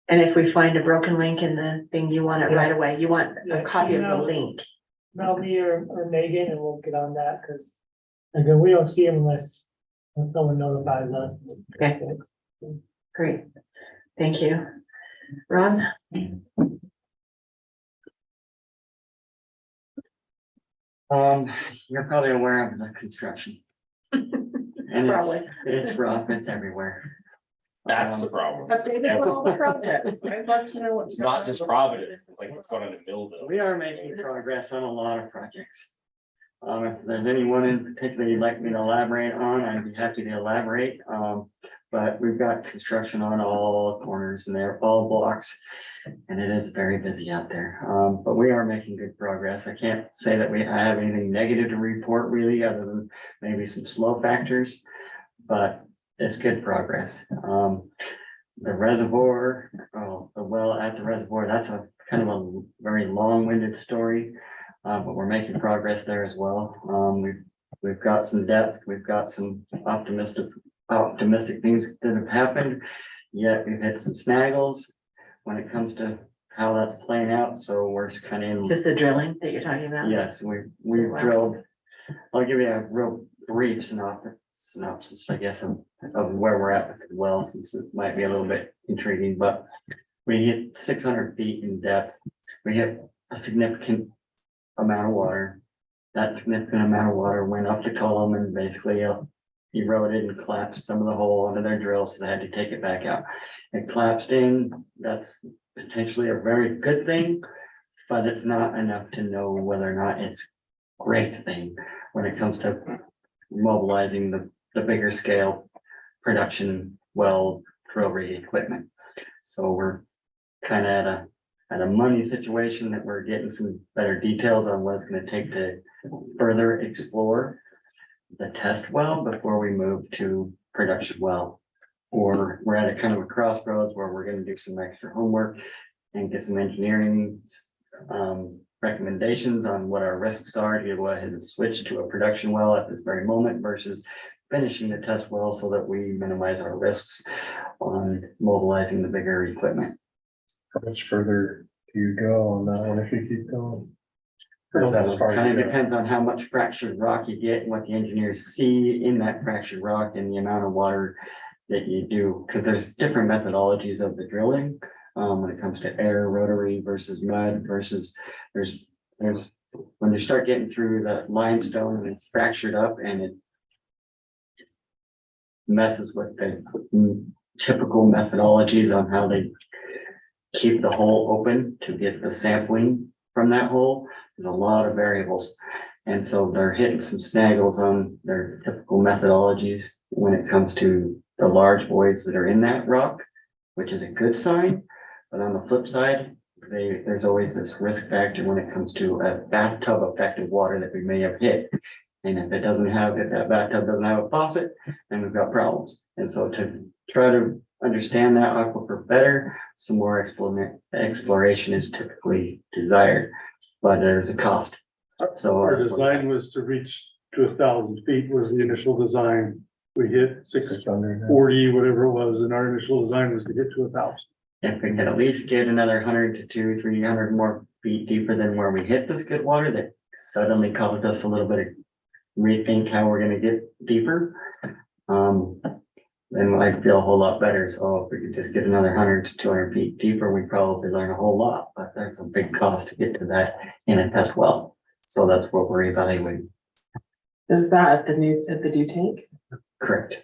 and if we find a broken link in the thing, you want it right away. You want a Yeah, copy of the email. link. Melanie or Megan, and we'll get on that, because again, we don't see them unless someone notifies us. Okay. Great. Thank you. Rob? You're probably aware of the construction. And Probably. it's rough, it's everywhere. That's the problem. Updated for all the projects. I'd love to know what's. It's not just Providence, it's like what's going on in Millville. We are making progress on a lot of projects. If there's anyone in particular you'd like me to elaborate on, I'd be happy to elaborate. But we've got construction on all corners and they're all blocks. And it is very busy out there. But we are making good progress. I can't say that I have anything negative to report really, other than maybe some slow factors. But it's good progress. The reservoir, the well at the reservoir, that's a kind of a very long-winded story. But we're making progress there as well. We've got some depth, we've got some optimistic things that have happened. Yet we've had some snaggles when it comes to how that's playing out, so we're just kind of in. Is this the drilling that you're talking about? Yes, we've drilled. I'll give you a real brief synopsis, I guess, of where we're at with the well, since it might be a little bit intriguing, but we hit 600 feet in depth. We hit a significant amount of water. That significant amount of water went up the column and basically eroded and collapsed some of the hole under their drill, so they had to take it back out. It collapsed in. That's potentially a very good thing, but it's not enough to know whether or not it's a great thing when it comes to mobilizing the bigger scale production well drill rig equipment. So we're kind of at a money situation that we're getting some better details on what it's going to take to further explore the test well before we move to production well. Or we're at a kind of a crossroads where we're going to do some extra homework and get some engineering recommendations on what our risks are to go ahead and switch to a production well at this very moment versus finishing the test well so that we minimize our risks on mobilizing the bigger equipment. How much further do you go on that one if you keep going? Or is that as far as Kind you of go? depends on how much fractured rock you get and what the engineers see in that fractured rock and the amount of water that you do, because there's different methodologies of the drilling. When it comes to air, rotary versus mud versus there's when you start getting through the limestone and it's fractured up and it messes with the typical methodologies on how they keep the hole open to get the sampling from that hole. There's a lot of variables. And so they're hitting some snaggles on their typical methodologies when it comes to the large voids that are in that rock, which is a good sign. But on the flip side, there's always this risk factor when it comes to a bathtub effect of water that we may have hit. And if that bathtub doesn't have a faucet, then we've got problems. And so to try to understand that aquifer better, some more exploration is typically desired, but there's a cost. So Our design was to reach to 1,000 feet was the initial design. We hit 640, whatever it was, and our initial design was to get to 1,000. if we could at least get another 100 to 200-300 more feet deeper than where we hit this good water, that suddenly caused us a little bit of rethink how we're gonna get deeper. then I'd feel a whole lot better. So if we could just get another 100 to 200 feet deeper, we'd probably learn a whole lot, but there's a big cost to get to that in a test well. So that's what we're evaluating. Is that at the new tank? Correct.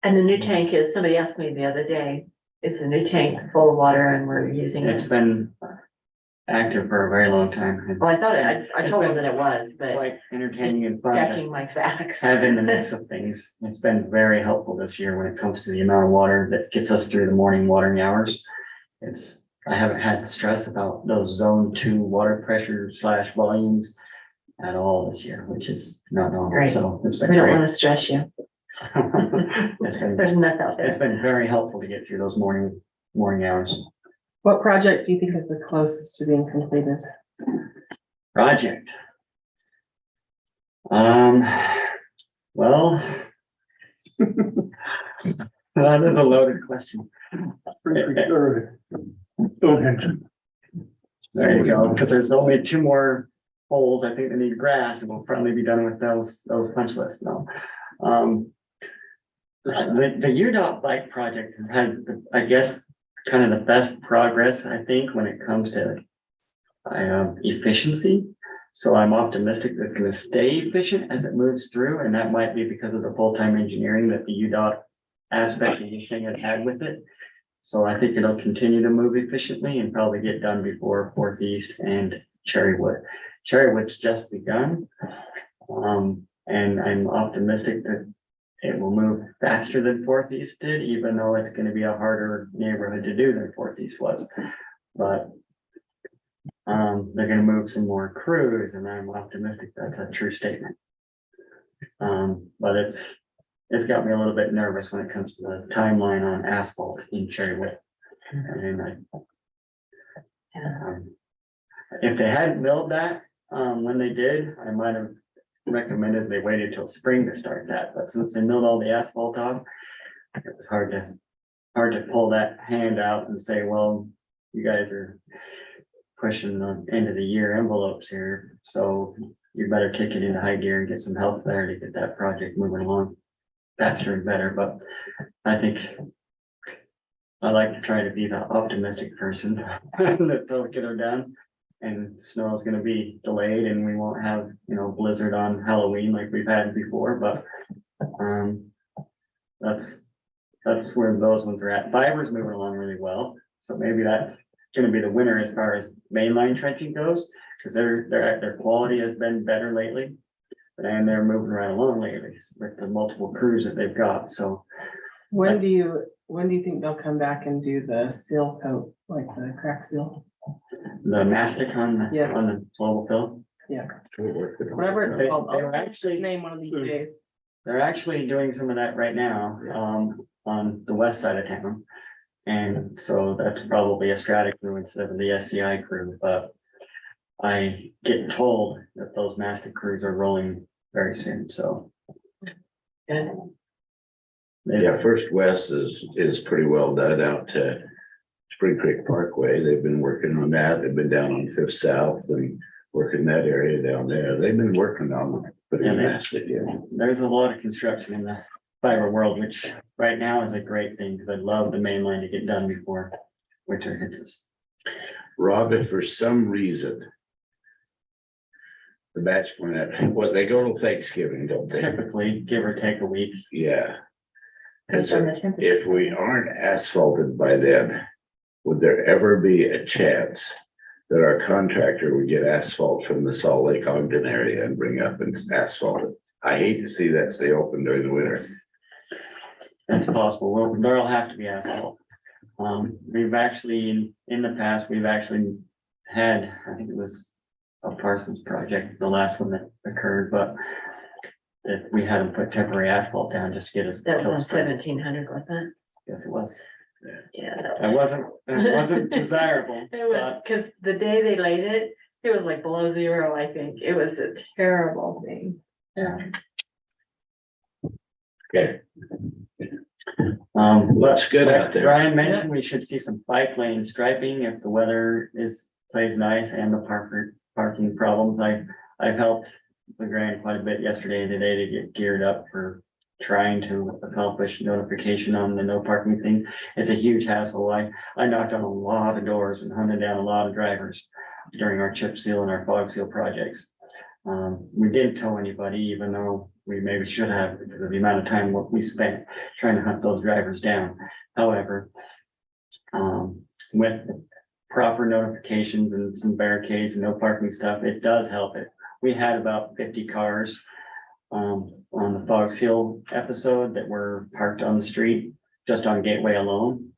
And the new tank is, somebody asked me the other day, is the new tank full of water and we're using It's it? been active for a very long time. Well, I thought I told them that it was, but Quite entertaining and fun to checking my facts. have in the mix of things. It's been very helpful this year when it comes to the amount of water that gets us through the morning watering hours. I haven't had stress about those zone 2 water pressure / volumes at all this year, which is not normal. Great. So it's been We don't great. want to stress you. There's enough out It's there. been very helpful to get through those morning hours. What project do you think is the closest to being completed? Project. Well. That is a loaded question. Don't mention. There you go, because there's only 2 more holes, I think they need grass, and we'll probably be done with those punch lists now. The UDOT bike project has had, I guess, kind of the best progress, I think, when it comes to efficiency. So I'm optimistic that it's gonna stay efficient as it moves through, and that might be because of the full-time engineering that the UDOT aspect of this thing has had with it. So I think it'll continue to move efficiently and probably get done before Fourth East and Cherrywood. Cherrywood's just begun. And I'm optimistic that it will move faster than Fourth East did, even though it's gonna be a harder neighborhood to do than Fourth East was. But they're gonna move some more crews, and I'm optimistic that's a true statement. But it's got me a little bit nervous when it comes to the timeline on asphalt in Cherrywood. And if they hadn't milled that, when they did, I might have recommended they waited till spring to start that, but since they milled all the asphalt off, it was hard to pull that hand out and say, well, you guys are pushing the end of the year envelopes here, so you better kick it into high gear and get some help there to get that project moving along faster and better. But I think I like to try to be the optimistic person that they'll get her done. And snow is gonna be delayed and we won't have, blizzard on Halloween like we've had before, but that's where those ones are at. Fiber's moving along really well, so maybe that's gonna be the winner as far as mainline trenching goes, because their quality has been better lately. And they're moving right along lately with the multiple crews that they've got, so. When do you think they'll come back and do the seal coat, like the crack seal? The mastic on Yes. the global fill. Yeah, whatever it's They- called. they were I'll think of actually- its name one of these days. They're actually doing some of that right now, on the west side of town. And so that's probably a strata crew instead of the SCI crew, but I get told that those mastic crews are rolling very soon, so. Good. Yeah, First West is pretty well done out to Spring Creek Parkway. They've been working on that. They've been down on Fifth South and working that area down there. They've been working on putting Yeah, they- mastic in. There's a lot of construction in the fiber world, which right now is a great thing, because I'd love the main line to get done before winter hits us. Rob, if for some reason the batch plant, they go to Thanksgiving, don't they? Typically, give or take a week. Yeah. Based on the temperature. If we aren't asphalted by then, would there ever be a chance that our contractor would get asphalt from the Salt Lake Ogden area and bring up and asphalt it? I hate to see that stay open during the winter. That's possible. Well, there'll have to be asphalt. We've actually, in the past, we've actually had, I think it was a Parsons project, the last one that occurred, but if we had them put temporary asphalt down just to get us. That was on till spring. 1700, wasn't it? Yes, it was. Yeah. It wasn't desirable, It was, but because the day they laid it, it was like below zero, I think. It was a terrible thing. yeah. Okay, But looks good out there. Brian mentioned we should see some bike lane striping if the weather plays nice and the parking problems. I've helped the Grand quite a bit yesterday and today to get geared up for trying to accomplish notification on the no parking thing. It's a huge hassle. I knocked on a lot of doors and hunted down a lot of drivers during our chip seal and our fog seal projects. We didn't tow anybody, even though we maybe should have, because of the amount of time what we spent trying to hunt those drivers down. However, with proper notifications and some barricades and no parking stuff, it does help it. We had about 50 cars on the fog seal episode that were parked on the street, just on Gateway alone.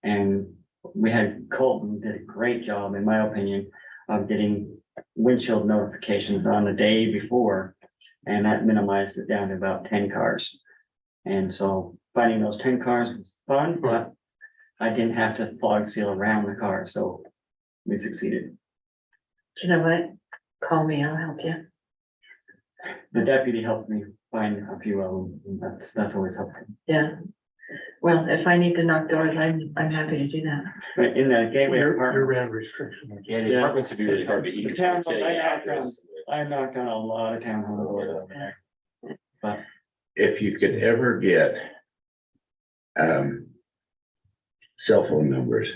And we had Colton did a great job, in my opinion, of getting windshield notifications on the day before. And that minimized it down to about 10 cars. And so finding those 10 cars was fun, but I didn't have to fog seal around the car, so we succeeded. You know what? Call me, I'll help you. The deputy helped me find a few of them, and that's always helpful. Yeah. Well, if I need to knock doors, I'm happy to do that. But in the Gateway Your apartments, rand restriction. Yeah, the Yeah. apartments would be really hard to eat. The town- Say I address. knocked on a lot of townhome doors over there. If you could ever get cell phone numbers,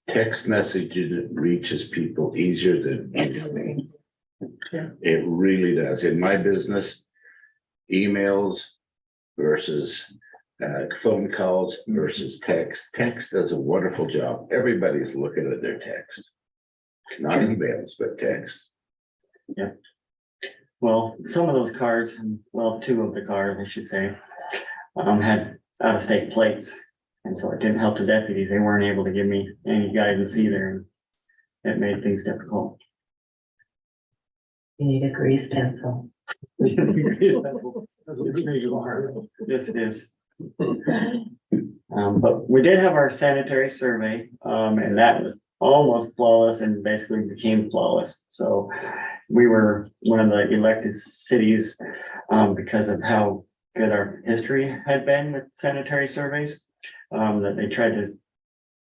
text messaging reaches people easier than anything. It really does. In my business, emails versus phone calls versus text. Text does a wonderful job. Everybody's looking at their text. Not emails, but text. Well, some of those cars, well, two of the cars, I should say, had out-of-state plates. And so it didn't help the deputies. They weren't able to give me any guidance either. And it made things difficult. You need a grease pencil. Yes, it is. But we did have our sanitary survey, and that was almost flawless and basically became flawless. So we were one of the elected cities, because of how good our history had been with sanitary surveys. That they tried to,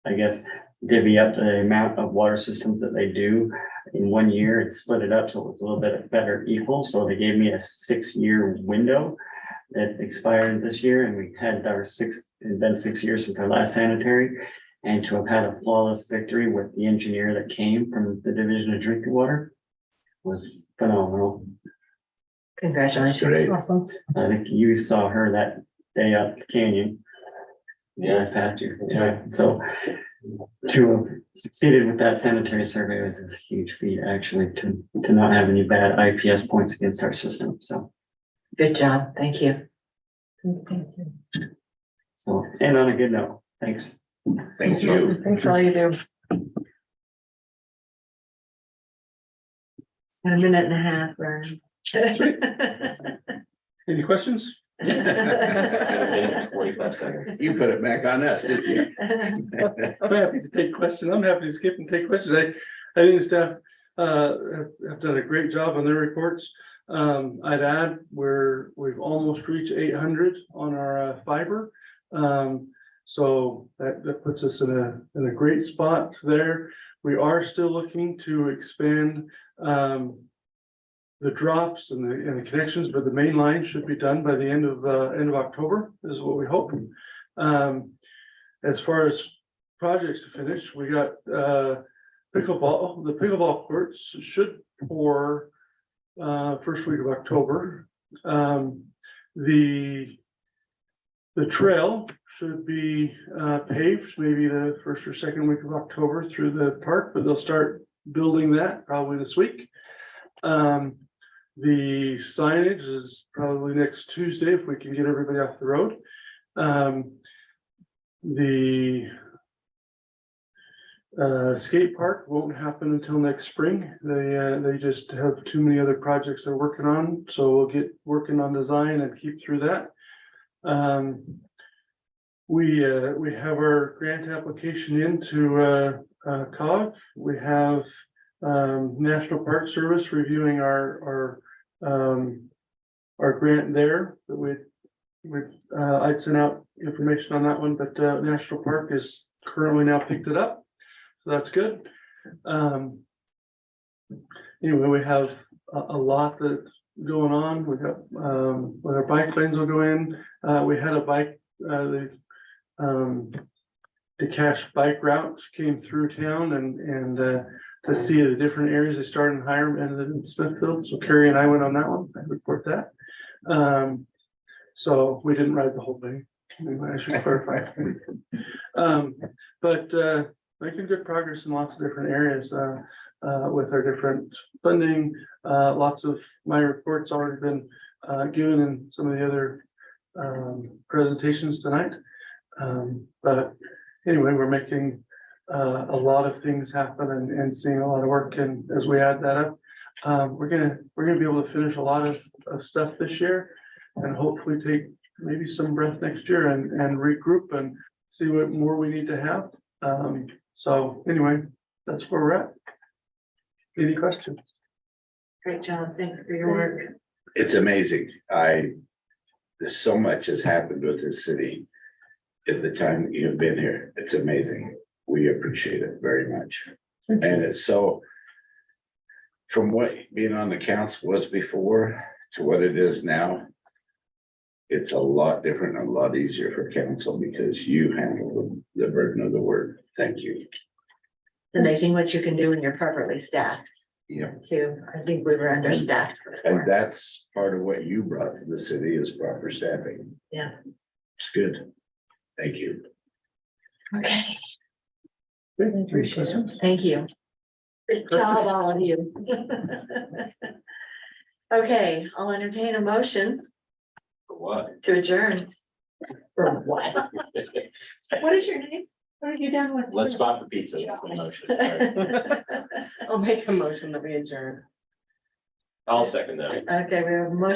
I guess, divvy up the amount of water systems that they do in 1 year. It split it up so it's a little bit better equal. So they gave me a 6-year window that expired this year, and we had it's been 6 years since our last sanitary. And to have had a flawless victory with the engineer that came from the Division of Drinking Water was phenomenal. Congratulations. Great. Awesome. I think you saw her that day up the canyon. Yes. Past you. Yeah, so to have succeeded with that sanitary survey was a huge feat, actually, to not have any bad IPS points against our system, so. Good job. Thank you. So, and on a good note, thanks. Thank you. Thanks for all you do. In a minute and a half, Vern. Any questions? 45 seconds. You put it back on us, didn't you? I'm happy to take questions. I'm happy to skip and take questions. I think the staff have done a great job on their reports. I'd add we've almost reached 800 on our fiber. So that puts us in a great spot there. We are still looking to expand the drops and the connections, but the main line should be done by the end of October is what we hope. As far as projects to finish, we got pickleball. The pickleball courts should pour first week of October. The trail should be paved maybe the first or second week of October through the park, but they'll start building that probably this week. The signage is probably next Tuesday if we can get everybody off the road. The skate park won't happen until next spring. They just have too many other projects they're working on, so we'll get working on design and keep through that. We have our grant application into COG. We have National Park Service reviewing our grant there that I'd sent out information on that one, but National Park is currently now picked it up, so that's good. Anyway, we have a lot that's going on. We got, when our bike lanes will go in, we had a bike, the cash bike routes came through town and to see the different areas. They started in Hiram, ended in Smithfield. So Carrie and I went on that one. I report that. So we didn't ride the whole thing. I should clarify. But making good progress in lots of different areas with our different funding. Lots of my reports already been given in some of the other presentations tonight. But anyway, we're making a lot of things happen and seeing a lot of work. And as we add that up, we're gonna be able to finish a lot of stuff this year and hopefully take maybe some breath next year and regroup and see what more we need to have. So anyway, that's where we're at. Any questions? Great job. Thanks for your work. It's amazing. There's so much has happened with this city in the time that you've been here. It's amazing. We appreciate it very much. And it's so, from what being on the council was before to what it is now, it's a lot different and a lot easier for council because you handle the burden of the word. Thank you. It's amazing what you can do when you're properly staffed Yeah. too. I think we were understaffed And before. that's part of what you brought to the city is proper staffing. Yeah. It's good. Thank you. Okay, Appreciate it. thank you. Good job, all of you. Okay, I'll entertain a motion What? to adjourn. For what? What is your name? What have you done with? Let's spot for pizza. That's my motion. I'll make a motion that we adjourn. I'll second that. Okay, we have a motion